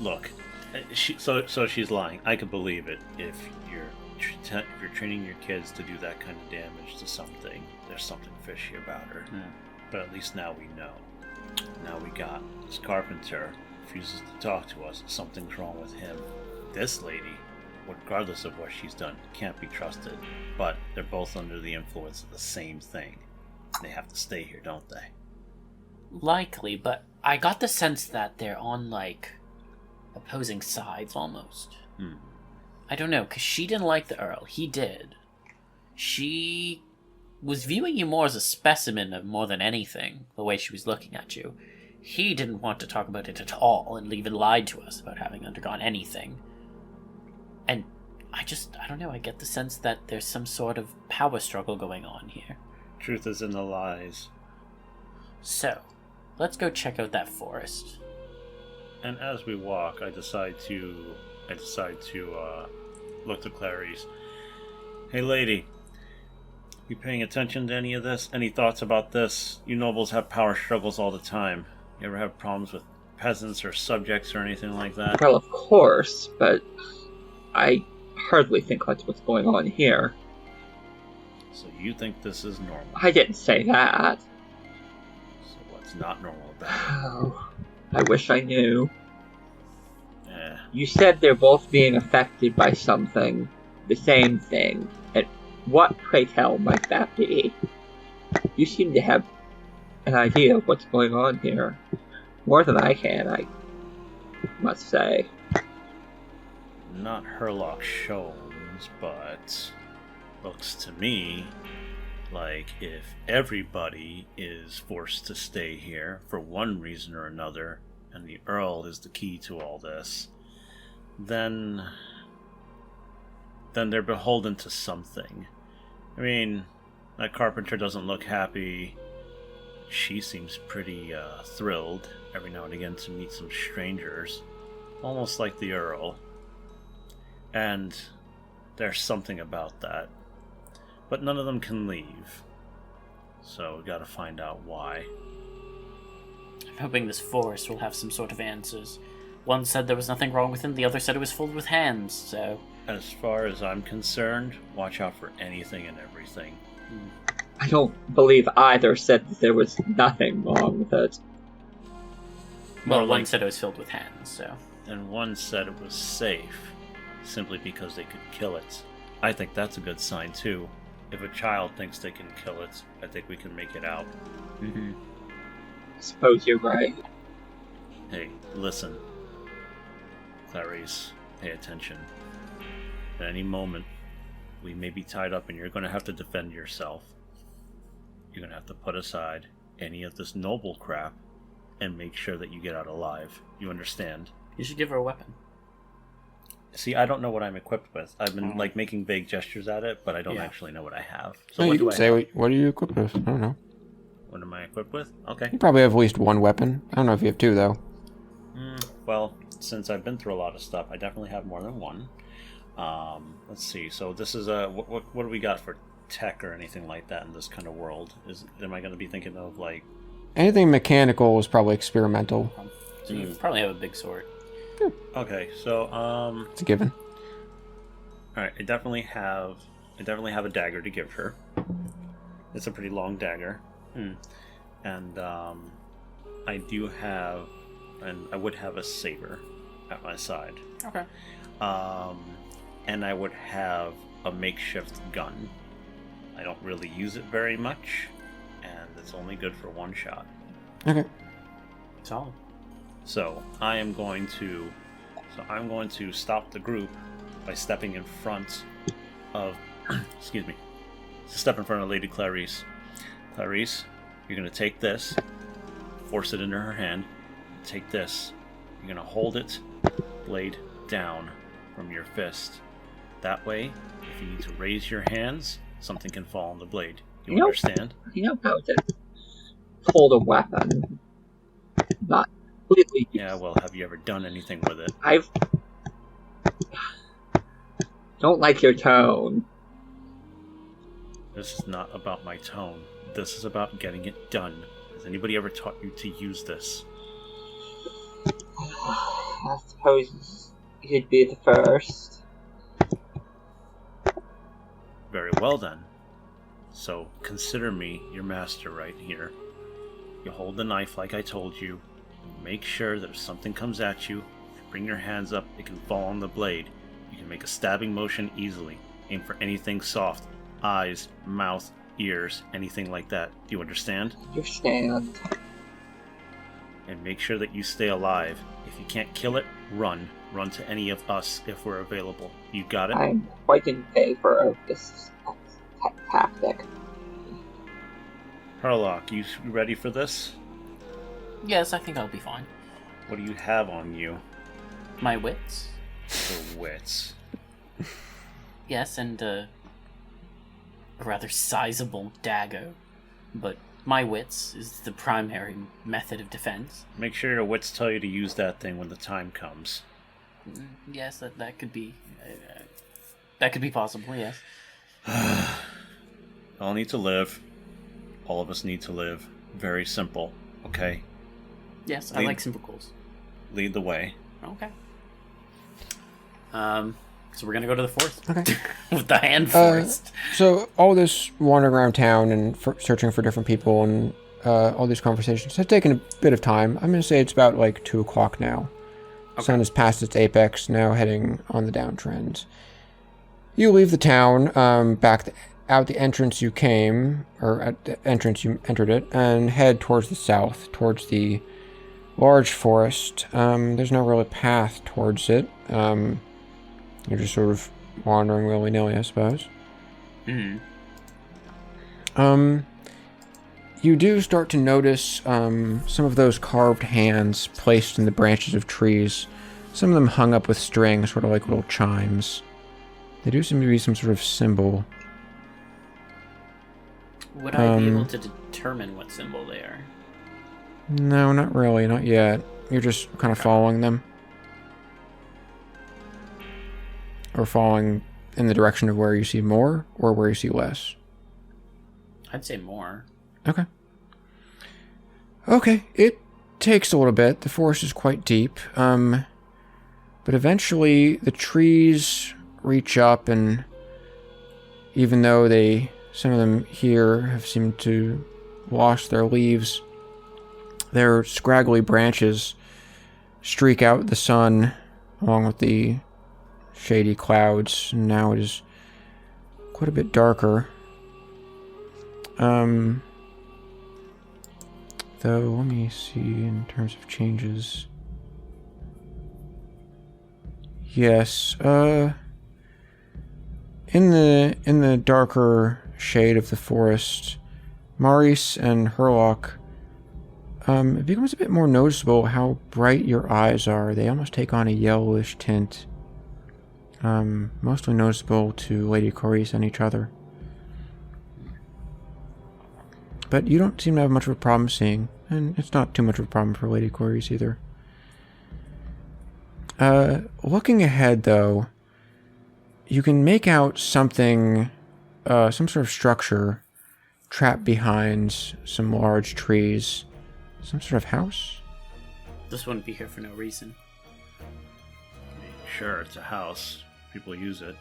Speaker 2: look. So she's lying. I could believe it if you're training your kids to do that kind of damage to something. There's something fishy about her.
Speaker 1: Yeah.
Speaker 2: But at least now we know. Now we got this carpenter refuses to talk to us. Something's wrong with him. This lady, regardless of what she's done, can't be trusted. But they're both under the influence of the same thing. They have to stay here, don't they?
Speaker 1: Likely, but I got the sense that they're on, opposing sides, almost. I don't know, because she didn't like the Earl. He did. She was viewing you more as a specimen of more than anything, the way she was looking at you. He didn't want to talk about it at all, and even lied to us about having undergone anything. And I don't know, I get the sense that there's some sort of power struggle going on here.
Speaker 2: Truth is in the lies.
Speaker 1: So, let's go check out that forest.
Speaker 2: And as we walk, I decide to look to Clarice. Hey, lady, you paying attention to any of this? Any thoughts about this? You nobles have power struggles all the time. You ever have problems with peasants or subjects or anything like that?
Speaker 4: Well, of course, but I hardly think that's what's going on here.
Speaker 2: So you think this is normal?
Speaker 4: I didn't say that.
Speaker 2: So what's not normal about it?
Speaker 4: Oh, I wish I knew.
Speaker 2: Eh,
Speaker 4: You said they're both being affected by something, the same thing. And what, pray tell, might that be? You seem to have an idea of what's going on here. More than I can, I must say.
Speaker 2: not Herlock Sholmes, but looks to me like if everybody is forced to stay here for one reason or another, and the Earl is the key to all this, then they're beholden to something. I mean, that carpenter doesn't look happy. She seems pretty thrilled every now and again to meet some strangers, almost like the Earl. And there's something about that. But none of them can leave. So we gotta find out why.
Speaker 1: I'm hoping this forest will have some sort of answers. One said there was nothing wrong with him, the other said it was filled with hands, so...
Speaker 2: As far as I'm concerned, watch out for anything and everything.
Speaker 4: I don't believe either said that there was nothing wrong with it.
Speaker 1: Well, one said it was filled with hands, so...
Speaker 2: And one said it was safe, simply because they could kill it. I think that's a good sign, too. If a child thinks they can kill it, I think we can make it out.
Speaker 1: Mm-hmm.
Speaker 4: I suppose you're right.
Speaker 2: Hey, listen. Clarice, pay attention. At any moment, we may be tied up and you're going to have to defend yourself. You're going to have to put aside any of this noble crap and make sure that you get out alive. You understand?
Speaker 1: You should give her a weapon.
Speaker 2: See, I don't know what I'm equipped with. I've been making vague gestures at it, but I don't actually know what I have. So
Speaker 3: no,
Speaker 2: what
Speaker 3: you
Speaker 2: do
Speaker 3: can
Speaker 2: I
Speaker 3: say
Speaker 2: have?
Speaker 3: what are you equipped with? I don't know.
Speaker 2: What am I equipped with? Okay.
Speaker 3: You probably have at least one weapon. I don't know if you have two, though.
Speaker 2: Well, since I've been through a lot of stuff, I definitely have more than one. Let's see. So this is a what do we got for tech or anything like that in this kind of world? Am I going to be thinking of like
Speaker 3: anything mechanical is probably experimental.
Speaker 1: So you probably have a big sword.
Speaker 2: Okay, so
Speaker 3: It's a given.
Speaker 2: all right, I definitely have a dagger to give her. It's a pretty long dagger, and I do have, and I would have a saber at my side.
Speaker 1: Okay.
Speaker 2: And I would have a makeshift gun. I don't really use it very much, and it's only good for one shot.
Speaker 3: Okay.
Speaker 1: Solid.
Speaker 2: So I'm going to stop the group by stepping in front of excuse me. Step in front of Lady Clarice. Clarice, you're gonna take this, force it into her hand, take this. You're gonna hold it, blade down from your fist. That way, if you need to raise your hands, something can fall on the blade. You understand?
Speaker 4: You know how to hold a weapon. Not completely.
Speaker 2: Yeah, well, have you ever done anything with it?
Speaker 4: I've... Don't like your tone.
Speaker 2: This is not about my tone. This is about getting it done. Has anybody ever taught you to use this?
Speaker 4: I suppose you'd be the first.
Speaker 2: Very well then. So consider me your master right here. You hold the knife like I told you. Make sure that if something comes at you, bring your hands up, it can fall on the blade. You can make a stabbing motion easily. Aim for anything soft. Eyes, mouth, ears, anything like that. Do you understand?
Speaker 4: Understand.
Speaker 2: And make sure that you stay alive. If you can't kill it, run. Run to any of us if we're available. You got it?
Speaker 4: I'm quite in favor of this tactic.
Speaker 2: Herlock, you ready for this?
Speaker 1: Yes, I think I'll be fine.
Speaker 2: What do you have on you?
Speaker 1: My wits?
Speaker 2: The wits.
Speaker 1: Yes, and a rather sizable dagger. But my wits is the primary method of defense.
Speaker 2: Make sure your wits tell you to use that thing when the time comes.
Speaker 1: Yes, that could be... that could be possible, yes.
Speaker 2: All need to live. All of us need to live. Very simple, okay?
Speaker 1: Yes, I like simple goals.
Speaker 2: Lead the way.
Speaker 1: Okay. So we're gonna go to the forest.
Speaker 3: Okay.
Speaker 1: With the hand forest.
Speaker 3: So all this wandering around town and searching for different people and all these conversations has taken a bit of time. I'm going to say it's about like 2 o'clock now. Okay. Sun is past its apex, now heading on the downtrend. You leave the town, out the entrance you came, or at the entrance you entered it, and head towards the south, towards the large forest. There's no real path towards it. You're just sort of wandering willy-nilly, I suppose.
Speaker 1: Mm.
Speaker 3: You do start to notice some of those carved hands placed in the branches of trees. Some of them hung up with strings, sort of like little chimes. They do seem to be some sort of symbol.
Speaker 1: Would I be able to determine what symbol they are?
Speaker 3: No, not really, not yet. You're just kind of following them. Or following in the direction of where you see more, or where you see less.
Speaker 1: I'd say more.
Speaker 3: Okay. Okay, it takes a little bit. The forest is quite deep. But eventually the trees reach up, and even though some of them here have seemed to lost their leaves, their scraggly branches streak out the sun along with the shady clouds. Now it is quite a bit darker. Though, let me see in terms of changes. Yes, in the darker shade of the forest, Maurice and Herlock, it becomes a bit more noticeable how bright your eyes are. They almost take on a yellowish tint. Mostly noticeable to Lady Clarice and each other. But you don't seem to have much of a problem seeing, and it's not too much of a problem for Lady Clarice either. Looking ahead, though, you can make out something, some sort of structure trapped behind some large trees. Some sort of house?
Speaker 1: This wouldn't be here for no reason.
Speaker 2: Sure, it's a house. People use it.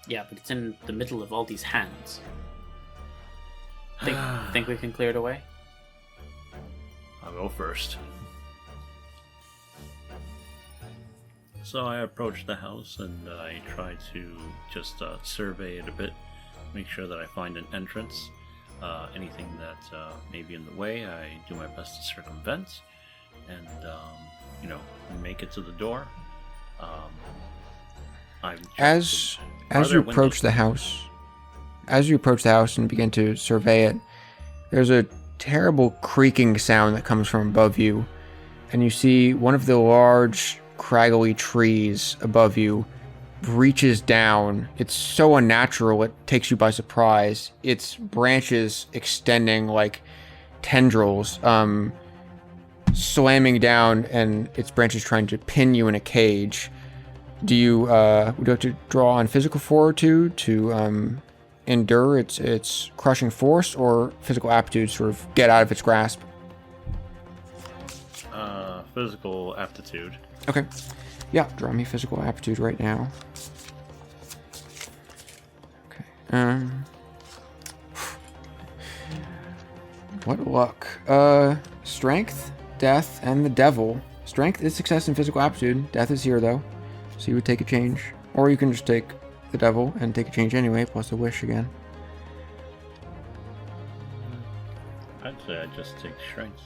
Speaker 1: Yeah, but it's in the middle of all these hands. Think we can clear it away?
Speaker 2: I'll go first. So I approach the house and I try to just survey it a bit, make sure that I find an entrance. Anything that may be in the way, I do my best to circumvent and, make it to the door.
Speaker 3: As you approach the house, and begin to survey it, there's a terrible creaking sound that comes from above you, and you see one of the large, craggly trees above you reaches down. It's so unnatural, it takes you by surprise. Its branches extending like tendrils, slamming down, and its branches trying to pin you in a cage. Would you have to draw on physical fortitude to endure its crushing force, or physical aptitude to sort of get out of its grasp?
Speaker 2: Physical aptitude.
Speaker 3: Okay. Yeah, draw me physical aptitude right now. Okay. What luck. Strength, death, and the devil. Strength is success in physical aptitude. Death is here, though. So you would take a change. Or you can just take the devil and take a change anyway, plus a wish again.
Speaker 2: I'd say I'd just take strength.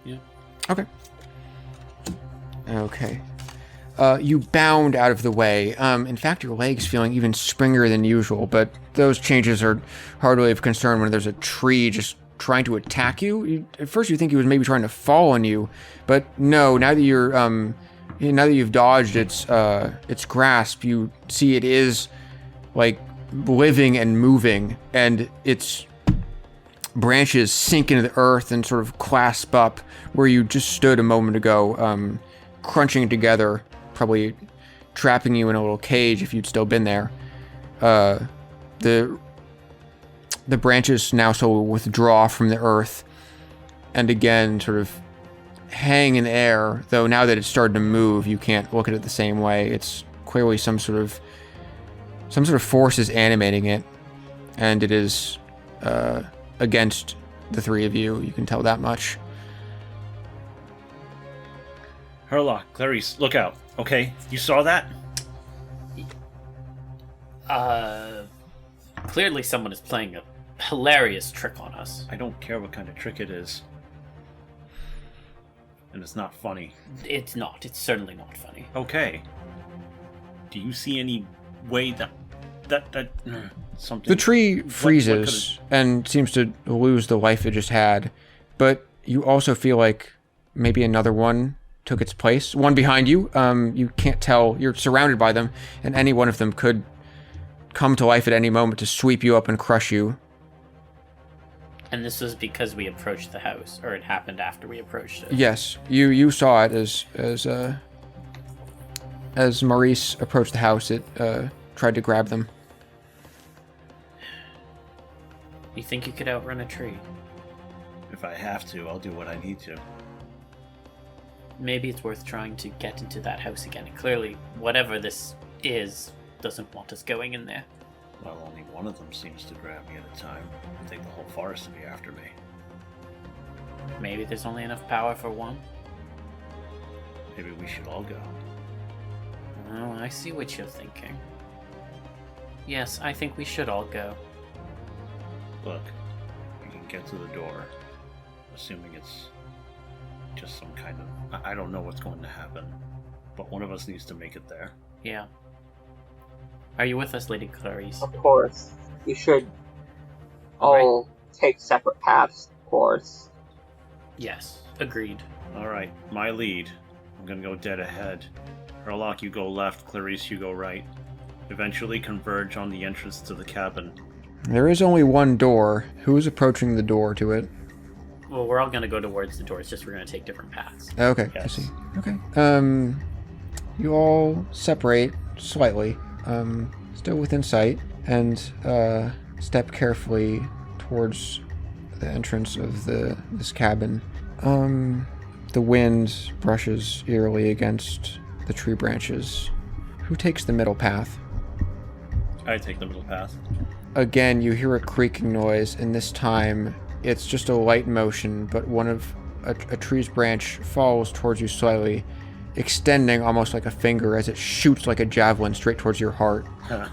Speaker 1: Yeah.
Speaker 3: Okay. Okay. You bound out of the way. In fact, your leg's feeling even springier than usual, but those changes are hardly of concern when there's a tree just trying to attack you. At first you think he was maybe trying to fall on you, but no, now that you've dodged its grasp, you see it is like living and moving, and its branches sink into the earth and sort of clasp up where you just stood a moment ago, crunching together, probably trapping you in a little cage if you'd still been there. The branches now sort of withdraw from the earth and again sort of hang in the air, though now that it's started to move, you can't look at it the same way. It's clearly some sort of force is animating it, and it is against the three of you. You can tell that much.
Speaker 2: Herlock, Clarice, look out. Okay, you saw that?
Speaker 1: Clearly someone is playing a hilarious trick on us.
Speaker 2: I don't care what kind of trick it is. And it's not funny.
Speaker 1: It's not. It's certainly not funny.
Speaker 2: Okay. do you see any way that something?
Speaker 3: The tree freezes and seems to lose the life it just had, but you also feel like maybe another one took its place. One behind you. You can't tell. You're surrounded by them, and any one of them could come to life at any moment to sweep you up and crush you.
Speaker 1: And this was because we approached the house, or it happened after we approached it.
Speaker 3: Yes, you saw it as Maurice approached the house. It tried to grab them.
Speaker 1: You think you could outrun a tree?
Speaker 2: If I have to, I'll do what I need to.
Speaker 1: Maybe it's worth trying to get into that house again. Clearly, whatever this is doesn't want us going in there.
Speaker 2: Well, only one of them seems to grab me at a time. I think the whole forest will be after me.
Speaker 1: Maybe there's only enough power for one?
Speaker 2: Maybe we should all go.
Speaker 1: Oh, I see what you're thinking. Yes, I think we should all go.
Speaker 2: Look, we can get to the door, assuming it's just some kind of... I don't know what's going to happen, but one of us needs to make it there.
Speaker 1: Yeah. Are you with us, Lady Clarice?
Speaker 4: Of course. We should all take separate paths, of course.
Speaker 1: Yes, agreed.
Speaker 2: Alright, my lead. I'm gonna go dead ahead. Herlock, you go left. Clarice, you go right. Eventually converge on the entrance to the cabin.
Speaker 3: There is only one door. Who's approaching the door to it?
Speaker 1: Well, we're all going to go towards the door. It's just we're going to take different paths.
Speaker 3: Okay,
Speaker 2: Yes.
Speaker 3: I see. Okay. You all separate slightly, still within sight, and step carefully towards the entrance of this cabin. The wind brushes eerily against the tree branches. Who takes the middle path?
Speaker 2: I take the middle path.
Speaker 3: Again, you hear a creaking noise, and this time it's just a light motion, but one of a tree's branch falls towards you slightly, extending almost like a finger as it shoots like a javelin straight towards your heart.
Speaker 2: Huh.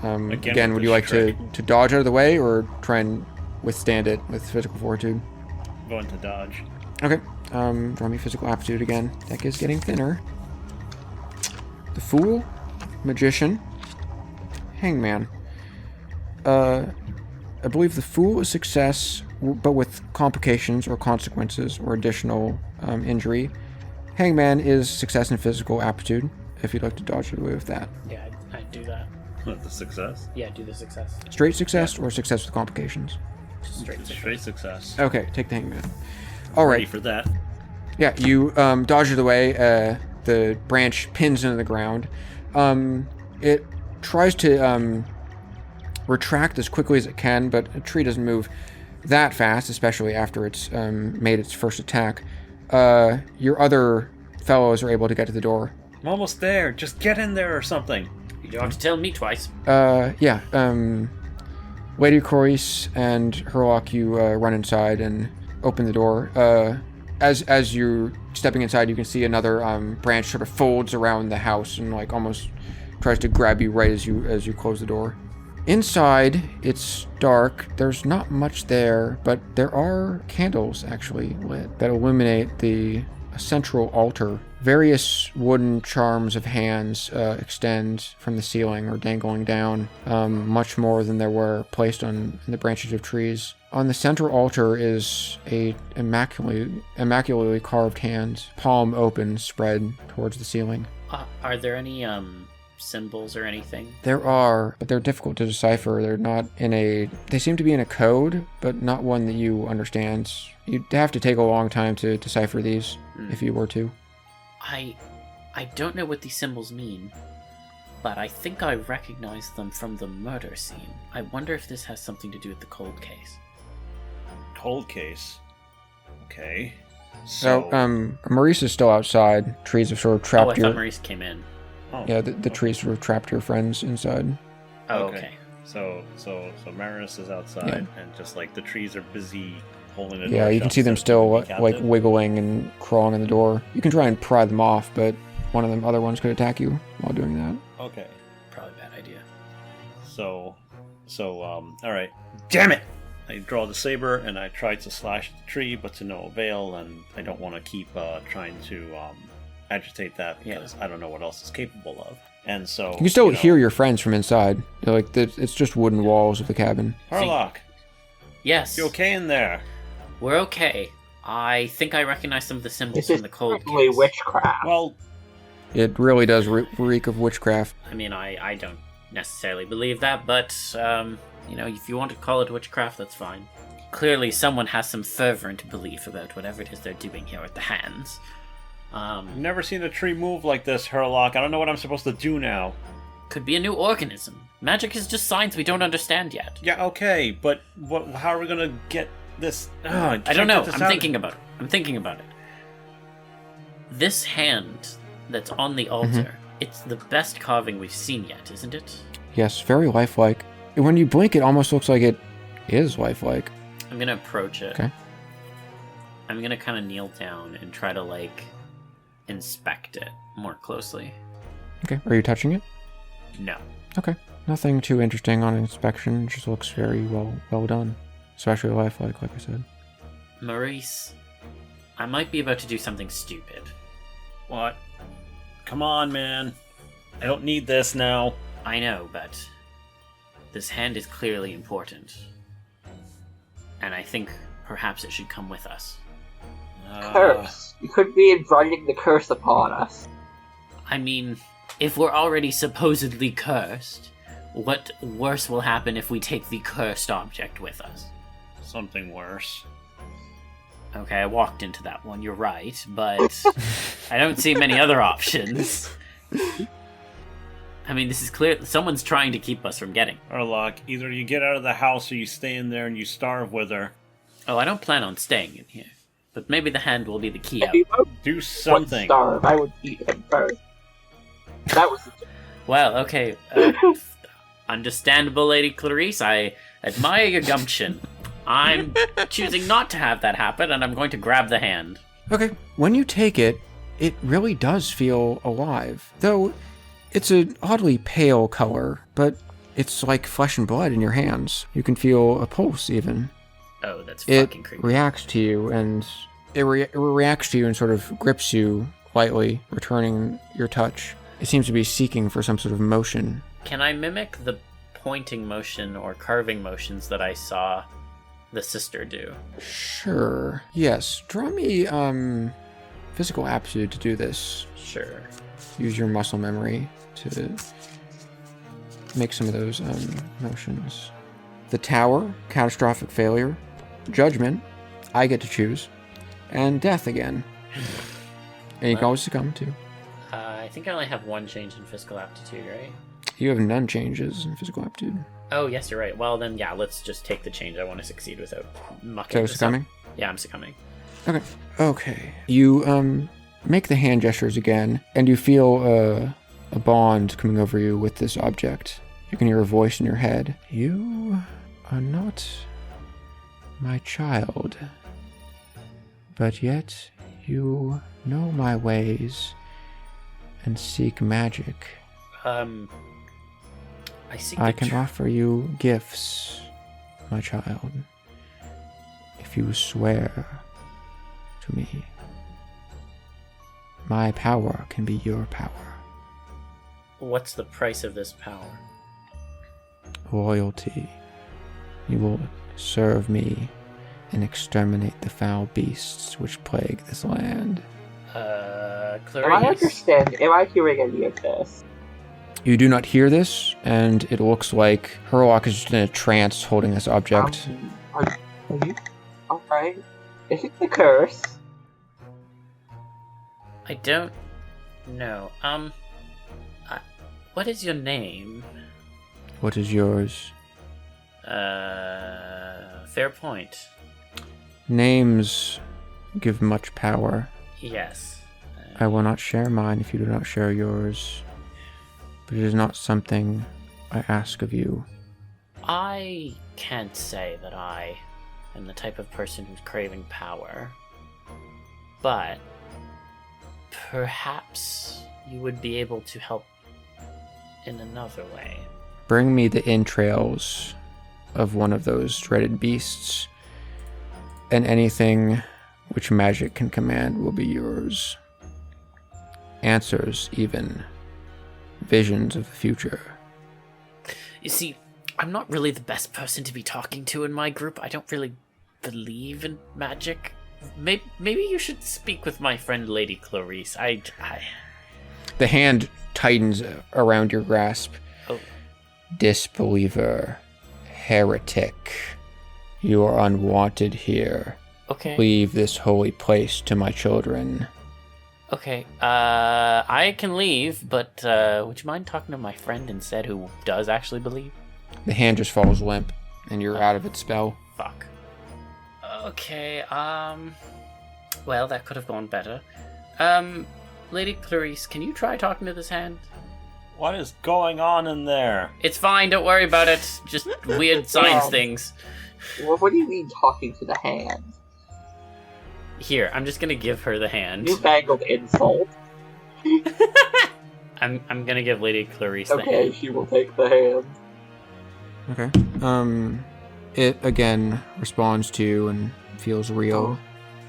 Speaker 3: Again, would you like to dodge out of the way, or try and withstand it with physical fortitude?
Speaker 2: I'm going to dodge.
Speaker 3: Okay. Draw me physical aptitude again. Deck is getting thinner. The Fool, Magician, Hangman. I believe the Fool is success, but with complications or consequences or additional injury. Hangman is success in physical aptitude, if you'd like to dodge it away with that.
Speaker 1: Yeah, I'd do that.
Speaker 2: The success?
Speaker 1: Yeah, do the success.
Speaker 3: Straight success or success with complications?
Speaker 1: Just
Speaker 2: Straight success.
Speaker 3: Okay, take the Hangman. All right.
Speaker 2: Ready for that.
Speaker 3: Yeah, you dodge it away. The branch pins into the ground. It tries to retract as quickly as it can, but a tree doesn't move that fast, especially after it's made its first attack. Your other fellows are able to get to the door.
Speaker 2: I'm almost there. Just get in there or something.
Speaker 1: You don't have to tell me twice.
Speaker 3: Yeah. Lady Clarice and Herlock, you run inside and open the door. As you're stepping inside, you can see another branch sort of folds around the house and like almost tries to grab you right as you close the door. Inside, it's dark. There's not much there, but there are candles actually lit that illuminate the central altar. Various wooden charms of hands extend from the ceiling or dangling down, much more than there were placed on the branches of trees. On the central altar is a immaculately carved hand, palm open, spread towards the ceiling.
Speaker 1: Are there any symbols or anything?
Speaker 3: There are, but they're difficult to decipher. They seem to be in a code, but not one that you understand. You'd have to take a long time to decipher these, if you were to.
Speaker 1: I don't know what these symbols mean, but I think I recognize them from the murder scene. I wonder if this has something to do with the cold case.
Speaker 2: Cold case? Okay.
Speaker 3: So, Maurice is still outside. Trees have sort of trapped
Speaker 1: I thought Maurice came in.
Speaker 2: Oh.
Speaker 3: Yeah, the trees sort of trapped your friends inside.
Speaker 1: Oh, okay.
Speaker 2: So Maris is outside, and just like the trees are busy holding it.
Speaker 3: Yeah, you can see them still like wiggling and crawling in the door. You can try and pry them off, but one of the other ones could attack you while doing that.
Speaker 2: Okay.
Speaker 1: Probably a bad idea.
Speaker 2: So, all right. Damn it! I draw the saber and I try to slash the tree, but to no avail, and I don't want to keep trying to agitate that because I don't know what else it's capable of. And so
Speaker 3: You can still hear your friends from inside. They're like it's just wooden walls of the cabin.
Speaker 2: Herlock,
Speaker 1: Yes.
Speaker 2: you okay in there?
Speaker 1: We're okay. I think I recognize some of the symbols
Speaker 4: This is
Speaker 1: from the cold
Speaker 4: probably
Speaker 1: case.
Speaker 4: witchcraft.
Speaker 2: Well,
Speaker 3: It really does reek of witchcraft.
Speaker 1: I mean, I don't necessarily believe that, but, if you want to call it witchcraft, that's fine. Clearly, someone has some fervent belief about whatever it is they're doing here at the hands.
Speaker 2: I've never seen a tree move like this, Herlock. I don't know what I'm supposed to do now.
Speaker 1: Could be a new organism. Magic is just science we don't understand yet.
Speaker 2: Yeah, okay, but how are we gonna get this?
Speaker 1: I don't know. I'm thinking about it. This hand that's on the altar, it's the best carving we've seen yet, isn't it?
Speaker 3: Yes, very lifelike. When you blink, it almost looks like it is lifelike.
Speaker 1: I'm gonna approach it.
Speaker 3: Okay.
Speaker 1: I'm gonna kind of kneel down and try to, inspect it more closely.
Speaker 3: Okay. Are you touching it?
Speaker 1: No.
Speaker 3: Okay. Nothing too interesting on inspection. It just looks very well done. Especially lifelike, like I said.
Speaker 1: Maurice, I might be about to do something stupid.
Speaker 2: What? Come on, man. I don't need this now.
Speaker 1: I know, but this hand is clearly important. And I think perhaps it should come with us.
Speaker 4: Curse. You could be inviting the curse upon us.
Speaker 1: I mean, if we're already supposedly cursed, what worse will happen if we take the cursed object with us?
Speaker 2: Something worse.
Speaker 1: Okay, I walked into that one, you're right, but I don't see many other options. I mean, this is clear. Someone's trying to keep us from getting.
Speaker 2: Herlock, either you get out of the house or you stay in there and you starve with her.
Speaker 1: Oh, I don't plan on staying in here. But maybe the hand will be the key
Speaker 4: If
Speaker 1: out.
Speaker 4: he would
Speaker 2: Do something.
Speaker 4: starve, I would eat him first. That was
Speaker 1: Well, okay. Understandable, Lady Clarice. I admire your gumption. I'm choosing not to have that happen, and I'm going to grab the hand.
Speaker 3: Okay. When you take it, it really does feel alive. Though it's an oddly pale color, but it's like flesh and blood in your hands. You can feel a pulse even.
Speaker 1: Oh, that's
Speaker 3: It
Speaker 1: fucking creepy.
Speaker 3: reacts to you, and it reacts to you and sort of grips you lightly, returning your touch. It seems to be seeking for some sort of motion.
Speaker 1: Can I mimic the pointing motion or carving motions that I saw the sister do?
Speaker 3: Sure. Yes. Draw me physical aptitude to do this.
Speaker 1: Sure.
Speaker 3: Use your muscle memory to make some of those motions. The Tower, catastrophic failure. Judgment, I get to choose. And death again. And you can always succumb too.
Speaker 1: I think I only have one change in physical aptitude, right?
Speaker 3: You have none changes in physical aptitude.
Speaker 1: Oh, yes, you're right. Well, then, yeah, let's just take the change. I want to succeed without mucking
Speaker 3: So
Speaker 1: this up.
Speaker 3: succumbing?
Speaker 1: Yeah, I'm succumbing.
Speaker 3: Okay. You make the hand gestures again, and you feel a bond coming over you with this object. You can hear a voice in your head. You are not my child, but yet you know my ways and seek magic. I can offer you gifts, my child, if you swear to me. My power can be your power.
Speaker 1: What's the price of this power?
Speaker 3: Loyalty. You will serve me and exterminate the foul beasts which plague this land.
Speaker 1: Clarice.
Speaker 4: Am I hearing any of this?
Speaker 3: You do not hear this, and it looks like Herlock is just in a trance holding this object.
Speaker 4: Are you alright? Is it the curse?
Speaker 1: I don't know. What is your name?
Speaker 3: What is yours?
Speaker 1: Fair point.
Speaker 3: Names give much power.
Speaker 1: Yes.
Speaker 3: I will not share mine if you do not share yours. But it is not something I ask of you.
Speaker 1: I can't say that I am the type of person who's craving power, but perhaps you would be able to help in another way.
Speaker 3: Bring me the entrails of one of those dreaded beasts, and anything which magic can command will be yours. Answers, even, visions of the future.
Speaker 1: You see, I'm not really the best person to be talking to in my group. I don't really believe in magic. Maybe you should speak with my friend Lady Clarice.
Speaker 3: The hand tightens around your grasp.
Speaker 1: Oh.
Speaker 3: Disbeliever. Heretic. You are unwanted here.
Speaker 1: Okay.
Speaker 3: Leave this holy place to my children.
Speaker 1: Okay, I can leave, but would you mind talking to my friend instead who does actually believe?
Speaker 3: The hand just falls limp, and you're out of its spell.
Speaker 1: Fuck. Okay, well, that could have gone better. Lady Clarice, can you try talking to this hand?
Speaker 2: What is going on in there?
Speaker 1: It's fine, don't worry about it. Just weird science things.
Speaker 4: Well, what do you mean talking to the hand?
Speaker 1: Here, I'm just gonna give her the hand.
Speaker 4: Newfangled insult.
Speaker 1: I'm gonna give Lady Clarice the hand.
Speaker 4: Okay, she will take the hand.
Speaker 3: Okay. It again responds to you and feels real.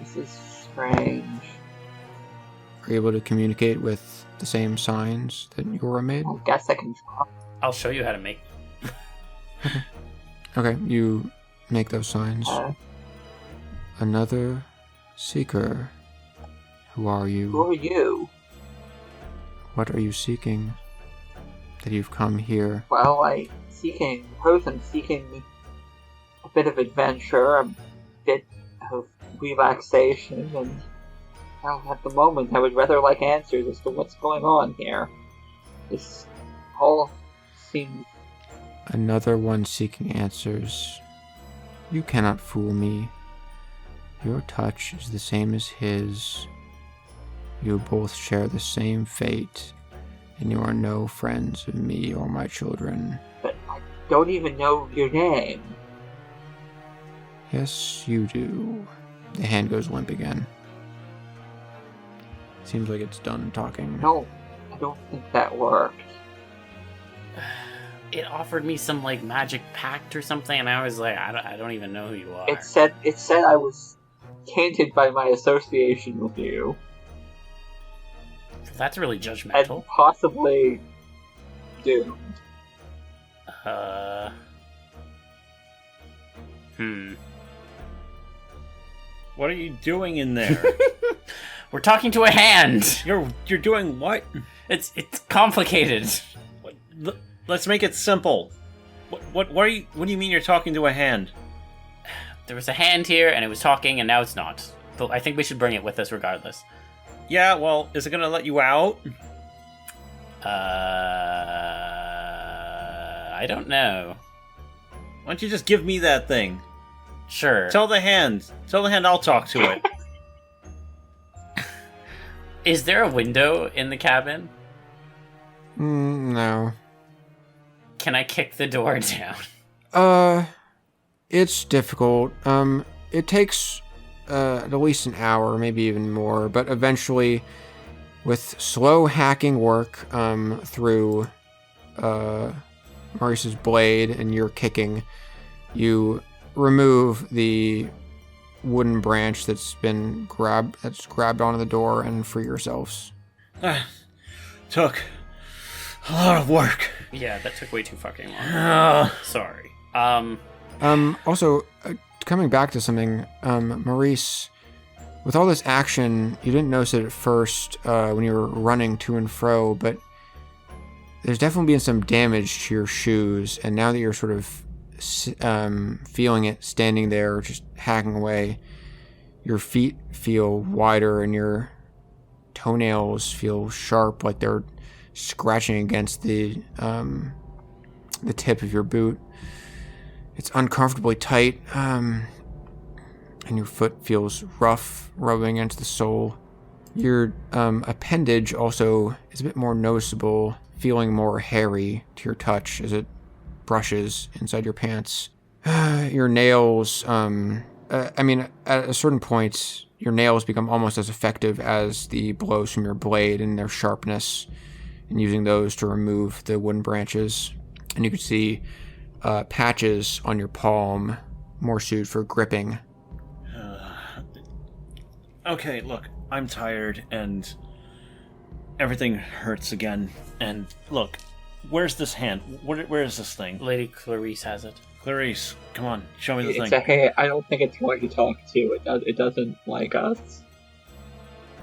Speaker 4: This is strange.
Speaker 3: Are you able to communicate with the same signs that Yora made?
Speaker 4: I guess I can try.
Speaker 1: I'll show you how to make.
Speaker 3: Okay, you make those signs. Another seeker. Who are you?
Speaker 4: Who are you?
Speaker 3: What are you seeking? That you've come here?
Speaker 4: Well, I'm seeking a bit of adventure, a bit of relaxation, and well, at the moment I would rather like answers as to what's going on here. This all seems...
Speaker 3: Another one seeking answers. You cannot fool me. Your touch is the same as his. You both share the same fate, and you are no friends of me or my children.
Speaker 4: But I don't even know your name.
Speaker 3: Yes, you do. The hand goes limp again. Seems like it's done talking.
Speaker 4: No, I don't think that worked.
Speaker 1: It offered me some like magic pact or something, and I was like, I don't even know who you are.
Speaker 4: It said I was tainted by my association with you.
Speaker 1: That's really judgmental.
Speaker 4: And possibly doomed.
Speaker 2: What are you doing in there?
Speaker 1: We're talking to a hand.
Speaker 2: You're doing what?
Speaker 1: It's complicated.
Speaker 2: Let's make it simple. What do you mean you're talking to a hand?
Speaker 1: There was a hand here, and it was talking, and now it's not. But I think we should bring it with us regardless.
Speaker 2: Yeah, well, is it gonna let you out?
Speaker 1: I don't know.
Speaker 2: Why don't you just give me that thing?
Speaker 1: Sure.
Speaker 2: Tell the hand I'll talk to it.
Speaker 1: Is there a window in the cabin?
Speaker 3: No.
Speaker 1: Can I kick the door down?
Speaker 3: It's difficult. It takes at least an hour, maybe even more, but eventually, with slow hacking work through Maurice's blade and your kicking, you remove the wooden branch that's grabbed onto the door and free yourselves.
Speaker 2: Took a lot of work.
Speaker 1: Yeah, that took way too fucking long. Sorry.
Speaker 3: Also, coming back to something, Maurice, with all this action, you didn't notice it at first when you were running to and fro, but there's definitely been some damage to your shoes, and now that you're sort of feeling it standing there, just hacking away, your feet feel wider and your toenails feel sharp, like they're scratching against the tip of your boot. It's uncomfortably tight, and your foot feels rough, rubbing against the sole. Your appendage also is a bit more noticeable, feeling more hairy to your touch as it brushes inside your pants. Your nails, at a certain point, your nails become almost as effective as the blows from your blade in their sharpness, and using those to remove the wooden branches. And you can see patches on your palm, more suited for gripping.
Speaker 2: Okay, look, I'm tired, and everything hurts again. And look, where's this hand? Where is this thing?
Speaker 1: Lady Clarice has it.
Speaker 2: Clarice, come on, show me the
Speaker 4: It's
Speaker 2: thing.
Speaker 4: okay. I don't think it's going to talk to you. It doesn't like us.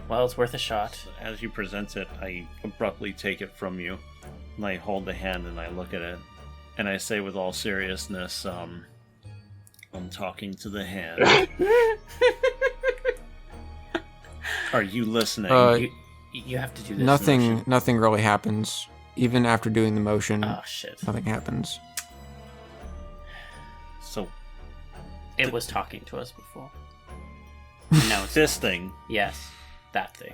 Speaker 1: Well, it's worth a shot.
Speaker 2: As you present it, I abruptly take it from you. And I hold the hand and I look at it. And I say with all seriousness, I'm talking to the hand. Are you listening?
Speaker 1: You have to do this.
Speaker 3: Nothing really happens. Even after doing the motion,
Speaker 1: Oh, shit.
Speaker 3: nothing happens.
Speaker 2: So,
Speaker 1: It was talking to us before. No, it's
Speaker 2: this thing.
Speaker 1: Yes, that thing.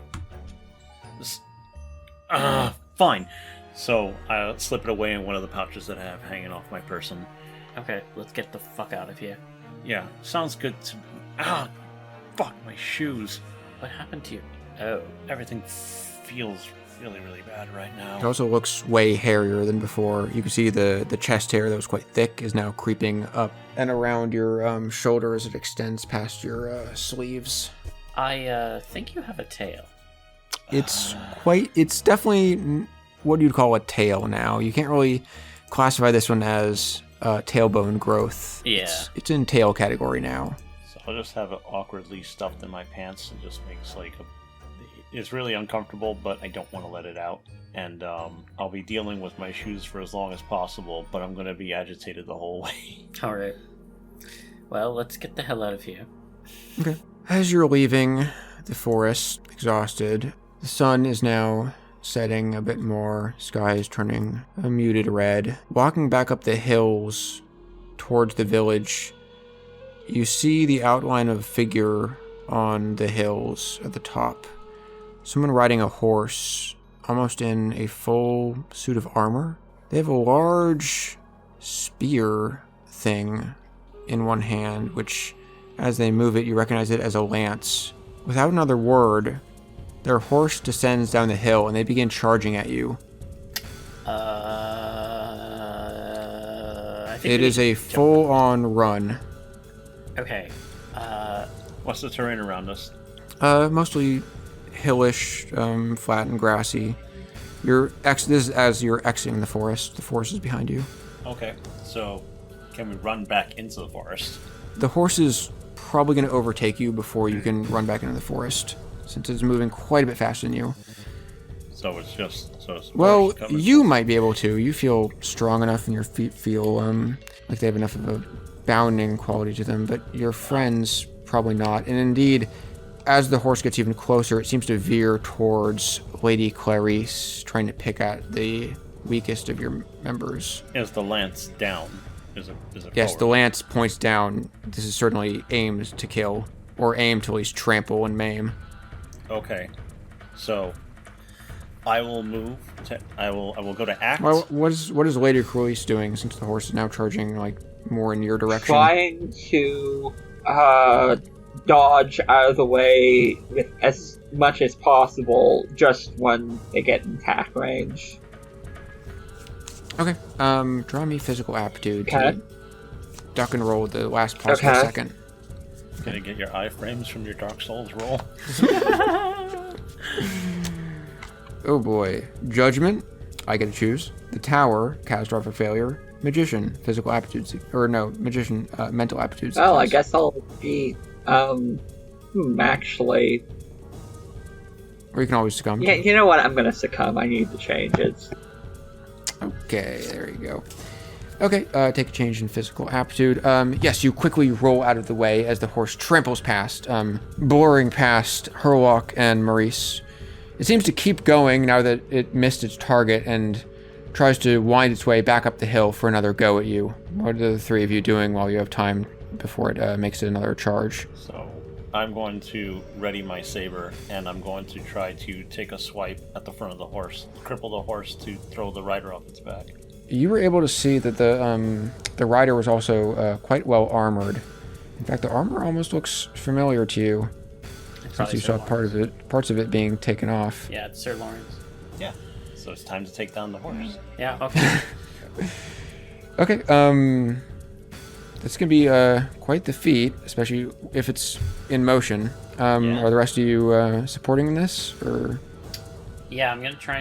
Speaker 2: Fine. So, I slip it away in one of the pouches that I have hanging off my person.
Speaker 1: Okay, let's get the fuck out of here.
Speaker 2: Yeah, sounds good to me. Fuck, my shoes.
Speaker 1: What happened to you? Oh.
Speaker 2: Everything feels really, really bad right
Speaker 3: It
Speaker 2: now.
Speaker 3: also looks way hairier than before. You can see the chest hair that was quite thick is now creeping up and around your shoulder as it extends past your sleeves.
Speaker 1: I think you have a tail.
Speaker 3: It's definitely what you'd call a tail now. You can't really classify this one as tailbone growth.
Speaker 1: Yeah.
Speaker 3: It's in tail category now.
Speaker 2: So I'll just have it awkwardly stuffed in my pants and just makes like it's really uncomfortable, but I don't want to let it out. And I'll be dealing with my shoes for as long as possible, but I'm going to be agitated the whole way.
Speaker 1: All right. Well, let's get the hell out of here.
Speaker 3: Okay. As you're leaving the forest, exhausted, the sun is now setting a bit more. Sky is turning a muted red. Walking back up the hills towards the village, you see the outline of a figure on the hills at the top. Someone riding a horse, almost in a full suit of armor. They have a large spear thing in one hand, which, as they move it, you recognize it as a lance. Without another word, their horse descends down the hill and they begin charging at you.
Speaker 1: I think
Speaker 3: It is a full-on run.
Speaker 1: Okay.
Speaker 2: What's the terrain around us?
Speaker 3: Mostly hillish, flat and grassy. This is as you're exiting the forest. The forest is behind you.
Speaker 2: Okay, so can we run back into the forest?
Speaker 3: The horse is probably going to overtake you before you can run back into the forest, since it's moving quite a bit faster than you.
Speaker 2: So it's just
Speaker 3: Well, you might be able to. You feel strong enough and your feet feel like they have enough of a bounding quality to them, but your friends probably not. And indeed, as the horse gets even closer, it seems to veer towards Lady Clarice, trying to pick at the weakest of your members.
Speaker 2: Is the lance down? Is it
Speaker 3: Yes, the
Speaker 2: forward?
Speaker 3: lance points down. This is certainly aimed to kill, or aimed to at least trample and maim.
Speaker 2: Okay, so I will move. I will go to act.
Speaker 3: Well, what is Lady Clarice doing since the horse is now charging like more in your direction?
Speaker 4: Trying to dodge out of the way with as much as possible just when they get in attack range.
Speaker 3: Okay. Draw me physical aptitude
Speaker 4: Okay.
Speaker 3: to duck and roll the last possible
Speaker 4: Okay.
Speaker 3: second.
Speaker 2: Gonna get your iframes from your Dark Souls roll.
Speaker 3: Oh boy. Judgment, I get to choose. The Tower, catastrophic failure. Magician, physical aptitude, magician, mental aptitude.
Speaker 4: Well, I
Speaker 3: success.
Speaker 4: guess I'll be actually,
Speaker 3: Or you can always succumb.
Speaker 4: yeah, you know what? I'm gonna succumb. I need to change it.
Speaker 3: Okay, there you go. Okay, take a change in physical aptitude. Yes, you quickly roll out of the way as the horse tramples past, blurring past Herlock and Maurice. It seems to keep going now that it missed its target and tries to wind its way back up the hill for another go at you. What are the three of you doing while you have time before it makes another charge?
Speaker 2: So I'm going to ready my saber, and I'm going to try to take a swipe at the front of the horse, cripple the horse to throw the rider off its back.
Speaker 3: You were able to see that the rider was also quite well armored. In fact, the armor almost looks familiar to you, since you saw parts of it being taken off.
Speaker 1: Yeah, it's Sir Lawrence.
Speaker 2: Yeah. So it's time to take down the horse.
Speaker 1: Yeah, okay.
Speaker 3: Okay, that's gonna be quite the feat, especially if it's in motion.
Speaker 1: Yeah.
Speaker 3: Are the rest of you supporting this, or?
Speaker 1: Yeah, I'm gonna try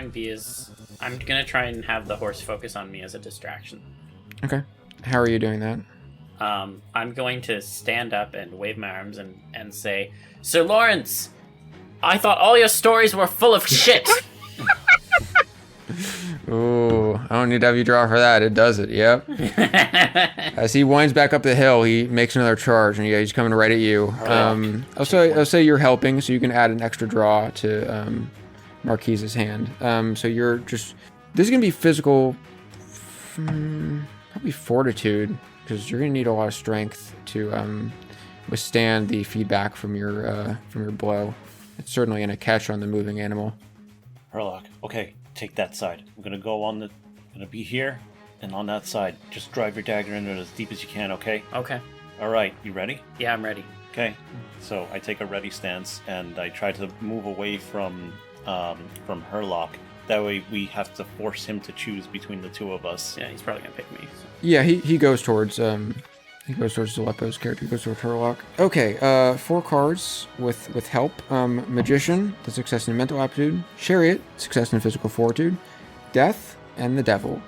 Speaker 1: and have the horse focus on me as a distraction.
Speaker 3: Okay. How are you doing that?
Speaker 1: I'm going to stand up and wave my arms and say, Sir Lawrence, I thought all your stories were full of shit.
Speaker 3: Ooh, I don't need to have you draw for that. It does it. Yep. As he winds back up the hill, he makes another charge, and he's coming right at you. I'll say you're helping, so you can add an extra draw to Marquise's hand. So you're just. This is gonna be physical, probably fortitude, because you're gonna need a lot of strength to withstand the feedback from your blow. It's certainly gonna catch on the moving animal.
Speaker 2: Herlock, okay, take that side. I'm gonna gonna be here, and on that side, just drive your dagger into it as deep as you can, okay?
Speaker 1: Okay.
Speaker 2: Alright, you ready?
Speaker 1: Yeah, I'm ready.
Speaker 2: Okay. So I take a ready stance, and I try to move away from Herlock. That way we have to force him to choose between the two of us.
Speaker 1: Yeah, he's probably gonna pick me. So.
Speaker 3: Yeah, he goes towards Zaleppo's character. He goes towards Herlock. Okay, 4 cards with help. Magician, the success in mental aptitude. Chariot, success in physical fortitude. Death, and the Devil.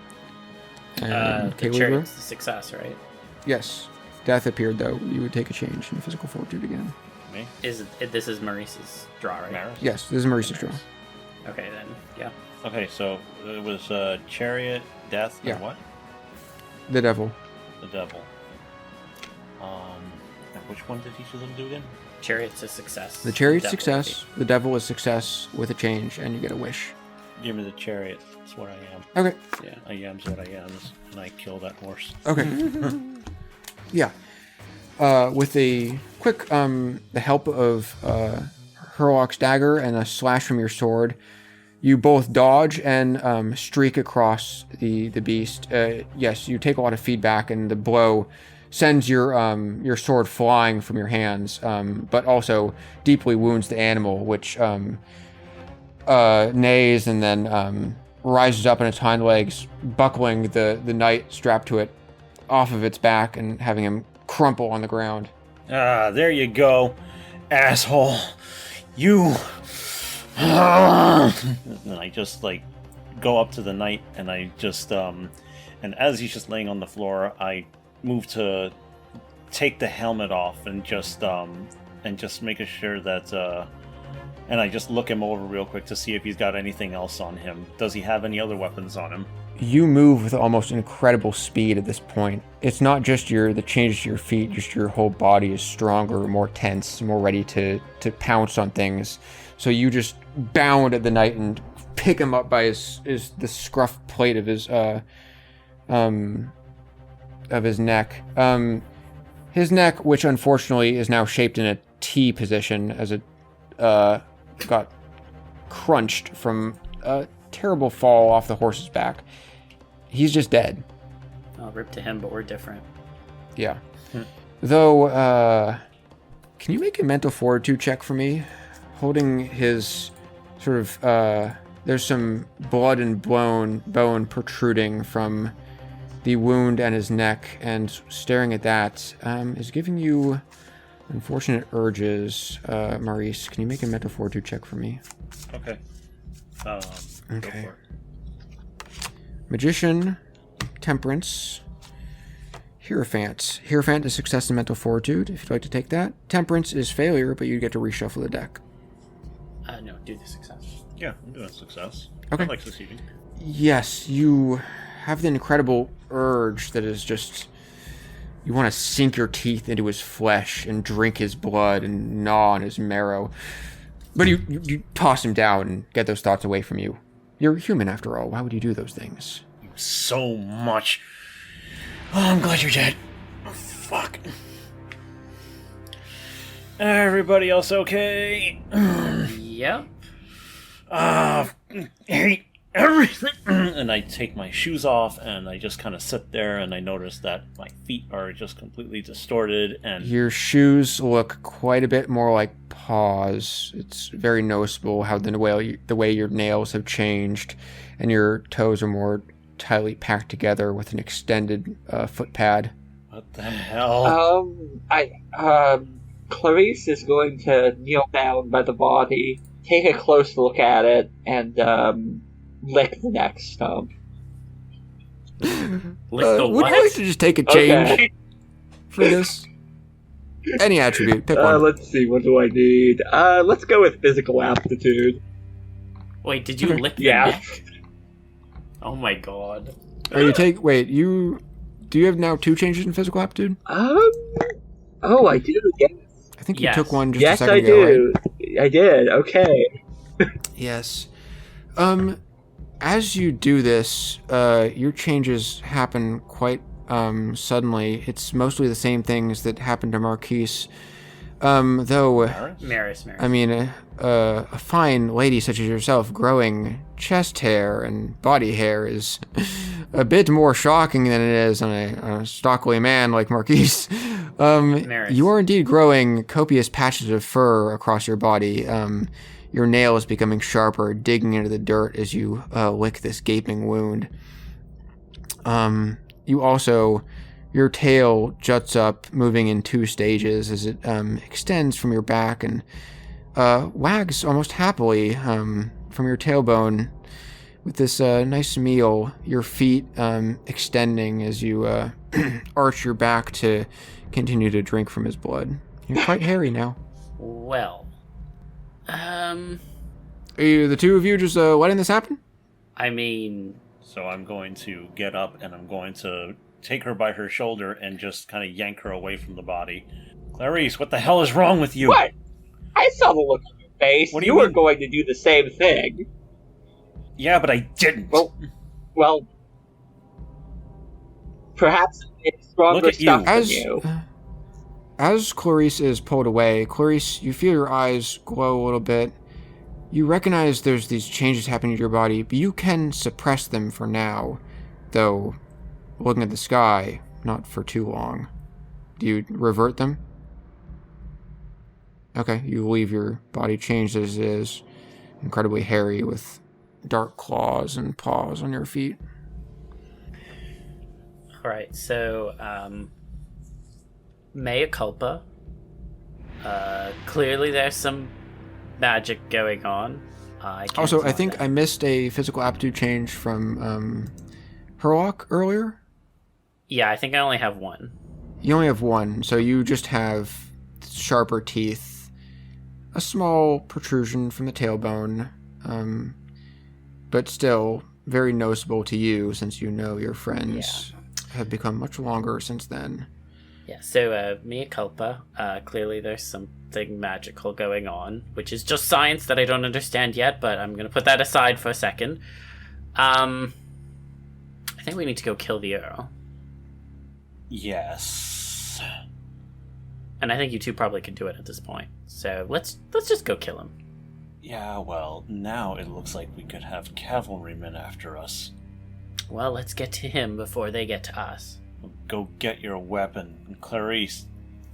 Speaker 3: And
Speaker 1: The chariot's the success, right?
Speaker 3: Yes. Death appeared, though. You would take a change in physical fortitude again.
Speaker 2: Me?
Speaker 1: This is Maurice's draw, right?
Speaker 2: Maris?
Speaker 3: Yes, this is Maurice's draw.
Speaker 1: Okay, then, yeah.
Speaker 2: Okay, so it was Chariot, Death, and what?
Speaker 3: The Devil.
Speaker 2: The Devil. And which one did each of them do again?
Speaker 1: Chariot's a success.
Speaker 3: The Chariot's success. The Devil is success with a change, and you get a wish.
Speaker 2: Give me the Chariot. That's what I am.
Speaker 3: Okay.
Speaker 2: Yeah, I am's what I am, and I kill that horse.
Speaker 3: Okay. Yeah. With a quick, the help of Herlock's dagger and a slash from your sword, you both dodge and streak across the beast. Yes, you take a lot of feedback, and the blow sends your sword flying from your hands, but also deeply wounds the animal, which neighs and then rises up on its hind legs, buckling the knight strapped to it off of its back and having him crumple on the ground.
Speaker 2: Ah, there you go, asshole. You. And I just go up to the knight, and I just and as he's just laying on the floor, I move to take the helmet off and just making sure that and I just look him over real quick to see if he's got anything else on him. Does he have any other weapons on him?
Speaker 3: You move with almost incredible speed at this point. It's not just the changes to your feet, just your whole body is stronger, more tense, more ready to pounce on things. So you just bound at the knight and pick him up by the scruff plate of his neck. His neck, which unfortunately is now shaped in a T position as it got crunched from a terrible fall off the horse's back. He's just dead.
Speaker 1: I'll rip to him, but we're different.
Speaker 3: Yeah. Though, can you make a mental fortitude check for me? Holding his sort of, there's some blood and bone protruding from the wound and his neck, and staring at that is giving you unfortunate urges. Maurice, can you make a mental fortitude check for me?
Speaker 2: Okay.
Speaker 3: Okay.
Speaker 2: Go for it.
Speaker 3: Magician, Temperance, Hierophant. Hierophant is success in mental fortitude, if you'd like to take that. Temperance is failure, but you get to reshuffle the deck.
Speaker 1: No, do the success.
Speaker 2: Yeah, I'm doing success.
Speaker 3: Okay.
Speaker 2: I like succeeding.
Speaker 3: Yes, you have the incredible urge that is just... You want to sink your teeth into his flesh and drink his blood and gnaw on his marrow. But you toss him down and get those thoughts away from you. You're human after all. Why would you do those things?
Speaker 2: So much. Oh, I'm glad you're dead. Oh, fuck. Everybody else okay?
Speaker 1: Yep.
Speaker 2: Hate everything. And I take my shoes off, and I just kind of sit there, and I notice that my feet are just completely distorted, and...
Speaker 3: Your shoes look quite a bit more like paws. It's very noticeable how the way your nails have changed, and your toes are more tightly packed together with an extended foot pad.
Speaker 2: What the hell?
Speaker 4: Clarice is going to kneel down by the body take a close look at it and lick the next stump.
Speaker 1: Lick the
Speaker 3: would
Speaker 1: what?
Speaker 3: you like to just take a change
Speaker 4: Okay.
Speaker 3: for this? Any attribute, pick one.
Speaker 4: Let's see, what do I need? Let's go with physical aptitude.
Speaker 1: Wait, did you lick the
Speaker 4: Yeah.
Speaker 1: neck? Oh my god.
Speaker 3: Or you take. Wait, do you have now 2 changes in physical aptitude?
Speaker 4: Oh, I do, yes.
Speaker 3: I think
Speaker 1: Yes.
Speaker 3: you took one just a
Speaker 4: Yes,
Speaker 3: second
Speaker 4: I
Speaker 3: ago, right?
Speaker 4: do. I did, okay.
Speaker 3: Yes. As you do this, your changes happen quite suddenly. It's mostly the same things that happened to Marquise. Though,
Speaker 1: Maris.
Speaker 3: I mean, a fine lady such as yourself growing chest hair and body hair is a bit more shocking than it is on a stockily man like Marquise.
Speaker 1: Maris.
Speaker 3: You are indeed growing copious patches of fur across your body. Your nails becoming sharper, digging into the dirt as you lick this gaping wound. You also, your tail juts up, moving in 2 stages as it extends from your back and wags almost happily from your tailbone with this nice meal, your feet extending as you arch your back to continue to drink from his blood. You're quite hairy now.
Speaker 1: Well,
Speaker 3: Are you, the 2 of you just letting this happen?
Speaker 1: I mean,
Speaker 2: So I'm going to get up and I'm going to take her by her shoulder and just kind of yank her away from the body. Clarice, what the hell is wrong with you?
Speaker 4: What? I saw the look on your face.
Speaker 2: What do you
Speaker 4: were
Speaker 2: mean?
Speaker 4: going to do the same thing.
Speaker 2: Yeah, but I didn't.
Speaker 4: Well, perhaps it's stronger
Speaker 2: Look at you.
Speaker 4: stuff than you.
Speaker 3: As Clarice is pulled away, Clarice, you feel your eyes glow a little bit. You recognize there's these changes happening to your body, but you can suppress them for now. Though, looking at the sky, not for too long. Do you revert them? Okay, you leave your body changed as it is, incredibly hairy with dark claws and paws on your feet.
Speaker 1: alright, so, mea culpa. Clearly there's some magic going on. I
Speaker 3: think I missed a physical aptitude change from Herlock earlier.
Speaker 1: Yeah, I think I only have one.
Speaker 3: You only have one, so you just have sharper teeth, a small protrusion from the tailbone, but still very noticeable to you since you know your friends have become much longer since then.
Speaker 1: Yeah, so mea culpa. Clearly there's something magical going on, which is just science that I don't understand yet, but I'm going to put that aside for a second. I think we need to go kill the Earl.
Speaker 2: Yes.
Speaker 1: And I think you two probably could do it at this point. So let's just go kill him.
Speaker 2: Yeah, well, now it looks like we could have cavalrymen after us.
Speaker 1: Well, let's get to him before they get to us.
Speaker 2: Go get your weapon. And Clarice,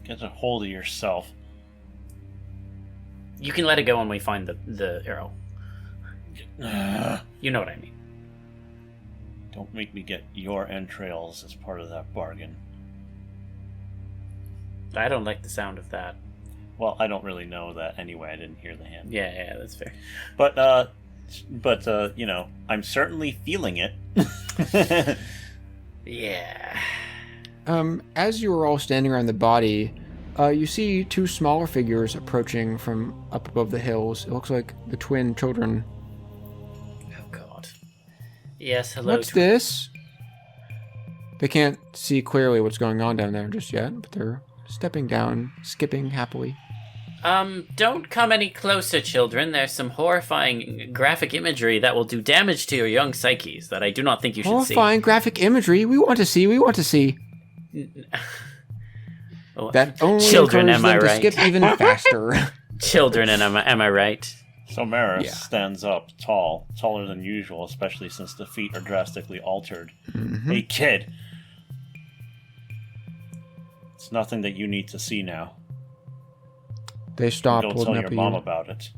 Speaker 2: get a hold of yourself.
Speaker 1: You can let it go when we find the Earl. You know what I mean.
Speaker 2: Don't make me get your entrails as part of that bargain.
Speaker 1: I don't like the sound of that.
Speaker 2: Well, I don't really know that anyway. I didn't hear the hand.
Speaker 1: Yeah, that's fair.
Speaker 2: But you know, I'm certainly feeling it.
Speaker 1: Yeah.
Speaker 3: As you are all standing around the body, you see 2 smaller figures approaching from up above the hills. It looks like the twin children.
Speaker 1: Oh, God. Yes, hello.
Speaker 3: What's this? They can't see clearly what's going on down there just yet, but they're stepping down, skipping happily.
Speaker 1: Don't come any closer, children. There's some horrifying graphic imagery that will do damage to your young psyches that I do not think you should see.
Speaker 3: Horrifying graphic imagery. We want to see.
Speaker 1: Oh,
Speaker 3: That only
Speaker 1: children,
Speaker 3: encourages
Speaker 1: am I
Speaker 3: them to
Speaker 1: right?
Speaker 3: skip even faster.
Speaker 1: Children, and am I right?
Speaker 2: So Maris
Speaker 3: Yeah.
Speaker 2: stands up, taller than usual, especially since the feet are drastically altered.
Speaker 3: Mm-hmm.
Speaker 2: Hey, kid. It's nothing that you need to see now.
Speaker 3: They stop
Speaker 2: Go
Speaker 3: looking
Speaker 2: tell
Speaker 3: up
Speaker 2: your
Speaker 3: at
Speaker 2: mom
Speaker 3: you.
Speaker 2: about it.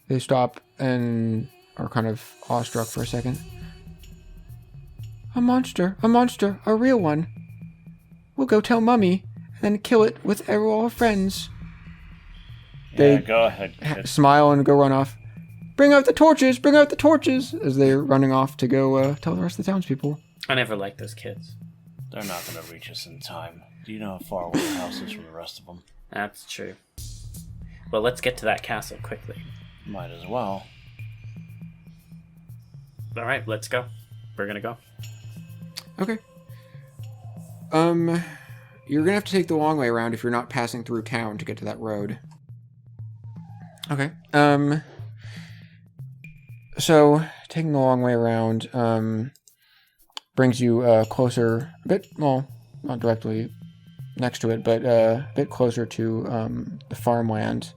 Speaker 3: They stop and are kind of awestruck for a second. A monster, a real one. We'll go tell Mummy, and then kill it with all our friends. They
Speaker 2: go ahead. Kid.
Speaker 3: smile and go run off. Bring out the torches! Bring out the torches! As they're running off to go tell the rest of the townspeople.
Speaker 1: I never liked those kids.
Speaker 2: They're not going to reach us in time. Do you know how far away the house is from the rest of them?
Speaker 1: That's true. Well, let's get to that castle quickly.
Speaker 2: Might as well.
Speaker 1: All right, let's go. We're gonna go.
Speaker 3: Okay. You're gonna have to take the long way around if you're not passing through town to get to that road. Okay. So taking the long way around, brings you closer, a bit, well, not directly next to it, but a bit closer to the farmland.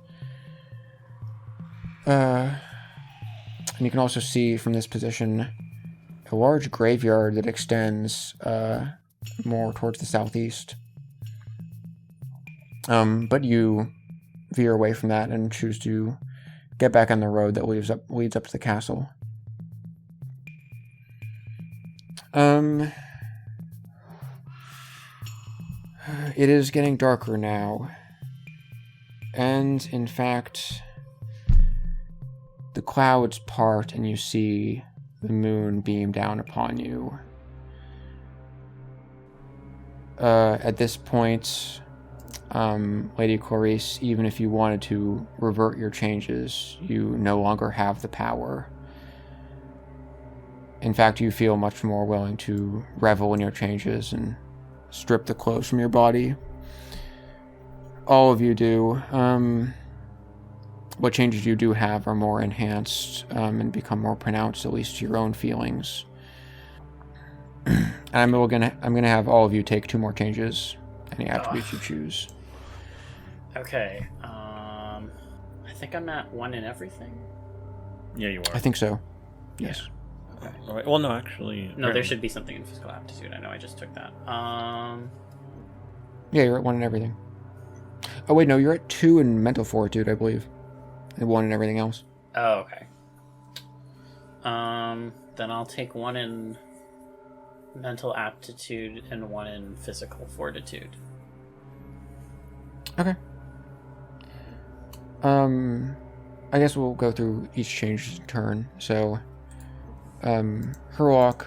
Speaker 3: And you can also see from this position a large graveyard that extends more towards the southeast. But you veer away from that and choose to get back on the road that leads up to the castle. It is getting darker now. And, in fact, the clouds part and you see the moon beam down upon you. At this point, Lady Clarice, even if you wanted to revert your changes, you no longer have the power. In fact, you feel much more willing to revel in your changes and strip the clothes from your body. All of you do. What changes you do have are more enhanced and become more pronounced, at least to your own feelings. I'm gonna have all of you take 2 more changes, any attributes you choose.
Speaker 1: Okay. I think I'm at 1 in everything.
Speaker 2: Yeah, you are.
Speaker 3: I think so. Yes.
Speaker 1: Okay.
Speaker 2: All right. Well, no, actually.
Speaker 1: No, there should be something in physical aptitude. I know I just took that.
Speaker 3: Yeah, you're at 1 in everything. Oh wait, no, you're at 2 in mental fortitude, I believe, and 1 in everything else.
Speaker 1: Oh, okay. Then I'll take 1 in mental aptitude and 1 in physical fortitude.
Speaker 3: Okay. I guess we'll go through each change in turn. So, Herlock,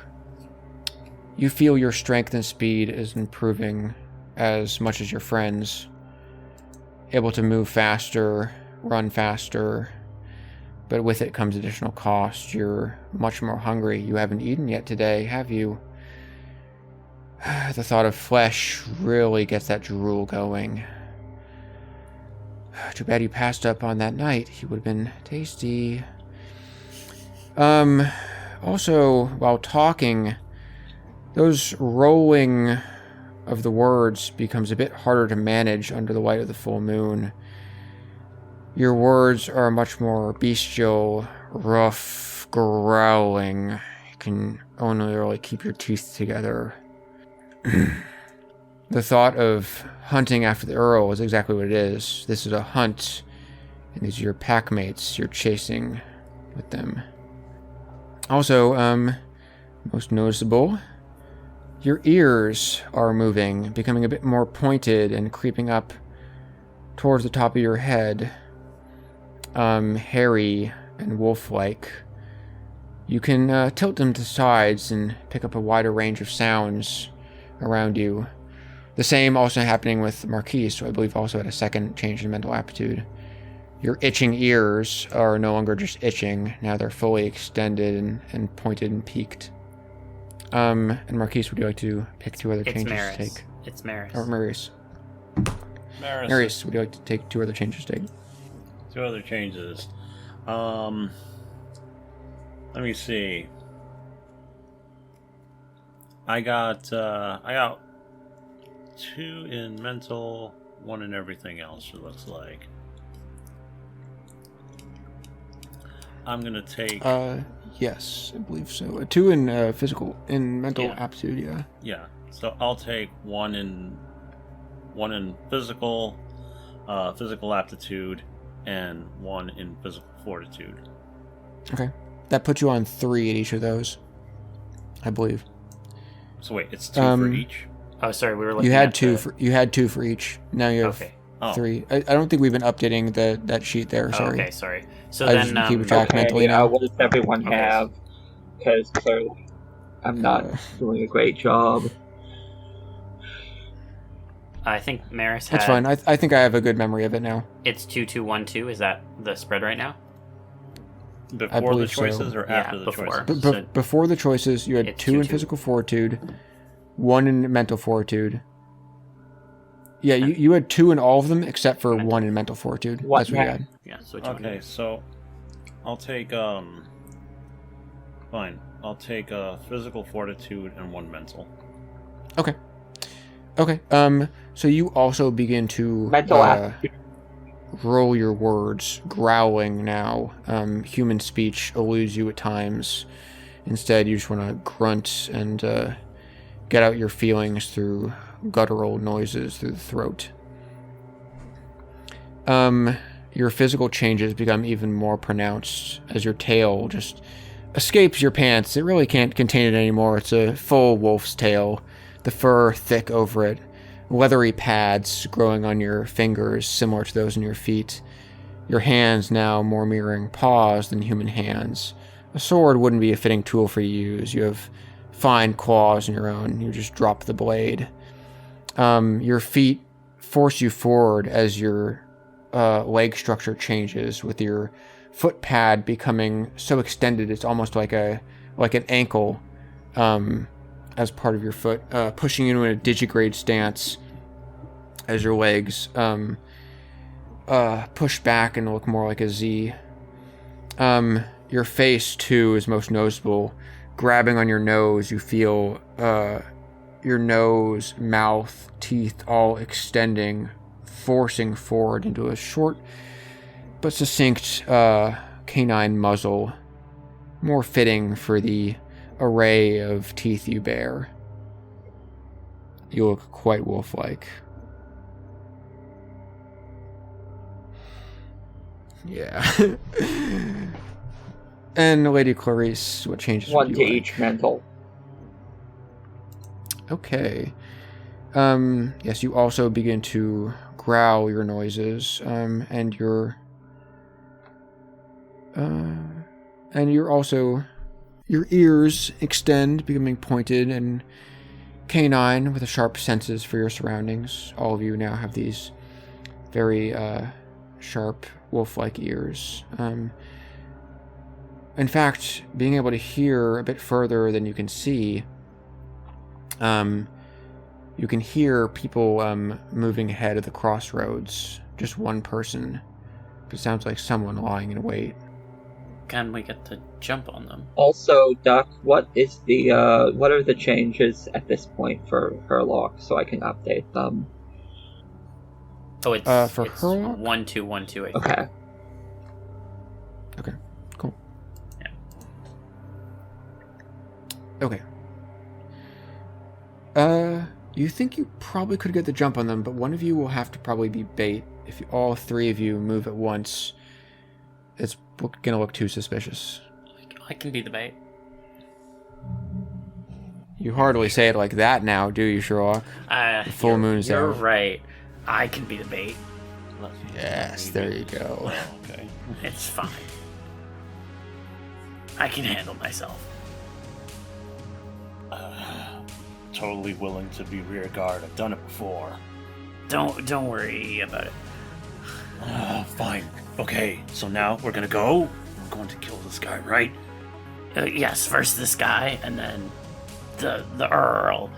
Speaker 3: you feel your strength and speed is improving as much as your friends. Able to move faster, run faster, but with it comes additional cost. You're much more hungry. You haven't eaten yet today, have you? The thought of flesh really gets that drool going. Too bad you passed up on that night. He would have been tasty. Also, while talking, those rolling of the words becomes a bit harder to manage under the light of the full moon. Your words are much more bestial, rough, growling. You can only really keep your teeth together. The thought of hunting after the Earl is exactly what it is. This is a hunt, and these are your pack mates you're chasing with them. Also, most noticeable, your ears are moving, becoming a bit more pointed and creeping up towards the top of your head. Hairy and wolf-like. You can tilt them to sides and pick up a wider range of sounds around you. The same also happening with Marquise, who I believe also had a second change in mental aptitude. Your itching ears are no longer just itching, now they're fully extended and pointed and peaked. And Marquise, would you like to pick 2 other changes to take?
Speaker 1: It's Maris.
Speaker 3: Or Maris. Maris, would you like to take 2 other changes to take?
Speaker 2: 2 other changes. Let me see. I got 2 in mental, 1 in everything else, it looks like. I'm gonna take...
Speaker 3: Yes, I believe so. 2 in physical, in mental aptitude, yeah.
Speaker 2: Yeah, so I'll take 1 in physical aptitude, and 1 in physical fortitude.
Speaker 3: Okay. That puts you on 3 at each of those, I believe.
Speaker 2: So wait, it's 2 for each?
Speaker 1: Oh, sorry, we were looking
Speaker 3: you had
Speaker 1: at
Speaker 3: 2 for each. Now you have
Speaker 2: Oh.
Speaker 3: 3. I don't think we've been updating that sheet there. Sorry.
Speaker 1: Okay, sorry. So
Speaker 3: I
Speaker 1: then,
Speaker 3: just keep track mentally now.
Speaker 4: What does everyone
Speaker 1: Okay.
Speaker 4: have? Because clearly I'm not doing a great job.
Speaker 1: I think Maris had...
Speaker 3: That's fine. I think I have a good memory of it now.
Speaker 1: It's 2212. Is that the spread right now?
Speaker 2: Before the
Speaker 3: believe so.
Speaker 2: choices or after the
Speaker 1: before.
Speaker 2: choices?
Speaker 1: So-
Speaker 3: Before the choices, you had
Speaker 1: It's
Speaker 3: 2 in
Speaker 1: 2-2.
Speaker 3: physical fortitude, 1 in mental fortitude. Yeah, you had 2 in all of them except for 1 in mental fortitude.
Speaker 4: What
Speaker 3: That's what you had.
Speaker 1: Yeah, so which one?
Speaker 2: Okay, so I'll take fine. I'll take physical fortitude and 1 mental.
Speaker 3: Okay. So you also begin to
Speaker 4: Mental aptitude.
Speaker 3: roll your words, growling now. Human speech eludes you at times. Instead, you just want to grunt and get out your feelings through guttural noises through the throat. Your physical changes become even more pronounced as your tail just escapes your pants. It really can't contain it anymore. It's a full wolf's tail, the fur thick over it, leathery pads growing on your fingers similar to those on your feet. Your hands now more mirroring paws than human hands. A sword wouldn't be a fitting tool for you to use. You have fine claws on your own. You just drop the blade. Your feet force you forward as your leg structure changes, with your foot pad becoming so extended it's almost like an ankle as part of your foot, pushing you into a digigrade stance as your legs push back and look more like a Z. Your face too is most noticeable. Grabbing on your nose, you feel your nose, mouth, teeth all extending, forcing forward into a short but succinct canine muzzle, more fitting for the array of teeth you bear. You look quite wolf-like. Yeah. And Lady Clarice, what changes would
Speaker 4: 1
Speaker 3: you
Speaker 4: to
Speaker 3: like?
Speaker 4: each mental.
Speaker 3: Okay. Yes, you also begin to growl your noises, and you're also, your ears extend, becoming pointed and canine with a sharp senses for your surroundings. All of you now have these very sharp wolf-like ears. In fact, being able to hear a bit further than you can see, you can hear people moving ahead of the crossroads. Just one person. It sounds like someone lying in wait.
Speaker 1: Can we get to jump on them?
Speaker 4: Also, Duck, what are the changes at this point for Herlock so I can update them?
Speaker 1: Oh, it's
Speaker 3: for
Speaker 1: it's
Speaker 3: Herlock?
Speaker 1: 1212. I think.
Speaker 4: Okay.
Speaker 3: Okay, cool.
Speaker 1: Yeah.
Speaker 3: Okay. You think you probably could get the jump on them, but one of you will have to probably be bait. If all 3 of you move at once, it's gonna look too suspicious.
Speaker 1: I can be the bait.
Speaker 3: You hardly say it like that now, do you, Sherlock? The full moon's
Speaker 1: You're
Speaker 3: out.
Speaker 1: right. I can be the bait.
Speaker 3: Yes, there you go.
Speaker 2: Oh, okay.
Speaker 1: It's fine. I can handle myself.
Speaker 2: Totally willing to be rear guard. I've done it before.
Speaker 1: Don't worry about it.
Speaker 2: Fine. Okay, so now we're gonna go. We're going to kill this guy, right?
Speaker 1: Yes, first this guy, and then the Earl.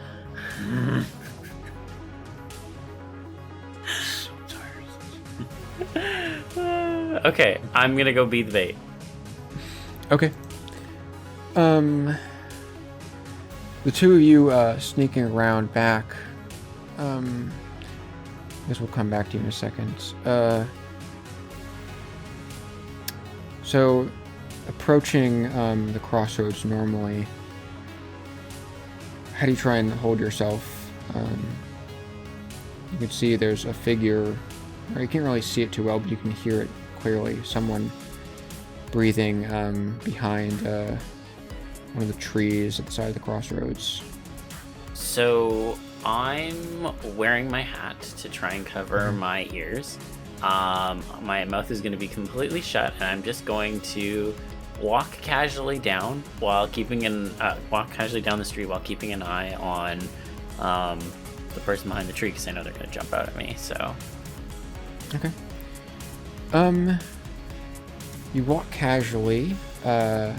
Speaker 2: So tired.
Speaker 1: Okay, I'm gonna go be the bait.
Speaker 3: Okay. The 2 of you sneaking around back. I guess we'll come back to you in a second. So, approaching the crossroads normally, how do you try and hold yourself? You can see there's a figure, or you can't really see it too well, but you can hear it clearly. Someone breathing behind one of the trees at the side of the crossroads.
Speaker 1: So I'm wearing my hat to try and cover my ears. My mouth is going to be completely shut, and I'm just going to walk casually down the street while keeping an eye on the person behind the tree, because I know they're going to jump out at me. So.
Speaker 3: Okay. You walk casually, but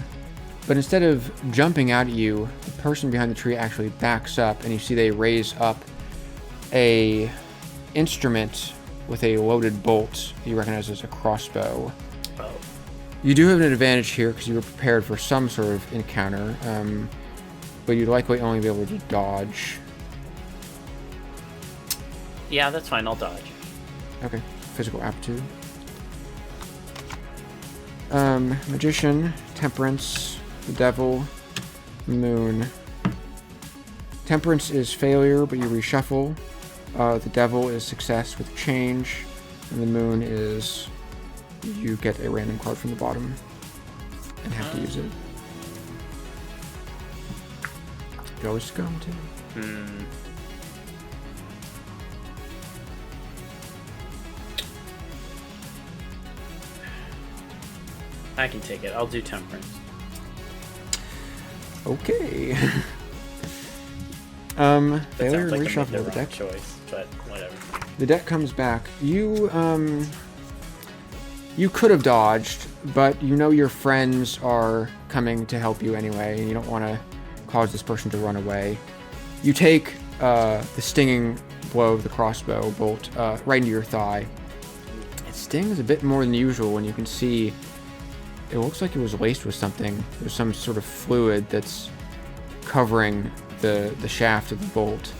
Speaker 3: instead of jumping out at you, the person behind the tree actually backs up, and you see they raise up a instrument with a loaded bolt you recognize as a crossbow.
Speaker 1: Oh.
Speaker 3: You do have an advantage here because you were prepared for some sort of encounter, but you'd likely only be able to dodge.
Speaker 1: Yeah, that's fine. I'll dodge.
Speaker 3: Okay. Physical aptitude. Magician, temperance, the devil, moon. Temperance is failure, but you reshuffle. The devil is success with change, and the moon is you get a random card from the bottom and have to use it. You always come to.
Speaker 1: I can take it. I'll do temperance.
Speaker 3: Okay.
Speaker 1: That
Speaker 3: Failure
Speaker 1: sounds like
Speaker 3: reshuffle
Speaker 1: the
Speaker 3: the
Speaker 1: wrong
Speaker 3: deck.
Speaker 1: choice, but whatever.
Speaker 3: The deck comes back. You could have dodged, but you know your friends are coming to help you anyway, and you don't want to cause this person to run away. You take the stinging blow of the crossbow bolt right into your thigh. It stings a bit more than usual when you can see it looks like it was laced with something. There's some sort of fluid that's covering the shaft of the bolt.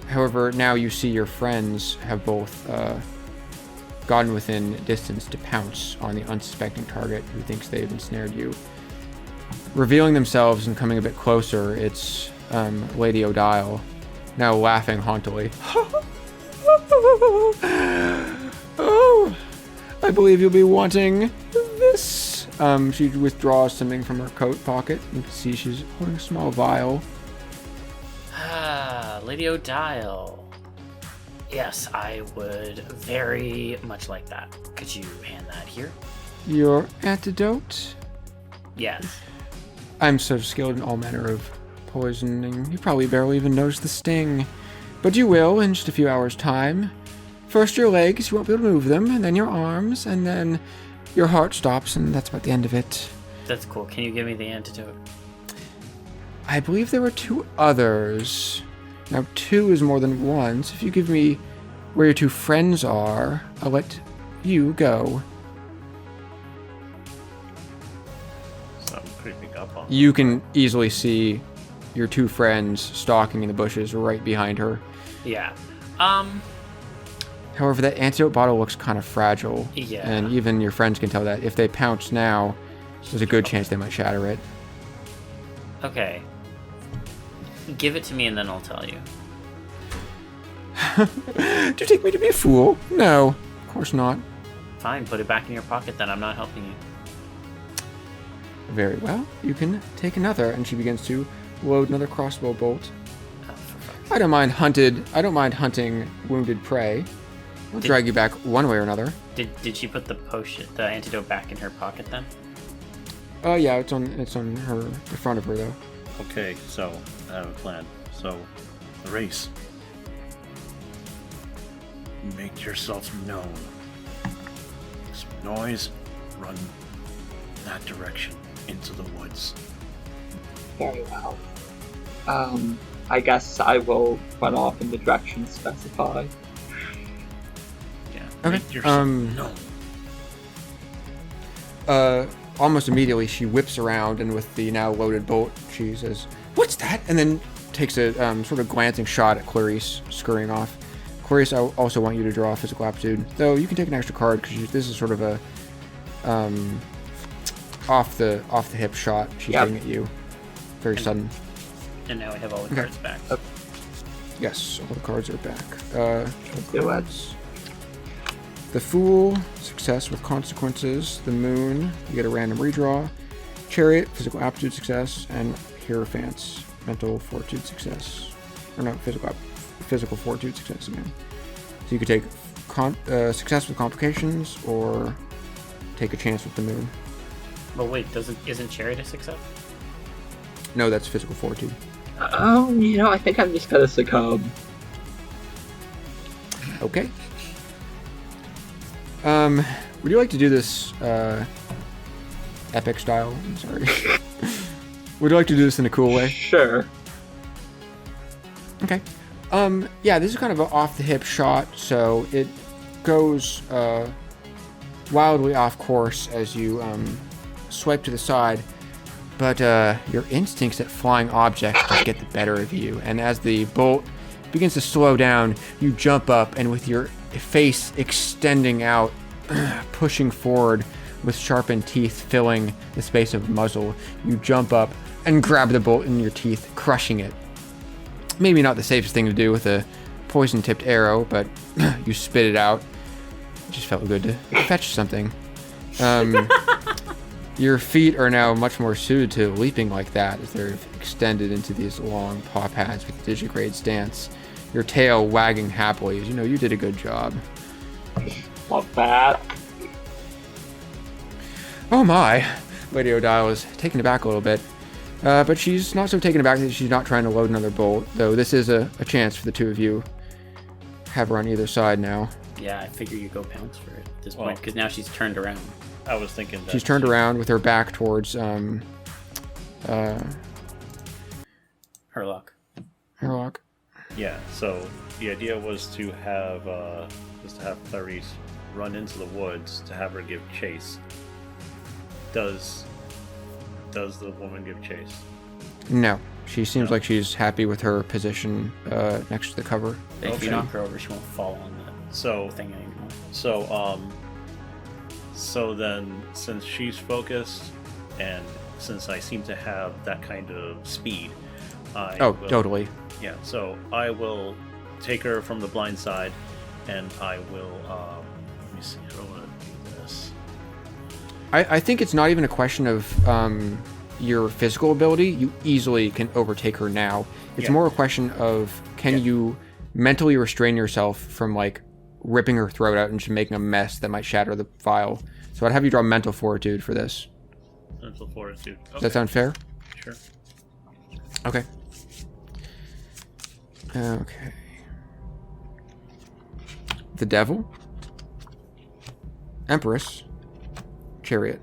Speaker 3: However, now you see your friends have both gotten within distance to pounce on the unsuspecting target who thinks they've ensnared you. Revealing themselves and coming a bit closer, it's Lady Odile, now laughing hauntily. Oh, I believe you'll be wanting this. She withdraws something from her coat pocket. You can see she's holding a small vial.
Speaker 1: Lady Odile. Yes, I would very much like that. Could you hand that here?
Speaker 3: Your antidote?
Speaker 1: Yes.
Speaker 3: I'm so skilled in all manner of poisoning. You probably barely even noticed the sting. But you will in just a few hours' time. First your legs, you won't be able to move them, and then your arms, and then your heart stops, and that's about the end of it.
Speaker 1: That's cool. Can you give me the antidote?
Speaker 3: I believe there were 2 others. Now, 2 is more than 1, so if you give me where your 2 friends are, I'll let you go.
Speaker 2: So I'm creeping up on.
Speaker 3: You can easily see your 2 friends stalking in the bushes right behind her.
Speaker 1: Yeah.
Speaker 3: However, that antidote bottle looks kind of fragile.
Speaker 1: Yeah.
Speaker 3: And even your friends can tell that. If they pounce now, there's a good chance they might shatter it.
Speaker 1: Okay. Give it to me and then I'll tell you.
Speaker 3: Do you take me to be a fool? No, of course not.
Speaker 1: Fine, put it back in your pocket then. I'm not helping you.
Speaker 3: Very well. You can take another. And she begins to load another crossbow bolt.
Speaker 1: Oh, for fuck's sake.
Speaker 3: I don't mind hunting wounded prey. I'll drag you back one way or another.
Speaker 1: Did she put the antidote back in her pocket then?
Speaker 3: Oh yeah, it's on the front of her though.
Speaker 2: Okay, so I have a plan. So, the race. Make yourself known. Some noise, run that direction into the woods.
Speaker 4: Very well. I guess I will run off in the direction specified.
Speaker 2: Yeah.
Speaker 3: Okay.
Speaker 2: Make yourself known.
Speaker 3: Almost immediately she whips around, and with the now loaded bolt, she says, "What's that?" And then takes a sort of glancing shot at Clarice, scurrying off. Clarice, I also want you to draw a physical aptitude, though you can take an extra card because this is sort of a off the hip shot. She's getting at you, very sudden.
Speaker 1: And now we have all the cards back.
Speaker 3: Yes, all the cards are back.
Speaker 4: Do it.
Speaker 3: The Fool, success with consequences. The Moon, you get a random redraw. Chariot, physical aptitude success. And Hierophants. Mental fortitude success. Or no, physical fortitude success again. So you could take success with complications or take a chance with the moon.
Speaker 1: But wait, isn't chariot a success?
Speaker 3: No, that's physical fortitude.
Speaker 4: I think I'm just gonna succumb.
Speaker 3: Okay. Would you like to do this epic style? I'm sorry. Would you like to do this in a cool way?
Speaker 4: Sure.
Speaker 3: Okay. Yeah, this is kind of an off-the-hip shot, so it goes wildly off course as you swipe to the side, but your instincts at flying objects just get the better of you, and as the bolt begins to slow down, you jump up, and with your face extending out, pushing forward with sharpened teeth filling the space of muzzle, you jump up and grab the bolt in your teeth, crushing it. Maybe not the safest thing to do with a poison-tipped arrow, but you spit it out. It just felt good to fetch something. Your feet are now much more suited to leaping like that, as they're extended into these long paw pads with digigrade stance. Your tail wagging happily as you did a good job.
Speaker 4: Love that.
Speaker 3: Oh my! Lady Odile is taken aback a little bit. But she's not so taken aback that she's not trying to load another bolt, though this is a chance for the two of you. Have her on either side now.
Speaker 1: Yeah, I figure you go pounce for it at this point, because now she's turned around.
Speaker 2: I was thinking that
Speaker 3: she's turned around with her back towards
Speaker 1: Herlock.
Speaker 3: Herlock.
Speaker 2: Yeah, so the idea was to have Clarice run into the woods to have her give chase. Does the woman give chase?
Speaker 3: No. She seems like she's happy with her position next to the cover.
Speaker 1: If you knock her over, she won't fall on the thing anymore.
Speaker 2: So then, since she's focused, and since I seem to have that kind of speed,
Speaker 3: totally.
Speaker 2: Yeah, so I will take her from the blind side, and I will, let me see, how do I want to do this?
Speaker 3: I think it's not even a question of your physical ability. You easily can overtake her now. It's more a question of can you mentally restrain yourself from ripping her throat out and just making a mess that might shatter the vial. So I'd have you draw mental fortitude for this.
Speaker 2: Mental fortitude. Okay.
Speaker 3: Does that sound fair?
Speaker 2: Sure.
Speaker 3: Okay. Okay. The Devil. Empress. Chariot.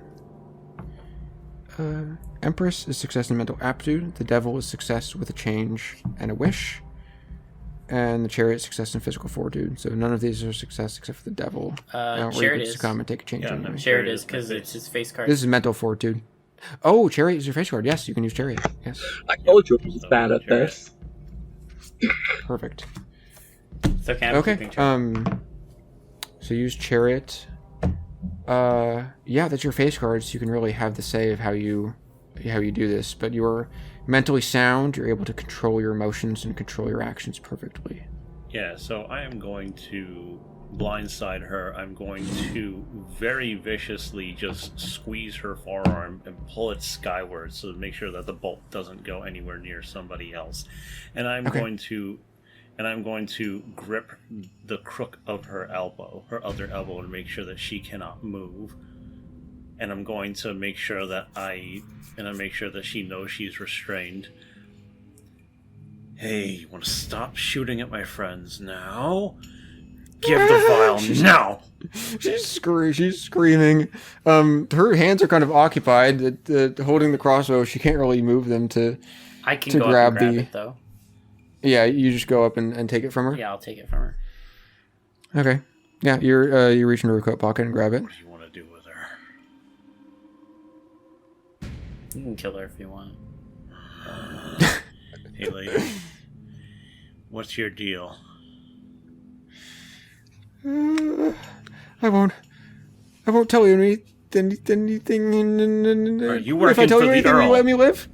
Speaker 3: Empress is success in mental aptitude. The Devil is success with a change and a wish. And the Chariot is success in physical fortitude. So none of these are success except for the Devil.
Speaker 1: Chariot is.
Speaker 3: Succumb and take a change.
Speaker 1: No, Chariot is because it's his face card.
Speaker 3: This is mental fortitude. Oh, Chariot is your face card. Yes, you can use Chariot. Yes.
Speaker 4: I told you I was bad at this.
Speaker 3: Perfect.
Speaker 1: It's okay.
Speaker 3: So use Chariot. Yeah, that's your face card, so you can really have the say of how you do this. But you're mentally sound. You're able to control your emotions and control your actions perfectly.
Speaker 2: Yeah. So I am going to blindside her. I'm going to very viciously just squeeze her forearm and pull it skyward, so to make sure that the bolt doesn't go anywhere near somebody else. And I'm going to grip the crook of her other elbow, to make sure that she cannot move. And I'm going to make sure that she knows she's restrained. Hey, you want to stop shooting at my friends now? Give the vial now!
Speaker 3: She's screaming. Her hands are kind of occupied, holding the crossbow. She can't really move them to.
Speaker 1: I can go up and grab it though.
Speaker 3: Yeah, you just go up and take it from her?
Speaker 1: Yeah, I'll take it from her.
Speaker 3: Okay. Yeah, you reach into her coat pocket and grab it.
Speaker 2: What do you want to do with her?
Speaker 1: You can kill her if you want.
Speaker 2: Hey, lady. What's your deal?
Speaker 3: I won't tell you anything.
Speaker 2: Are you working
Speaker 3: if I tell
Speaker 2: for
Speaker 3: you
Speaker 2: the
Speaker 3: anything,
Speaker 2: Earl?
Speaker 3: will you let me live?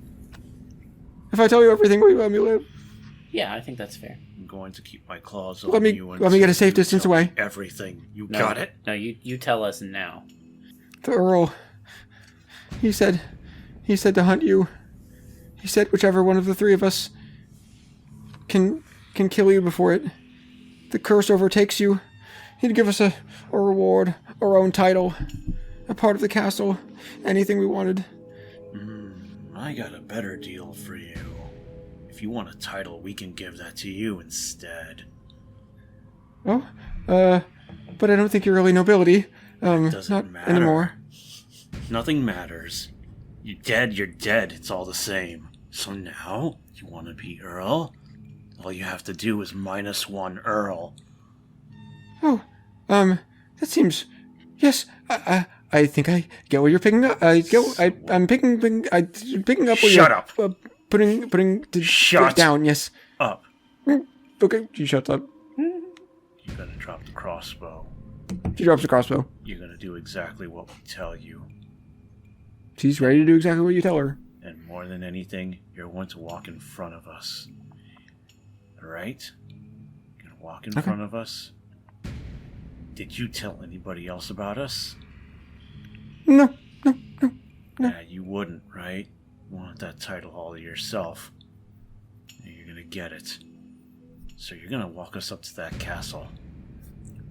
Speaker 3: If I tell you everything, will you let me live?
Speaker 1: Yeah, I think that's fair.
Speaker 2: I'm going to keep my claws on you.
Speaker 3: Let me get a safe distance away.
Speaker 2: Everything. Got it?
Speaker 1: No, you tell us now.
Speaker 3: The Earl. He said to hunt you. he said whichever one of the three of us can kill you before the curse overtakes you, he'd give us a reward, our own title, a part of the castle, anything we wanted.
Speaker 2: I got a better deal for you. If you want a title, we can give that to you instead.
Speaker 3: Oh, but I don't think you're really nobility.
Speaker 2: Doesn't
Speaker 3: not
Speaker 2: matter.
Speaker 3: anymore.
Speaker 2: Nothing matters. You're dead. It's all the same. So now, you want to be Earl? All you have to do is -1 Earl.
Speaker 3: Oh, that seems... Yes, I think I get what you're picking up. I'm picking up what
Speaker 2: Shut
Speaker 3: you're...
Speaker 2: up.
Speaker 3: Putting
Speaker 2: Shut
Speaker 3: down, yes.
Speaker 2: up.
Speaker 3: Okay, she shuts up.
Speaker 2: You're gonna drop the crossbow.
Speaker 3: She drops the crossbow.
Speaker 2: You're gonna do exactly what we tell you.
Speaker 3: She's ready to do exactly what you tell her.
Speaker 2: And more than anything, you're going to walk in front of us. Alright? You're gonna walk in front of us. Did you tell anybody else about us?
Speaker 3: No.
Speaker 2: Yeah, you wouldn't, right? You want that title all to yourself. And you're gonna get it. So you're gonna walk us up to that castle.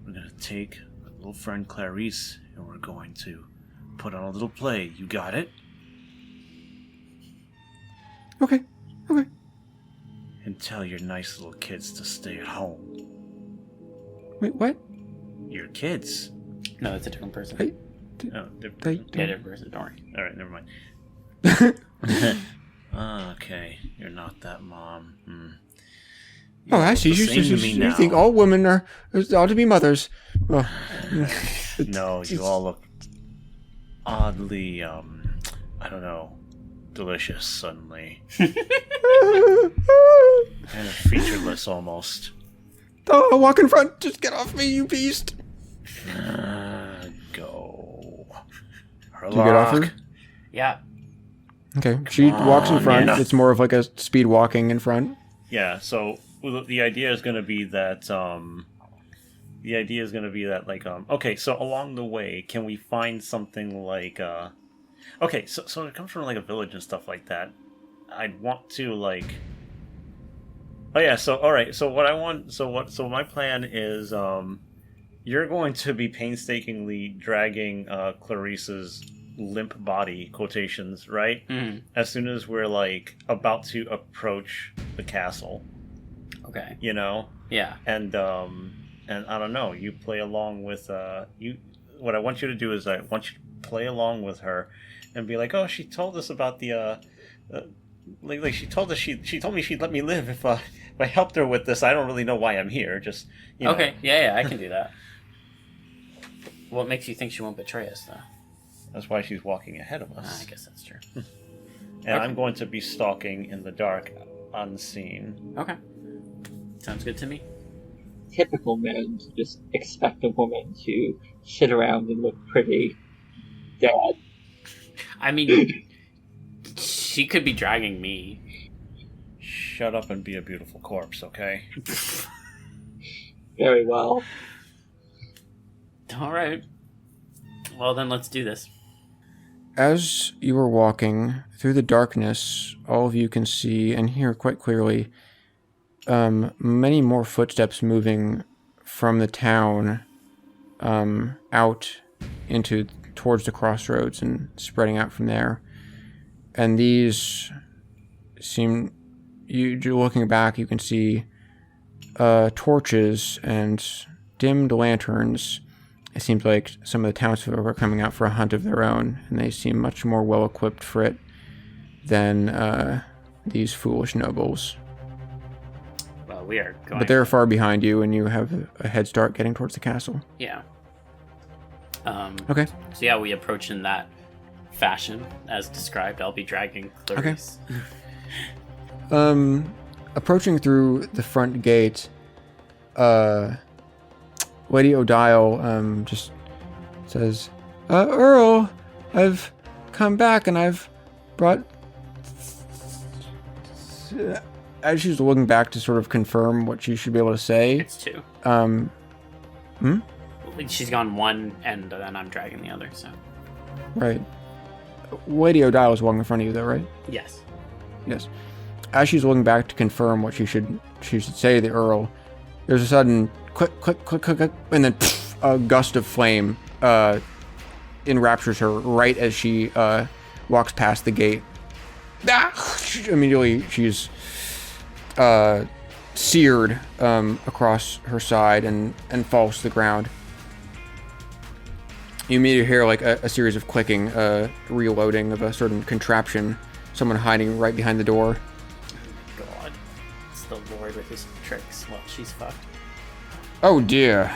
Speaker 2: We're gonna take my little friend Clarice, and we're going to put on a little play. You got it?
Speaker 3: Okay.
Speaker 2: And tell your nice little kids to stay at home.
Speaker 3: Wait, what?
Speaker 2: Your kids.
Speaker 1: No, it's a different person.
Speaker 2: Oh, different
Speaker 3: They
Speaker 2: person.
Speaker 1: Yeah, different person. Don't worry.
Speaker 2: Alright, never mind. Okay, you're not that mom.
Speaker 3: Oh, I see.
Speaker 2: the same to me
Speaker 3: You
Speaker 2: now.
Speaker 3: think all women ought to be mothers. Well,
Speaker 2: No, you all look oddly, I don't know, delicious suddenly. Kind of featureless almost.
Speaker 3: oh, walk in front. Just get off me, you beast.
Speaker 2: Go.
Speaker 3: Do you get off her?
Speaker 1: Yeah.
Speaker 3: Okay. She walks in front.
Speaker 2: man.
Speaker 3: It's more of like a speed walking in front.
Speaker 2: Yeah, so the idea is going to be that, okay, so along the way, can we find something like, okay, so it comes from, like, a village and stuff like that. I'd want to, like, oh, yeah, so, alright, so my plan is, you're going to be painstakingly dragging, Clarice's limp body, quotations, right?
Speaker 1: Mm.
Speaker 2: As soon as we're, like, about to approach the castle.
Speaker 1: Okay.
Speaker 2: You know?
Speaker 1: Yeah.
Speaker 2: And I don't know, you play along with what I want you to do is I want you to play along with her and be like, oh, she told us about the like she told us she told me she'd let me live if I helped her with this. I don't really know why I'm here, just
Speaker 1: Okay, yeah, I can do that. What makes you think she won't betray us, though?
Speaker 2: That's why she's walking ahead of us.
Speaker 1: I guess that's true.
Speaker 2: And
Speaker 1: Okay.
Speaker 2: I'm going to be stalking in the dark, unseen.
Speaker 1: Okay. Sounds good to me.
Speaker 4: Typical men to just expect a woman to sit around and look pretty dead.
Speaker 1: I mean, she could be dragging me.
Speaker 2: Shut up and be a beautiful corpse, okay?
Speaker 4: Very well.
Speaker 1: All right. Well, then let's do this.
Speaker 3: As you are walking through the darkness, all of you can see and hear quite clearly many more footsteps moving from the town out towards the crossroads and spreading out from there. And these seem, looking back, you can see torches and dimmed lanterns. It seems like some of the townsfolk are coming out for a hunt of their own, and they seem much more well-equipped for it than these foolish nobles.
Speaker 1: Well, we are going...
Speaker 3: But they're far behind you, and you have a head start getting towards the castle.
Speaker 1: Yeah.
Speaker 3: Okay.
Speaker 1: So yeah, we approach in that fashion, as described. I'll be dragging Clarice.
Speaker 3: Approaching through the front gate, Lady Odile just says, Earl, I've come back and I've brought... As she's looking back to sort of confirm what she should be able to say.
Speaker 1: It's two. She's gone one, and then I'm dragging the other, so...
Speaker 3: Right. Lady Odile is walking in front of you, though, right?
Speaker 1: Yes.
Speaker 3: Yes. As she's looking back to confirm what she should say to the Earl, there's a sudden click, click, click, click, click, and then a gust of flame enraptures her right as she walks past the gate. Immediately, she's seared across her side and falls to the ground. You immediately hear like a series of clicking, reloading of a certain contraption, someone hiding right behind the door.
Speaker 1: God. It's the Lord with his tricks. Well, she's fucked.
Speaker 3: Oh dear.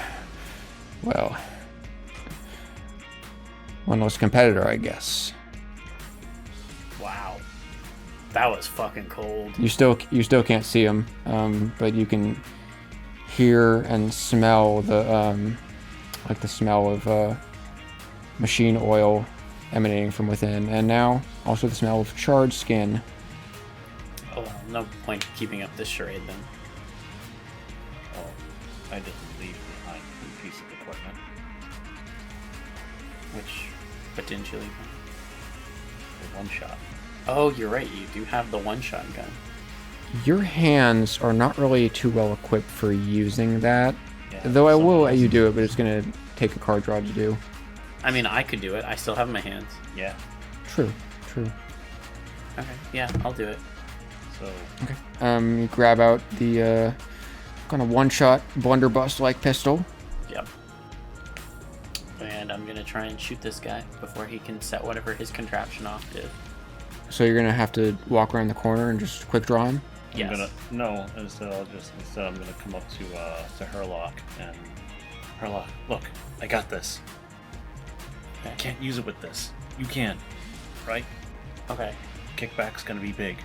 Speaker 3: Well, one less competitor, I guess.
Speaker 1: Wow. That was fucking cold.
Speaker 3: You still can't see him, but you can hear and smell the smell of machine oil emanating from within, and now also the smell of charred skin.
Speaker 1: Oh, well, no point keeping up this charade then.
Speaker 2: Oh, I didn't leave behind a piece of equipment.
Speaker 1: But didn't you leave him?
Speaker 2: The one shot.
Speaker 1: Oh, you're right. You do have the one-shot gun.
Speaker 3: Your hands are not really too well equipped for using that.
Speaker 2: Yeah,
Speaker 3: Though I will let you do it, but it's going to take a card draw to do.
Speaker 1: I mean, I could do it. I still have my hands.
Speaker 2: Yeah.
Speaker 3: True.
Speaker 1: Okay, yeah, I'll do it.
Speaker 2: So.
Speaker 3: Okay. You grab out the kind of one-shot blunderbuss-like pistol.
Speaker 1: Yep. And I'm going to try and shoot this guy before he can set whatever his contraption off did.
Speaker 3: So you're going to have to walk around the corner and just quick draw him?
Speaker 1: Yes.
Speaker 2: Instead I'm gonna come up to Herlock and Herlock, look, I got this. I can't use it with this. You can, right?
Speaker 1: Okay.
Speaker 2: Kickback's gonna be big.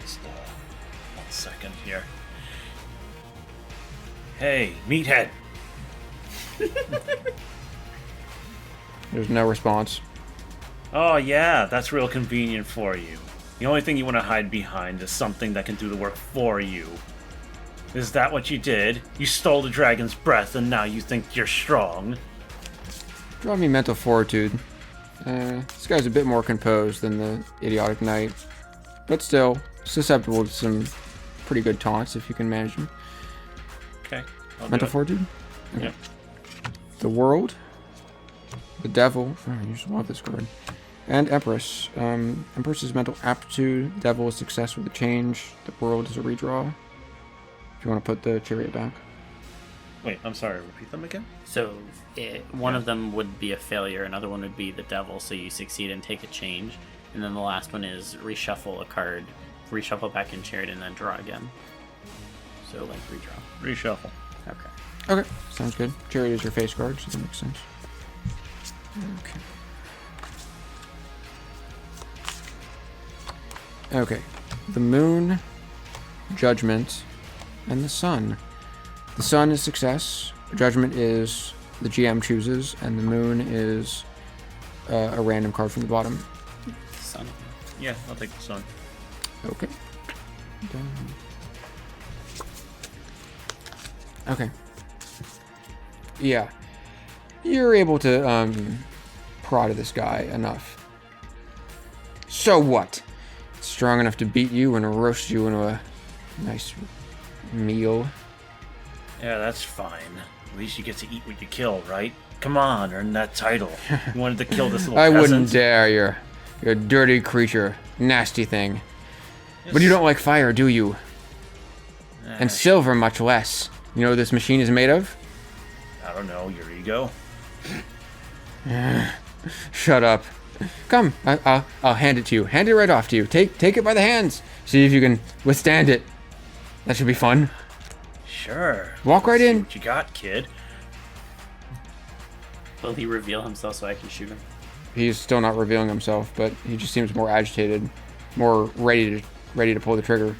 Speaker 2: Just 1 second here. Hey, meathead.
Speaker 3: There's no response.
Speaker 2: Oh yeah, that's real convenient for you. The only thing you want to hide behind is something that can do the work for you. Is that what you did? You stole the dragon's breath and now you think you're strong?
Speaker 3: Draw me mental fortitude. This guy's a bit more composed than the idiotic knight, but still susceptible to some pretty good taunts if you can manage them.
Speaker 2: Okay.
Speaker 3: Mental fortitude? Okay.
Speaker 2: Yep.
Speaker 3: The world. The devil. Oh, you just love this card. And Empress. Empress is mental aptitude. Devil is success with a change. The world is a redraw. If you want to put the chariot back.
Speaker 2: Wait, I'm sorry, repeat them again?
Speaker 1: So one of them would be a failure, another one would be the devil, so you succeed and take a change. And then the last one is reshuffle a card, reshuffle back in chariot, and then draw again. So like redraw.
Speaker 2: Reshuffle.
Speaker 1: Okay.
Speaker 3: Okay, sounds good. Chariot is your face card, so that makes sense. Okay. The moon, judgment, and the sun. The sun is success. Judgment is the GM chooses, and the moon is a random card from the bottom.
Speaker 1: Son.
Speaker 2: Yeah, I'll take the sun.
Speaker 3: Okay. Done. Okay. Yeah. You're able to prod this guy enough. So what? Strong enough to beat you and roast you into a nice meal.
Speaker 2: Yeah, that's fine. At least you get to eat what you kill, right? Come on, earn that title. You wanted to kill this little
Speaker 3: I
Speaker 2: peasant.
Speaker 3: wouldn't dare, you're a dirty creature. Nasty thing. But you don't like fire, do you? And silver much less. You know what this machine is made of?
Speaker 2: I don't know, your ego?
Speaker 3: Shut up. Come, I'll hand it to you. Hand it right off to you. Take it by the hands. See if you can withstand it. That should be fun.
Speaker 2: Sure.
Speaker 3: Walk right
Speaker 2: See
Speaker 3: in.
Speaker 2: what you got, kid?
Speaker 1: Will he reveal himself so I can shoot him?
Speaker 3: He's still not revealing himself, but he just seems more agitated, more ready to pull the trigger.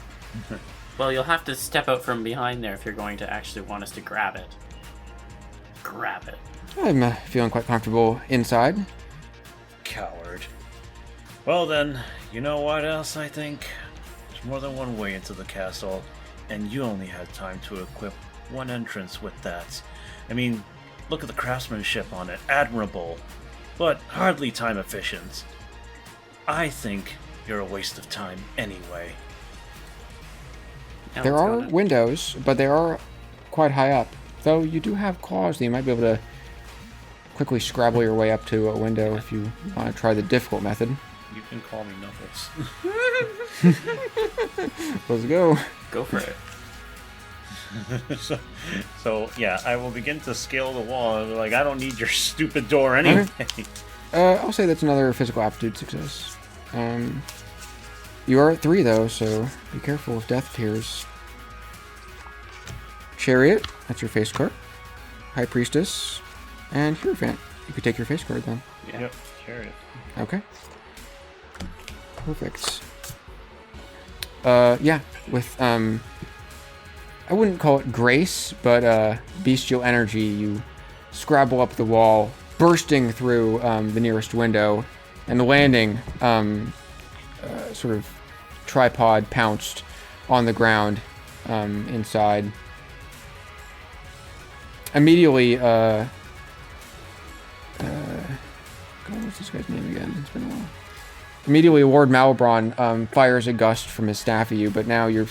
Speaker 1: Well, you'll have to step out from behind there if you're going to actually want us to grab it. Grab it.
Speaker 3: I'm feeling quite comfortable inside.
Speaker 2: Coward. Well then, you know what else I think? There's more than one way into the castle, and you only had time to equip one entrance with that. I mean, look at the craftsmanship on it. Admirable. But hardly time efficient. I think you're a waste of time anyway.
Speaker 1: Now
Speaker 3: There
Speaker 1: let's go
Speaker 3: are
Speaker 1: then.
Speaker 3: windows, but they are quite high up. Though you do have claws, that you might be able to quickly scrabble your way up to a window if you want to try the difficult method.
Speaker 2: You can call me Knuckles.
Speaker 3: Let's go.
Speaker 1: Go for it.
Speaker 2: So yeah, I will begin to scale the wall. Like, I don't need your stupid door anyway.
Speaker 3: I'll say that's another physical aptitude success. You are at 3 though, so be careful if death appears. Chariot, that's your face card. High Priestess, and Hierophant. You could take your face card then.
Speaker 1: Yeah.
Speaker 2: Yep, chariot.
Speaker 3: Okay. Perfect. Yeah, with I wouldn't call it grace, but bestial energy, you scrabble up the wall, bursting through the nearest window, and the landing sort of tripod pounced on the ground inside. Immediately, God, what's this guy's name again? It's been a while. Immediately, Lord Malibron fires a gust from his staff at you, but now you're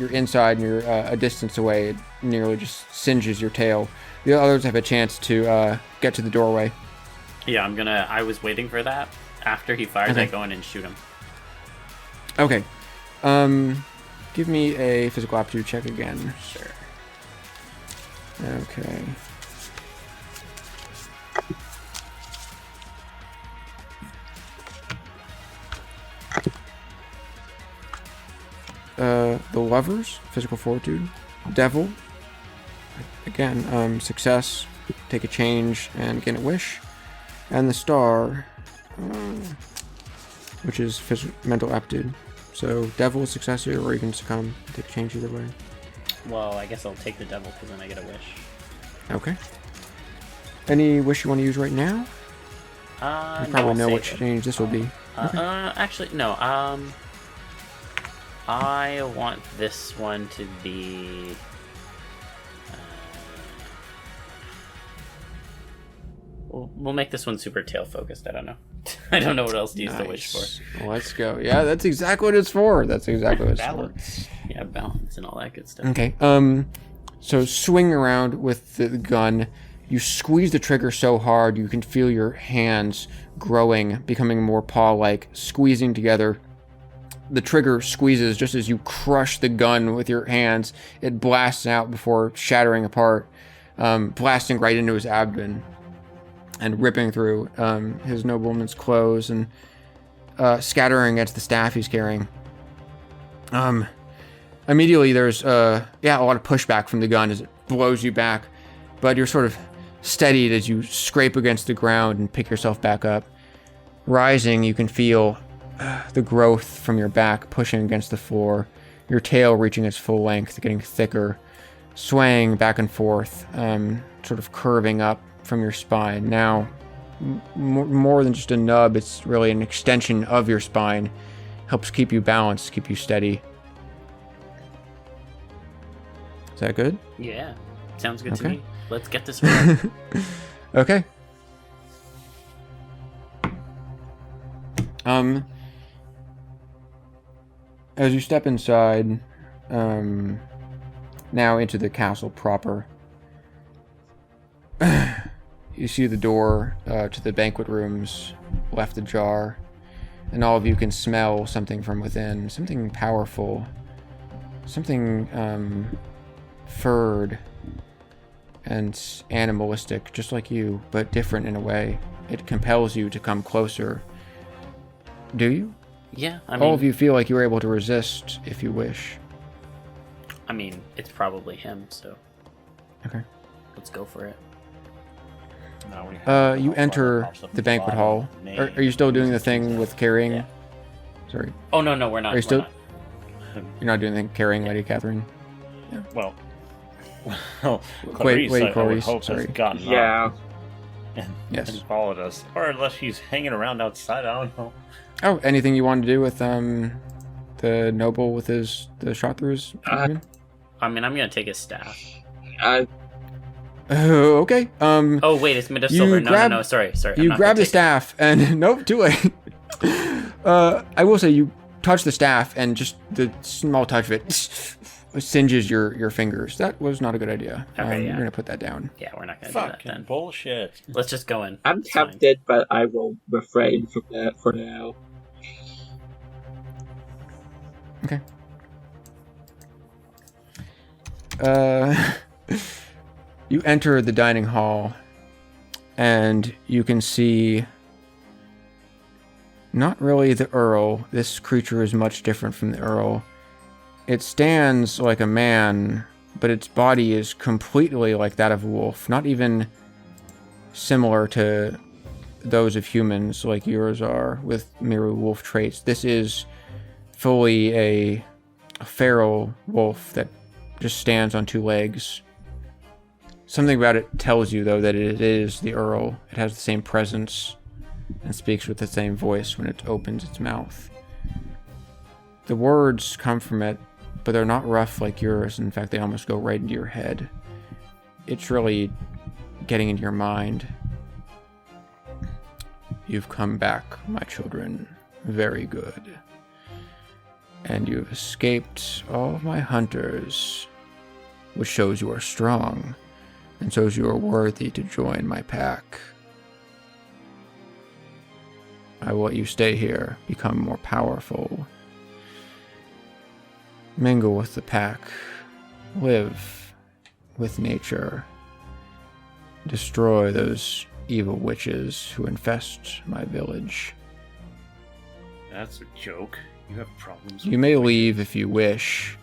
Speaker 3: inside and you're a distance away. It nearly just singes your tail. The others have a chance to get to the doorway.
Speaker 1: Yeah, I was waiting for that. After he fires,
Speaker 3: Okay.
Speaker 1: I go in and shoot him.
Speaker 3: Okay. Give me a physical aptitude check again.
Speaker 1: Sure.
Speaker 3: Okay. The Lovers, physical fortitude. Devil, again, success, take a change and gain a wish. And the Star, which is mental aptitude. So Devil is success here, or you can succumb, take a change either way.
Speaker 1: Well, I guess I'll take the devil because then I get a wish.
Speaker 3: Okay. Any wish you want to use right now? You probably know what change this will be.
Speaker 1: Actually, no. I want this one to be. We'll make this one super tail focused. I don't know. I don't know what else to use the wish for.
Speaker 3: Let's go. Yeah, that's exactly what it's for. That's exactly what it's
Speaker 2: Balance.
Speaker 1: Yeah, balance and all that good stuff.
Speaker 3: for. Okay. So swing around with the gun. You squeeze the trigger so hard you can feel your hands growing, becoming more paw-like, squeezing together. The trigger squeezes just as you crush the gun with your hands. It blasts out before shattering apart, blasting right into his abdomen and ripping through his nobleman's clothes and scattering against the staff he's carrying. Immediately there's a lot of pushback from the gun as it blows you back, but you're sort of steadied as you scrape against the ground and pick yourself back up. Rising, you can feel the growth from your back pushing against the floor, your tail reaching its full length, getting thicker, swaying back and forth, sort of curving up from your spine. Now, more than just a nub, it's really an extension of your spine. Helps keep you balanced, keep you steady. Is that good?
Speaker 1: Yeah, sounds good to
Speaker 3: Okay.
Speaker 1: me. Let's get this one.
Speaker 3: Okay. As you step inside, now into the castle proper, you see the door to the banquet rooms left ajar, and all of you can smell something from within, something powerful, something furred and animalistic, just like you, but different in a way. It compels you to come closer. Do you?
Speaker 1: Yeah, I mean,
Speaker 3: All of you feel like you were able to resist if you wish.
Speaker 1: I mean, it's probably him, so
Speaker 3: Okay.
Speaker 1: let's go for it.
Speaker 2: Now we have
Speaker 3: You enter the banquet hall. Are you still doing the thing with carrying?
Speaker 1: Yeah.
Speaker 3: Sorry,
Speaker 1: Oh no, we're not.
Speaker 3: Are you
Speaker 1: we're
Speaker 3: still-
Speaker 1: not.
Speaker 3: you're not doing the carrying, Lady Catherine.
Speaker 2: Well,
Speaker 3: Wait,
Speaker 2: Clarice, I would
Speaker 3: Clarice,
Speaker 2: hope
Speaker 3: sorry.
Speaker 2: has gotten
Speaker 4: Yeah.
Speaker 2: up and
Speaker 3: Yes.
Speaker 2: followed us, or unless she's hanging around outside. I don't know.
Speaker 3: Oh, anything you want to do with the noble with the shot through his abdomen?
Speaker 1: I mean, I'm gonna take his staff.
Speaker 3: Okay.
Speaker 1: Oh wait, it's made of
Speaker 3: You
Speaker 1: silver.
Speaker 3: grab-
Speaker 1: No. Sorry. I'm
Speaker 3: You
Speaker 1: not
Speaker 3: grab
Speaker 1: gonna
Speaker 3: the
Speaker 1: take-
Speaker 3: staff and nope, too late. I will say you touch the staff and just the small touch of it singes your fingers. That was not a good idea.
Speaker 1: Okay, yeah.
Speaker 3: We're gonna put that down.
Speaker 1: Yeah, we're not going to do that
Speaker 2: Fucking
Speaker 1: then.
Speaker 2: bullshit.
Speaker 1: Let's just go in.
Speaker 4: I'm
Speaker 1: It's fine.
Speaker 4: tempted, but I will refrain from that for now.
Speaker 3: Okay. You enter the dining hall, and you can see not really the Earl. This creature is much different from the Earl. It stands like a man, but its body is completely like that of a wolf, not even similar to those of humans like yours are, with mere wolf traits. This is fully a feral wolf that just stands on two legs. Something about it tells you, though, that it is the Earl. It has the same presence and speaks with the same voice when it opens its mouth. The words come from it, but they're not rough like yours. In fact, they almost go right into your head. It's really getting into your mind. You've come back, my children. Very good. And you've escaped all of my hunters, which shows you are strong, and shows you are worthy to join my pack. I will let you stay here, become more powerful, mingle with the pack, live with nature, destroy those evil witches who infest my village.
Speaker 2: That's a joke. You have problems.
Speaker 3: You may leave if you wish,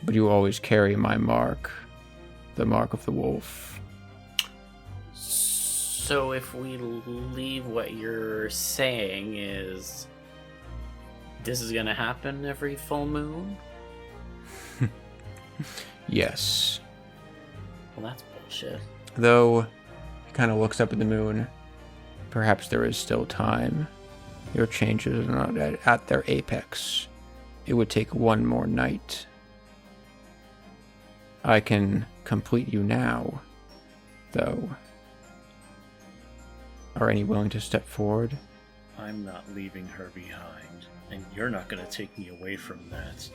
Speaker 3: but you always carry my mark, the mark of the wolf.
Speaker 1: So if we leave, what you're saying is this is going to happen every full moon?
Speaker 3: Yes.
Speaker 1: Well, that's bullshit.
Speaker 3: Though, he kind of looks up at the moon. Perhaps there is still time. Your changes are not at their apex. It would take one more night. I can complete you now, though. Are any willing to step forward?
Speaker 2: I'm not leaving her behind, and you're not going to take me away from that.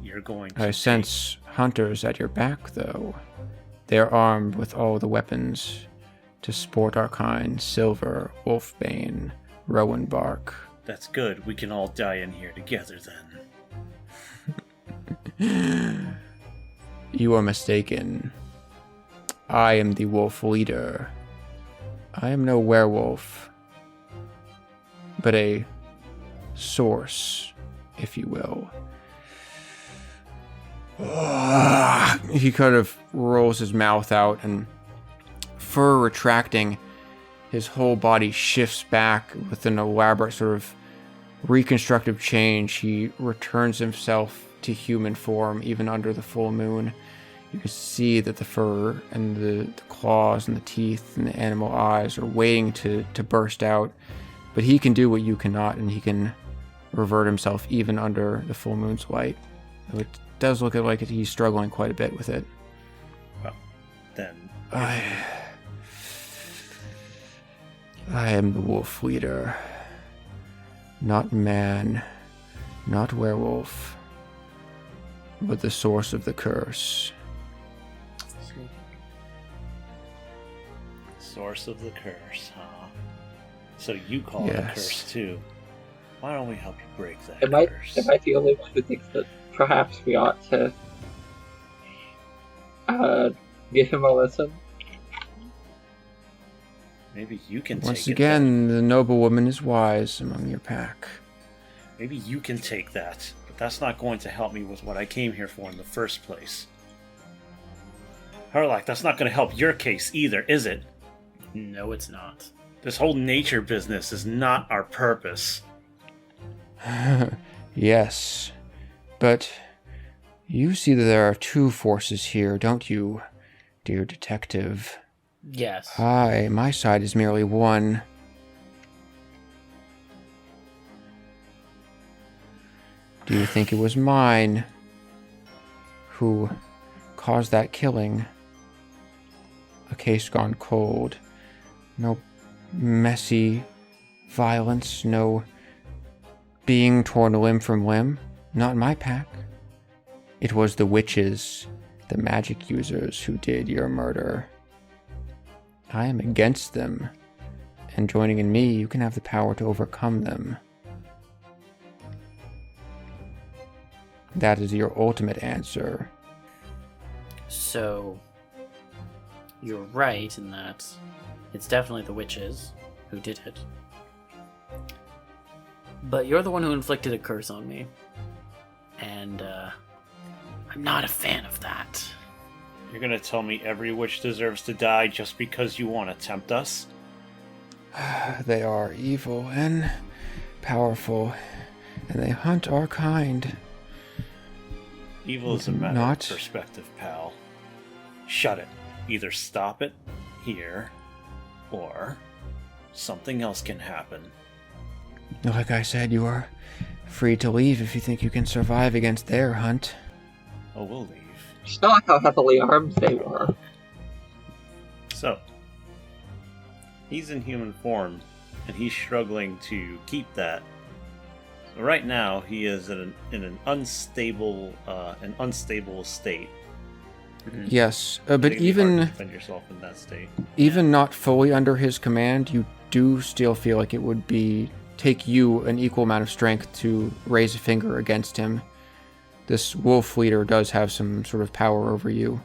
Speaker 2: You're going to...
Speaker 3: I sense hunters at your back, though. They are armed with all the weapons to sport our kind: silver, wolfbane, rowan bark.
Speaker 2: That's good. We can all die in here together, then.
Speaker 3: You are mistaken. I am the wolf leader. I am no werewolf, but a source, if you will. He kind of rolls his mouth out, and fur retracting, his whole body shifts back with an elaborate sort of reconstructive change. He returns himself to human form, even under the full moon. You can see that the fur and the claws and the teeth and the animal eyes are waiting to burst out. But he can do what you cannot, and he can revert himself even under the full moon's light. It does look like he's struggling quite a bit with it.
Speaker 2: Well, then...
Speaker 3: I am the wolf leader. Not man, not werewolf, but the source of the curse.
Speaker 2: Source of the curse, huh? So you call it a
Speaker 3: Yes.
Speaker 2: curse too. Why don't we help you break that
Speaker 4: Am I
Speaker 2: curse?
Speaker 4: the only one who thinks that perhaps we ought to give him a listen?
Speaker 2: Maybe you can
Speaker 3: Once
Speaker 2: take
Speaker 3: again, the noble woman is wise among your pack.
Speaker 2: it. Maybe you can take that, but that's not going to help me with what I came here for in the first place. Herlock, that's not going to help your case either, is it?
Speaker 1: No, it's not.
Speaker 2: This whole nature business is not our purpose.
Speaker 3: Yes, but you see that there are two forces here, don't you, dear detective?
Speaker 1: Yes.
Speaker 3: My side is merely one. Do you think it was mine who caused that killing? A case gone cold. No messy violence, no being torn limb from limb, not my pack. It was the witches, the magic users who did your murder. I am against them, and joining in me, you can have the power to overcome them. That is your ultimate answer.
Speaker 1: So, you're right in that it's definitely the witches who did it. But you're the one who inflicted a curse on me. And, I'm not a fan of that.
Speaker 2: You're gonna tell me every witch deserves to die just because you want to tempt us?
Speaker 3: They are evil and powerful, and they hunt our kind.
Speaker 2: Evil is a matter of perspective, pal. Shut it. Either stop it here, or something else can happen.
Speaker 3: Like I said, you are free to leave if you think you can survive against their hunt.
Speaker 2: Oh, we'll leave.
Speaker 4: Saw how heavily armed they were.
Speaker 2: So, he's in human form, and he's struggling to keep that. So right now, he is in an unstable state.
Speaker 1: Mm-hmm.
Speaker 3: Yes, but
Speaker 2: It'd be hard to
Speaker 3: even
Speaker 2: defend yourself in that state.
Speaker 3: not fully under his command, you do still feel like it would take you an equal amount of strength to raise a finger against him. This wolf leader does have some sort of power over you,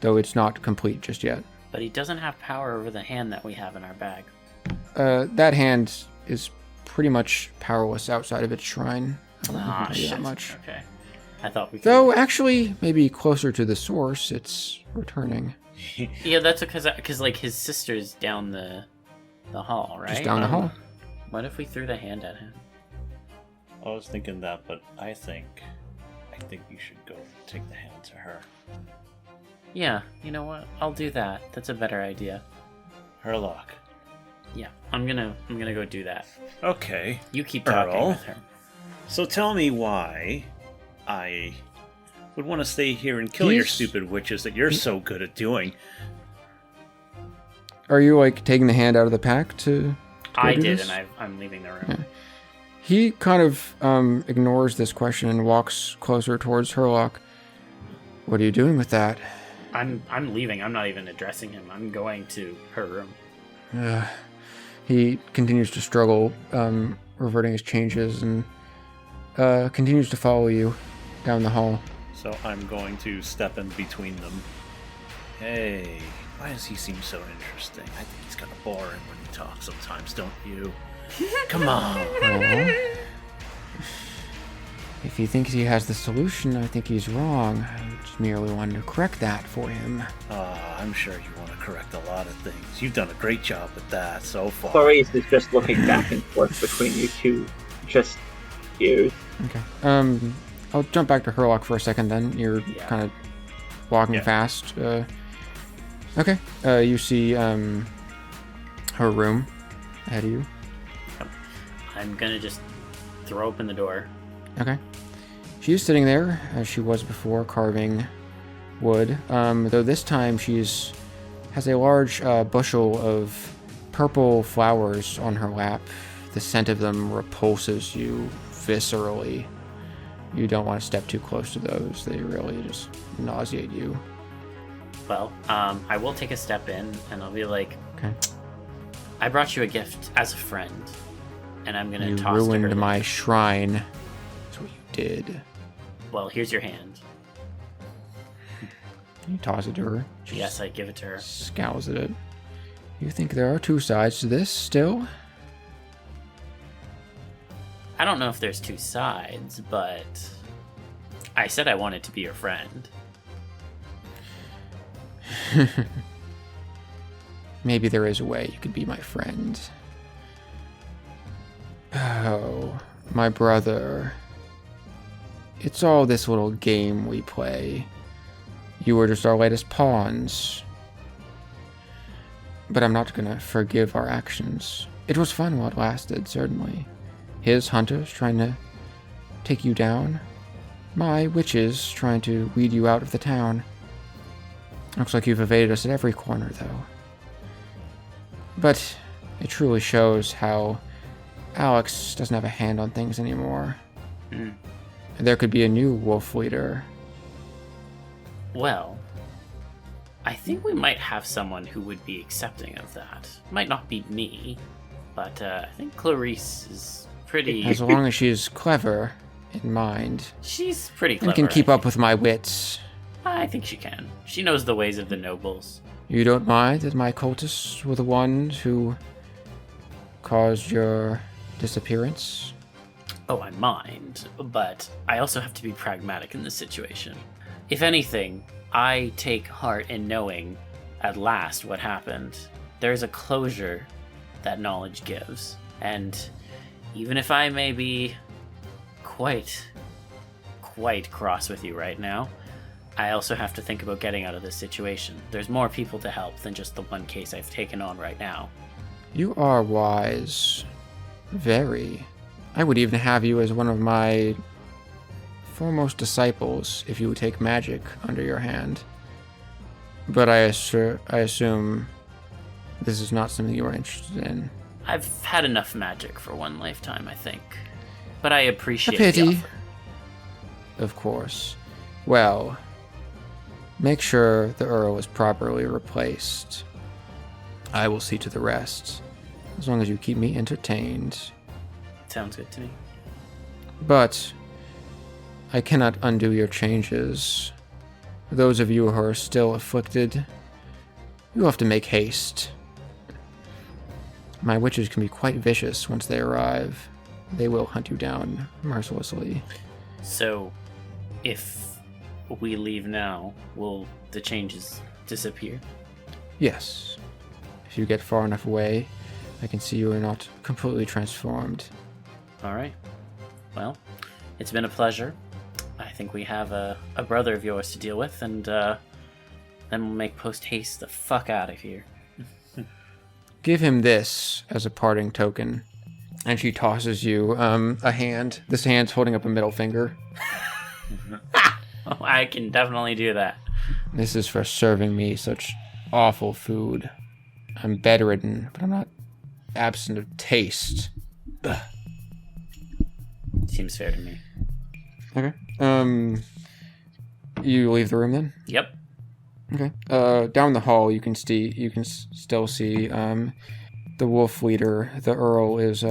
Speaker 3: though it's not complete just yet.
Speaker 1: But he doesn't have power over the hand that we have in our bag.
Speaker 3: That hand is pretty much powerless outside of its shrine. I don't think we can do
Speaker 1: Shit.
Speaker 3: that much.
Speaker 1: Okay. I thought we could...
Speaker 3: Though, actually, maybe closer to the source, it's returning.
Speaker 1: Yeah, that's because like, his sister's down the hall, right?
Speaker 3: Just down the hall.
Speaker 1: What if we threw the hand at him?
Speaker 2: I was thinking that, but I think you should go take the hand to her.
Speaker 1: Yeah, you know what? I'll do that. That's a better idea.
Speaker 2: Herlock.
Speaker 1: Yeah, I'm gonna go do that.
Speaker 2: Okay.
Speaker 1: You keep talking
Speaker 2: Earl.
Speaker 1: with her.
Speaker 2: So tell me why I would want to stay here and kill your stupid witches that you're so good at doing.
Speaker 3: Are you, like, taking the hand out of the pack to
Speaker 1: I
Speaker 3: do
Speaker 1: did,
Speaker 3: this?
Speaker 1: and I'm leaving the room.
Speaker 3: Yeah. He kind of ignores this question and walks closer towards Herlock. What are you doing with that?
Speaker 1: I'm leaving. I'm not even addressing him. I'm going to her room.
Speaker 3: He continues to struggle, reverting his changes, and continues to follow you down the hall.
Speaker 2: So I'm going to step in between them. Hey, why does he seem so interesting? I think he's kind of boring when he talks sometimes, don't you? Come on.
Speaker 3: Well, if he thinks he has the solution, I think he's wrong. I just merely wanted to correct that for him.
Speaker 2: I'm sure you want to correct a lot of things. You've done a great job with that so far.
Speaker 4: Clarice is just looking back and forth between you two. Just you.
Speaker 3: Okay. I'll jump back to Herlock for a second then. You're kind of walking fast. Okay. You see her room ahead of you.
Speaker 1: I'm gonna just throw open the door.
Speaker 3: Okay. She's sitting there, as she was before, carving wood. Though this time has a large bushel of purple flowers on her lap. The scent of them repulses you viscerally. You don't want to step too close to those. They really just nauseate you.
Speaker 1: Well, I will take a step in, and I'll be like,
Speaker 3: Okay.
Speaker 1: I brought you a gift as a friend, and I'm gonna
Speaker 3: You
Speaker 1: toss to her.
Speaker 3: ruined my shrine. That's what you did.
Speaker 1: Well, here's your hand.
Speaker 3: You toss it to her. She
Speaker 1: Yes, I give it to her.
Speaker 3: scowls at it. You think there are two sides to this still?
Speaker 1: I don't know if there's two sides, but I said I wanted to be your friend.
Speaker 3: Maybe there is a way you could be my friend. Oh, my brother. It's all this little game we play. You were just our latest pawns. But I'm not gonna forgive our actions. It was fun while it lasted, certainly. His hunters trying to take you down. My witches trying to weed you out of the town. Looks like you've evaded us at every corner, though. But it truly shows how Alex doesn't have a hand on things anymore.
Speaker 1: Hmm.
Speaker 3: There could be a new wolf leader.
Speaker 1: Well, I think we might have someone who would be accepting of that. Might not be me, but I think Clarice is pretty...
Speaker 3: As long as she's clever in mind.
Speaker 1: She's pretty clever.
Speaker 3: And can keep up with my wits.
Speaker 1: I think she can. She knows the ways of the nobles.
Speaker 3: You don't mind that my cultists were the ones who caused your disappearance?
Speaker 1: Oh, I mind, but I also have to be pragmatic in this situation. If anything, I take heart in knowing at last what happened. There's a closure that knowledge gives, and even if I may be quite cross with you right now, I also have to think about getting out of this situation. There's more people to help than just the one case I've taken on right now.
Speaker 3: You are wise. Very. I would even have you as one of my foremost disciples if you would take magic under your hand. But I assume this is not something you are interested in.
Speaker 1: I've had enough magic for one lifetime, I think. But I appreciate
Speaker 3: A pity.
Speaker 1: the offer.
Speaker 3: Of course. Well, make sure the Earl is properly replaced. I will see to the rest, as long as you keep me entertained.
Speaker 1: Sounds good to me.
Speaker 3: But I cannot undo your changes. For those of you who are still afflicted, you have to make haste. My witches can be quite vicious once they arrive. They will hunt you down mercilessly.
Speaker 1: So, if we leave now, will the changes disappear?
Speaker 3: Yes. If you get far enough away, I can see you are not completely transformed.
Speaker 1: Alright. Well, it's been a pleasure. I think we have a brother of yours to deal with, and then we'll make post-haste the fuck out of here.
Speaker 3: Give him this as a parting token. And she tosses you a hand. This hand's holding up a middle finger.
Speaker 1: Oh, I can definitely do that.
Speaker 3: This is for serving me such awful food. I'm bedridden, but I'm not absent of taste. Ugh.
Speaker 1: Seems fair to me.
Speaker 3: Okay. You leave the room then?
Speaker 1: Yep.
Speaker 3: Okay. Down the hall, you can still see the wolf leader. The Earl is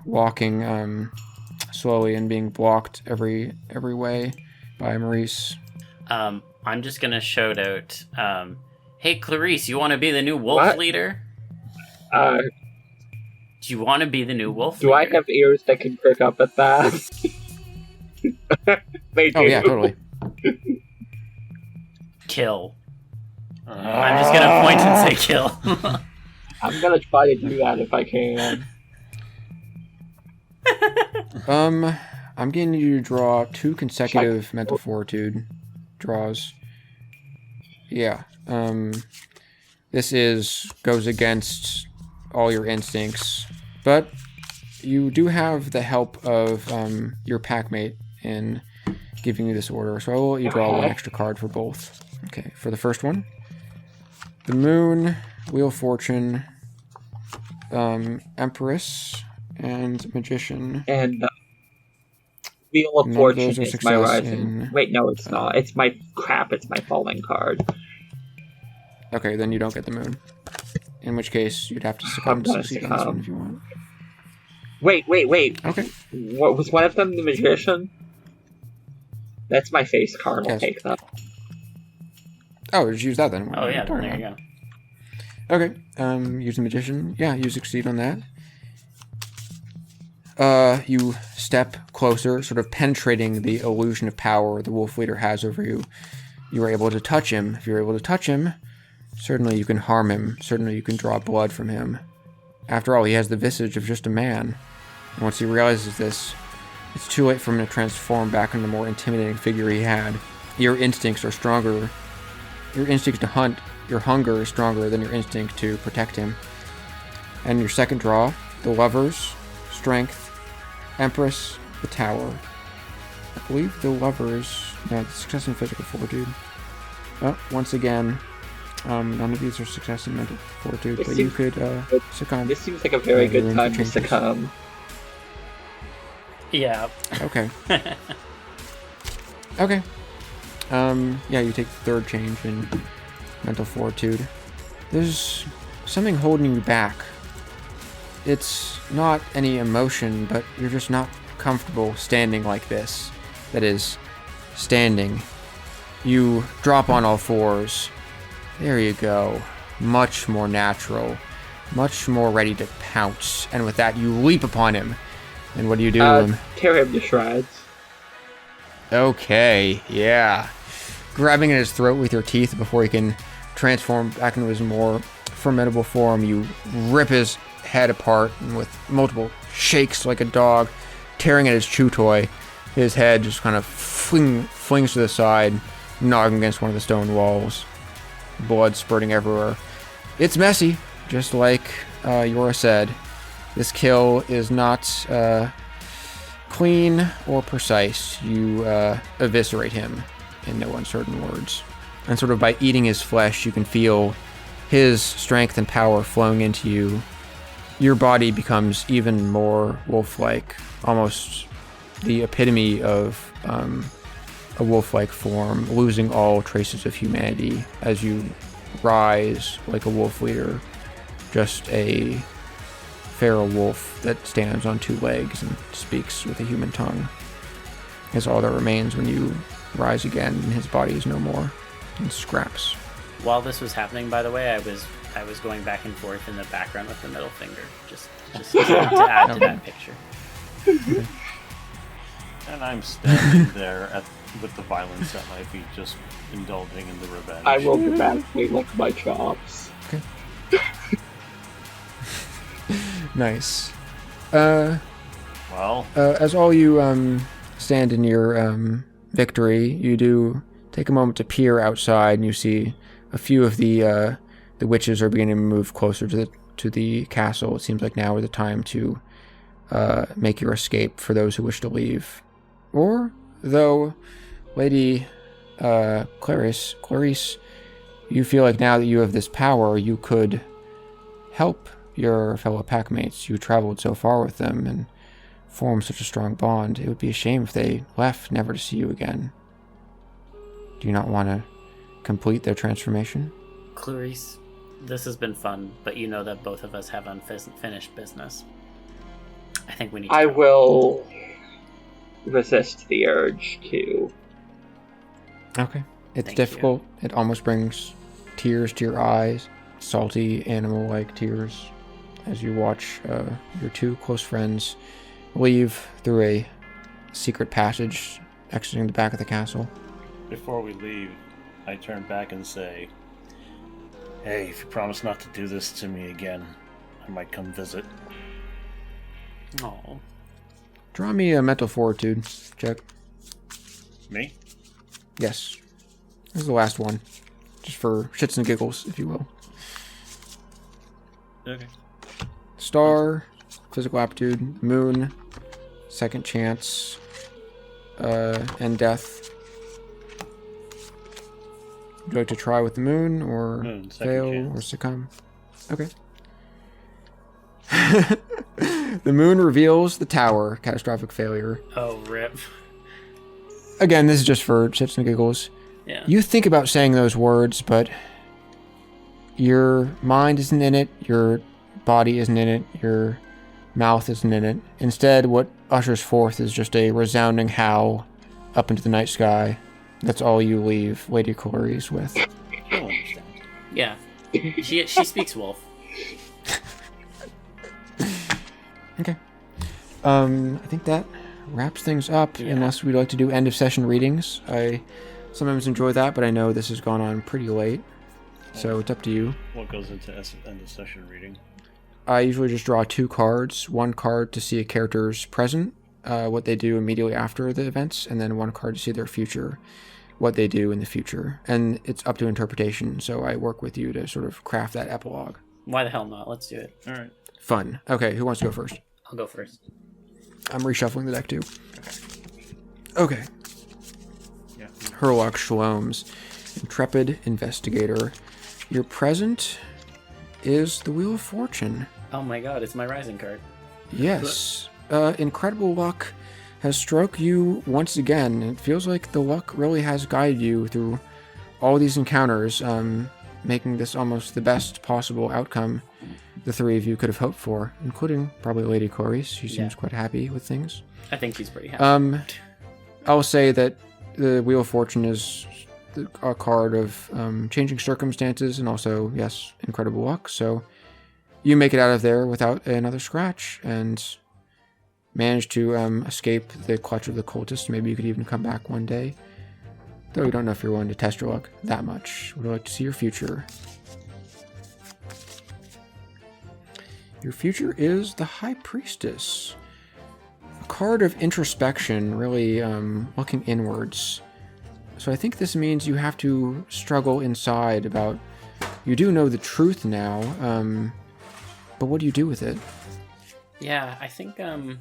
Speaker 3: walking slowly and being blocked every way by Maurice.
Speaker 1: I'm just gonna shout out, hey Clarice, you want to be the new wolf leader? Do you want to be the new wolf
Speaker 4: leader? I have ears that can pick up at that? They do.
Speaker 3: Oh yeah, totally.
Speaker 1: Kill. I'm just gonna point and say kill.
Speaker 4: I'm gonna try to do that if I can.
Speaker 3: I'm getting you to draw 2 consecutive mental fortitude draws. Yeah. This goes against all your instincts, but you do have the help of your packmate in giving you this order, so I will let you draw 1 extra card for both. Okay, for the first one, the Moon, Wheel of Fortune, Empress, and Magician.
Speaker 4: And Wheel of Fortune is my rising. Wait, no, it's not. It's my crap. It's my falling card.
Speaker 3: Okay, then you don't get the Moon. In which case, you'd have to succumb to succeed on this one if you want.
Speaker 4: Wait.
Speaker 3: Okay.
Speaker 4: What was one of them the Magician? That's my face card. I'll take that.
Speaker 3: Oh, just use that then.
Speaker 1: Oh yeah, there you go.
Speaker 3: Okay. Use the Magician. Yeah, you succeed on that. You step closer, sort of penetrating the illusion of power the wolf leader has over you. You are able to touch him. If you're able to touch him, certainly you can harm him. Certainly you can draw blood from him. After all, he has the visage of just a man. And once he realizes this, it's too late for him to transform back into the more intimidating figure he had. Your instincts are stronger. Your instinct to hunt, your hunger is stronger than your instinct to protect him. And your second draw, the Lovers, Strength, Empress, the Tower. I believe the Lovers... No, the success in physical fortitude. Oh, once again, none of these are success in mental fortitude, but you could succumb.
Speaker 4: This seems like a very good time to succumb.
Speaker 1: Yeah.
Speaker 3: Okay. Okay. Yeah, you take the third change in mental fortitude. There's something holding you back. It's not any emotion, but you're just not comfortable standing like this. That is, standing. You drop on all fours. There you go. Much more natural. Much more ready to pounce. And with that, you leap upon him. And what do you do to him?
Speaker 4: Tear him to shreds.
Speaker 3: Okay, yeah. Grabbing at his throat with your teeth before he can transform back into his more formidable form, you rip his head apart, and with multiple shakes like a dog, tearing at his chew toy, his head just kind of flings to the side, knocking against one of the stone walls. Blood spurting everywhere. It's messy, just like Yora said. This kill is not clean or precise. You eviscerate him, in no uncertain words. And sort of by eating his flesh, you can feel his strength and power flowing into you. Your body becomes even more wolf-like, almost the epitome of a wolf-like form, losing all traces of humanity as you rise like a wolf leader, just a feral wolf that stands on two legs and speaks with a human tongue. Is all that remains when you rise again and his body is no more, and scraps.
Speaker 1: While this was happening, by the way, I was going back and forth in the background with the middle finger, just to add to that picture.
Speaker 2: And I'm standing there with the violence at my feet, just indulging in the revenge.
Speaker 4: I will dramatically lick my chops.
Speaker 3: Okay. Nice.
Speaker 2: Well,
Speaker 3: as all you stand in your victory, you do take a moment to peer outside, and you see a few of the witches are beginning to move closer to the castle. It seems like now is the time to make your escape for those who wish to leave. Or, though, Lady Clarice, you feel like now that you have this power, you could help your fellow packmates. You traveled so far with them and formed such a strong bond. It would be a shame if they left, never to see you again. Do you not want to complete their transformation?
Speaker 1: Clarice, this has been fun, but you know that both of us have unfinished business. I think we need to
Speaker 4: I
Speaker 1: go.
Speaker 4: will resist the urge to.
Speaker 3: Okay. It's
Speaker 1: Thank
Speaker 3: difficult. It almost brings tears to your eyes, salty, animal-like tears, as you watch your two close friends leave through a secret passage exiting the back of the castle.
Speaker 2: before we leave, I turn back and say, "Hey, if you promise not to do this to me again, I might come visit."
Speaker 1: Oh.
Speaker 3: Draw me a mental fortitude check.
Speaker 2: Me?
Speaker 3: Yes. This is the last one. Just for shits and giggles, if you will.
Speaker 2: Okay.
Speaker 3: Star, physical aptitude, moon, second chance, and death. Would you like to try with the moon, or
Speaker 2: Moon, second
Speaker 3: fail,
Speaker 2: chance.
Speaker 3: or succumb? Okay. The moon reveals the tower. Catastrophic failure.
Speaker 1: Oh, rip.
Speaker 3: Again, this is just for shits and giggles.
Speaker 1: Yeah.
Speaker 3: You think about saying those words, but your mind isn't in it, your body isn't in it, your mouth isn't in it. Instead, what ushers forth is just a resounding howl up into the night sky. That's all you leave Lady Clarice with.
Speaker 2: You'll understand.
Speaker 1: Yeah. She speaks wolf.
Speaker 3: Okay. I think that wraps things up,
Speaker 1: Yeah.
Speaker 3: unless we'd like to do end of session readings. I sometimes enjoy that, but I know this has gone on pretty late, so it's up to you.
Speaker 2: What goes into end of session reading?
Speaker 3: I usually just draw 2 cards. 1 card to see a character's present, what they do immediately after the events, and then 1 card to see their future, what they do in the future. And it's up to interpretation, so I work with you to sort of craft that epilogue.
Speaker 1: Why the hell not? Let's do it.
Speaker 2: All right.
Speaker 3: Fun. Okay, who wants to go first?
Speaker 1: I'll go first.
Speaker 3: I'm reshuffling the deck too. Okay.
Speaker 2: Yeah.
Speaker 3: Herlock Sholmes, intrepid investigator. Your present is the Wheel of Fortune.
Speaker 1: Oh my god, it's my rising card.
Speaker 3: Yes. Incredible luck has struck you once again. It feels like the luck really has guided you through all these encounters, making this almost the best possible outcome the three of you could have hoped for, including probably Lady Clarice. She seems quite happy with things.
Speaker 1: I think she's pretty happy.
Speaker 3: I'll say that the Wheel of Fortune is a card of changing circumstances and also, yes, incredible luck. So you make it out of there without another scratch and manage to escape the clutch of the cultist. Maybe you could even come back one day. Though you don't know if you're willing to test your luck that much. Would you like to see your future? Your future is the High Priestess. A card of introspection, really looking inwards. So I think this means you have to struggle inside about... You do know the truth now, but what do you do with it?
Speaker 1: Yeah, I think, the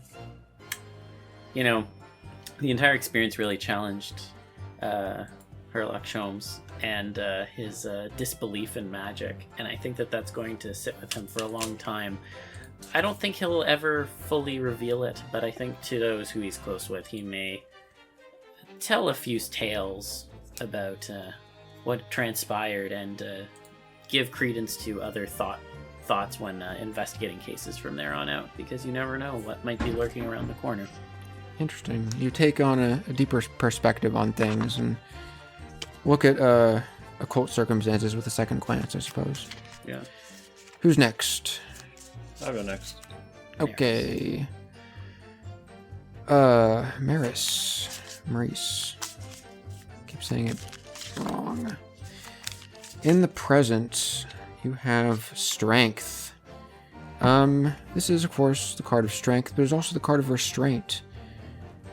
Speaker 1: entire experience really challenged Herlock Sholmes and his disbelief in magic, and I think that that's going to sit with him for a long time. I don't think he'll ever fully reveal it, but I think to those who he's close with, he may tell a few tales about what transpired and give credence to other thoughts when investigating cases from there on out, because you never know what might be lurking around the corner.
Speaker 3: Interesting. You take on a deeper perspective on things and look at occult circumstances with a second glance, I suppose.
Speaker 1: Yeah.
Speaker 3: Who's next?
Speaker 2: I'll go next.
Speaker 3: Okay. Maurice. Keep saying it wrong. In the present, you have strength. This is, of course, the card of strength, but there's also the card of restraint.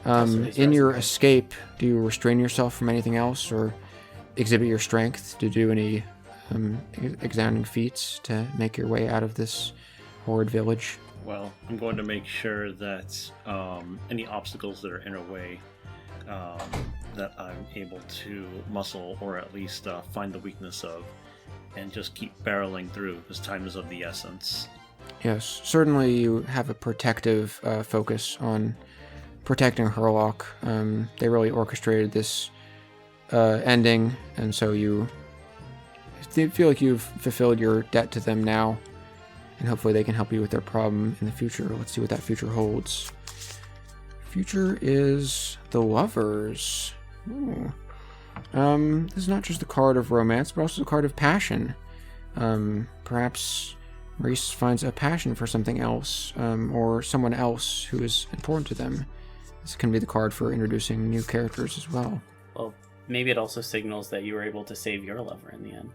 Speaker 3: In your escape, do you restrain yourself from anything else or exhibit your strength to do any examining feats to make your way out of this horrid village?
Speaker 2: Well, I'm going to make sure that any obstacles that are in our way, that I'm able to muscle or at least find the weakness of, and just keep barreling through, because time is of the essence.
Speaker 3: Yes, certainly you have a protective focus on protecting Herlock. They really orchestrated this ending, and so you feel like you've fulfilled your debt to them now, and hopefully they can help you with their problem in the future. Let's see what that future holds. Future is the Lovers. Ooh. This is not just the card of romance, but also the card of passion. Perhaps Maurice finds a passion for something else, or someone else who is important to them. This can be the card for introducing new characters as well.
Speaker 1: Well, maybe it also signals that you were able to save your lover in the end.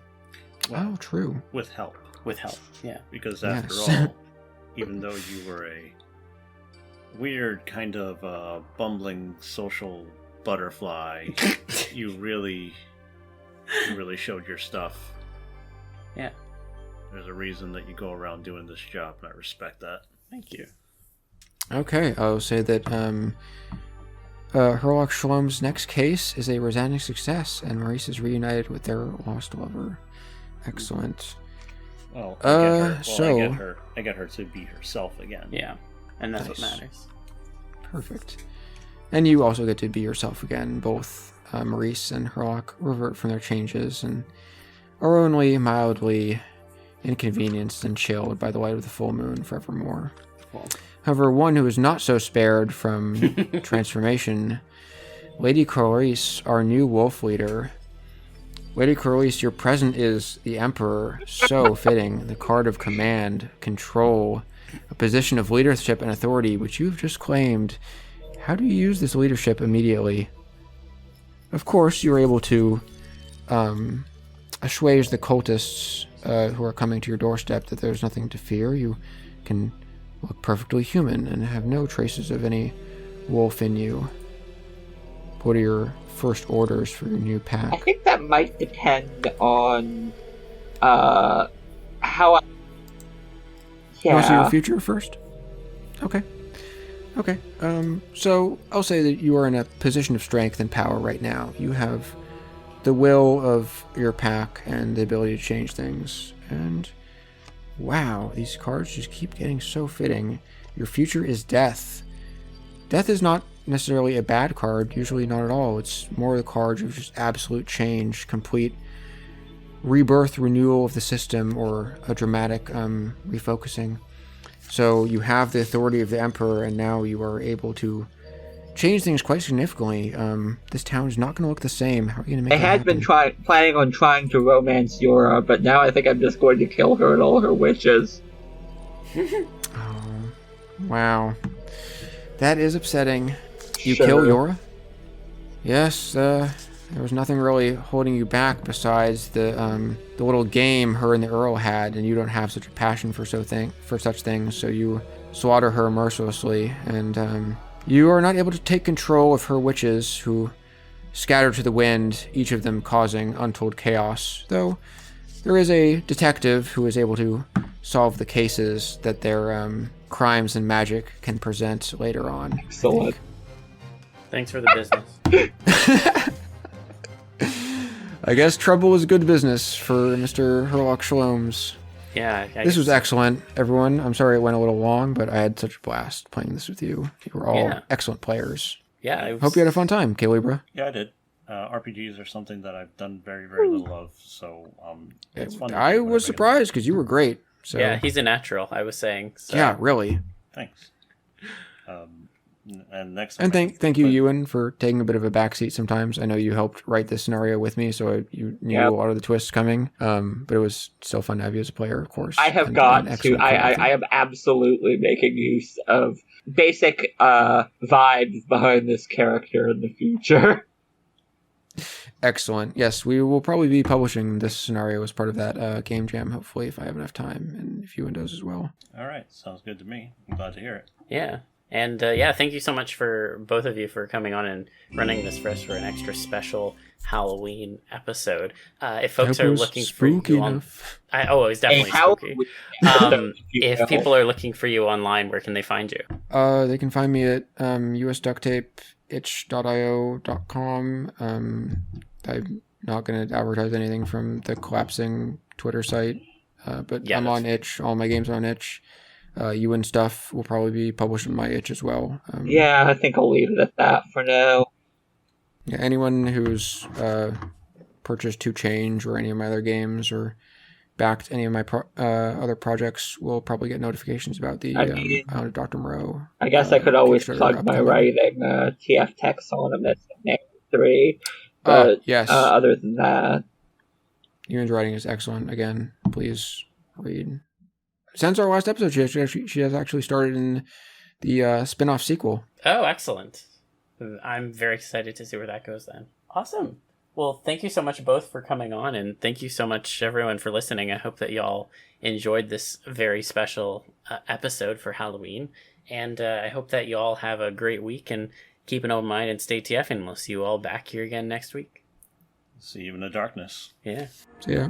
Speaker 3: Well, true.
Speaker 2: With help.
Speaker 1: With help, yeah.
Speaker 2: Because after all, even though you were a weird kind of bumbling social butterfly, you really showed your stuff.
Speaker 1: Yeah.
Speaker 2: There's a reason that you go around doing this job, and I respect that.
Speaker 1: Thank you.
Speaker 3: Okay, I'll say that Herlock Sholmes' next case is a resounding success, and Maurice is reunited with their lost lover. Excellent.
Speaker 2: Well, I get her to be herself again.
Speaker 1: Yeah, and that's
Speaker 3: Nice.
Speaker 1: what matters.
Speaker 3: Perfect. And you also get to be yourself again. Both Maurice and Herlock revert from their changes and are only mildly inconvenienced and chilled by the light of the full moon forevermore.
Speaker 1: Cool.
Speaker 3: However, one who is not so spared from transformation, Lady Clarice, our new wolf leader. Lady Clarice, your present is the Emperor, so fitting, the card of command, control, a position of leadership and authority, which you've just claimed. How do you use this leadership immediately? Of course, you're able to assuage the cultists who are coming to your doorstep that there's nothing to fear. You can look perfectly human and have no traces of any wolf in you. What are your first orders for your new
Speaker 4: I
Speaker 3: pack?
Speaker 4: think that might depend on how I...
Speaker 3: You want to see your
Speaker 4: Yeah.
Speaker 3: future first? Okay. So I'll say that you are in a position of strength and power right now. You have the will of your pack and the ability to change things. And wow, these cards just keep getting so fitting. Your future is death. Death is not necessarily a bad card, usually not at all. It's more the cards of just absolute change, complete rebirth, renewal of the system, or a dramatic refocusing. So you have the authority of the Emperor, and now you are able to change things quite significantly. This town is not going to look the same. How are you going to make
Speaker 4: I
Speaker 3: that
Speaker 4: had
Speaker 3: happen?
Speaker 4: been planning on trying to romance Yora, but now I think I'm just going to kill her and all her wishes.
Speaker 3: Oh, wow. That is upsetting. You
Speaker 4: Sure.
Speaker 3: kill Yora? Yes, there was nothing really holding you back besides the little game her and the Earl had, and you don't have such a passion for such things, so you slaughter her mercilessly, and you are not able to take control of her witches, who scatter to the wind, each of them causing untold chaos, though there is a detective who is able to solve the cases that their crimes and magic can present later on.
Speaker 4: Excellent.
Speaker 1: Thanks for the business.
Speaker 3: I guess trouble is good business for Mr. Herlock Sholmes.
Speaker 1: Yeah.
Speaker 3: This was excellent, everyone. I'm sorry it went a little long, but I had such a blast playing this with you. You were all excellent players.
Speaker 1: Yeah.
Speaker 3: Hope you had a fun time, K-Libra.
Speaker 2: Yeah, I did. RPGs are something that I've done very, very little of, so it's fun.
Speaker 3: I was surprised because you were great. So.
Speaker 1: Yeah, he's a natural, I was saying. So.
Speaker 3: Yeah, really.
Speaker 2: Thanks. And next.
Speaker 3: And thank you, Ewan, for taking a bit of a backseat sometimes. I know you helped write this scenario with me, so you knew a lot of the twists coming. But it was still fun to have you as a player, of course.
Speaker 4: I have I am absolutely making use of basic vibes behind this character in the future.
Speaker 3: Excellent. Yes, we will probably be publishing this scenario as part of that game jam, hopefully, if I have enough time, and if Ewan does as well.
Speaker 2: All right, sounds good to me. I'm glad to hear it.
Speaker 1: Yeah. And thank you so much for both of you for coming on and running this for us for an extra special Halloween episode. If folks are looking for you it was definitely spooky. If people are looking for you online, where can they find you?
Speaker 3: They can find me at usducttape, itch.io.com. I'm not going to advertise anything from the collapsing Twitter site, but I'm on itch. All my games are on itch. Ewan stuff will probably be published on my itch as well.
Speaker 4: I think I'll leave it at that for now.
Speaker 3: Yeah, anyone who's purchased To Change or any of my other games or backed any of my other projects will probably get notifications about the Island of Dr. Moreau.
Speaker 4: I guess I could always plug my writing, TF Taxonomist and 3. But
Speaker 3: yes.
Speaker 4: Other than that,
Speaker 3: Ewan's writing is excellent. Again, please read. Since our last episode, she has actually started in the spin-off sequel.
Speaker 1: Oh, excellent. I'm very excited to see where that goes then. Awesome. Well, thank you so much both for coming on, and thank you so much everyone for listening. I hope that y'all enjoyed this very special episode for Halloween, and I hope that y'all have a great week and keep an open mind and stay TF, and we'll see you all back here again next week.
Speaker 2: See you in the darkness.
Speaker 1: Yeah.
Speaker 3: See ya.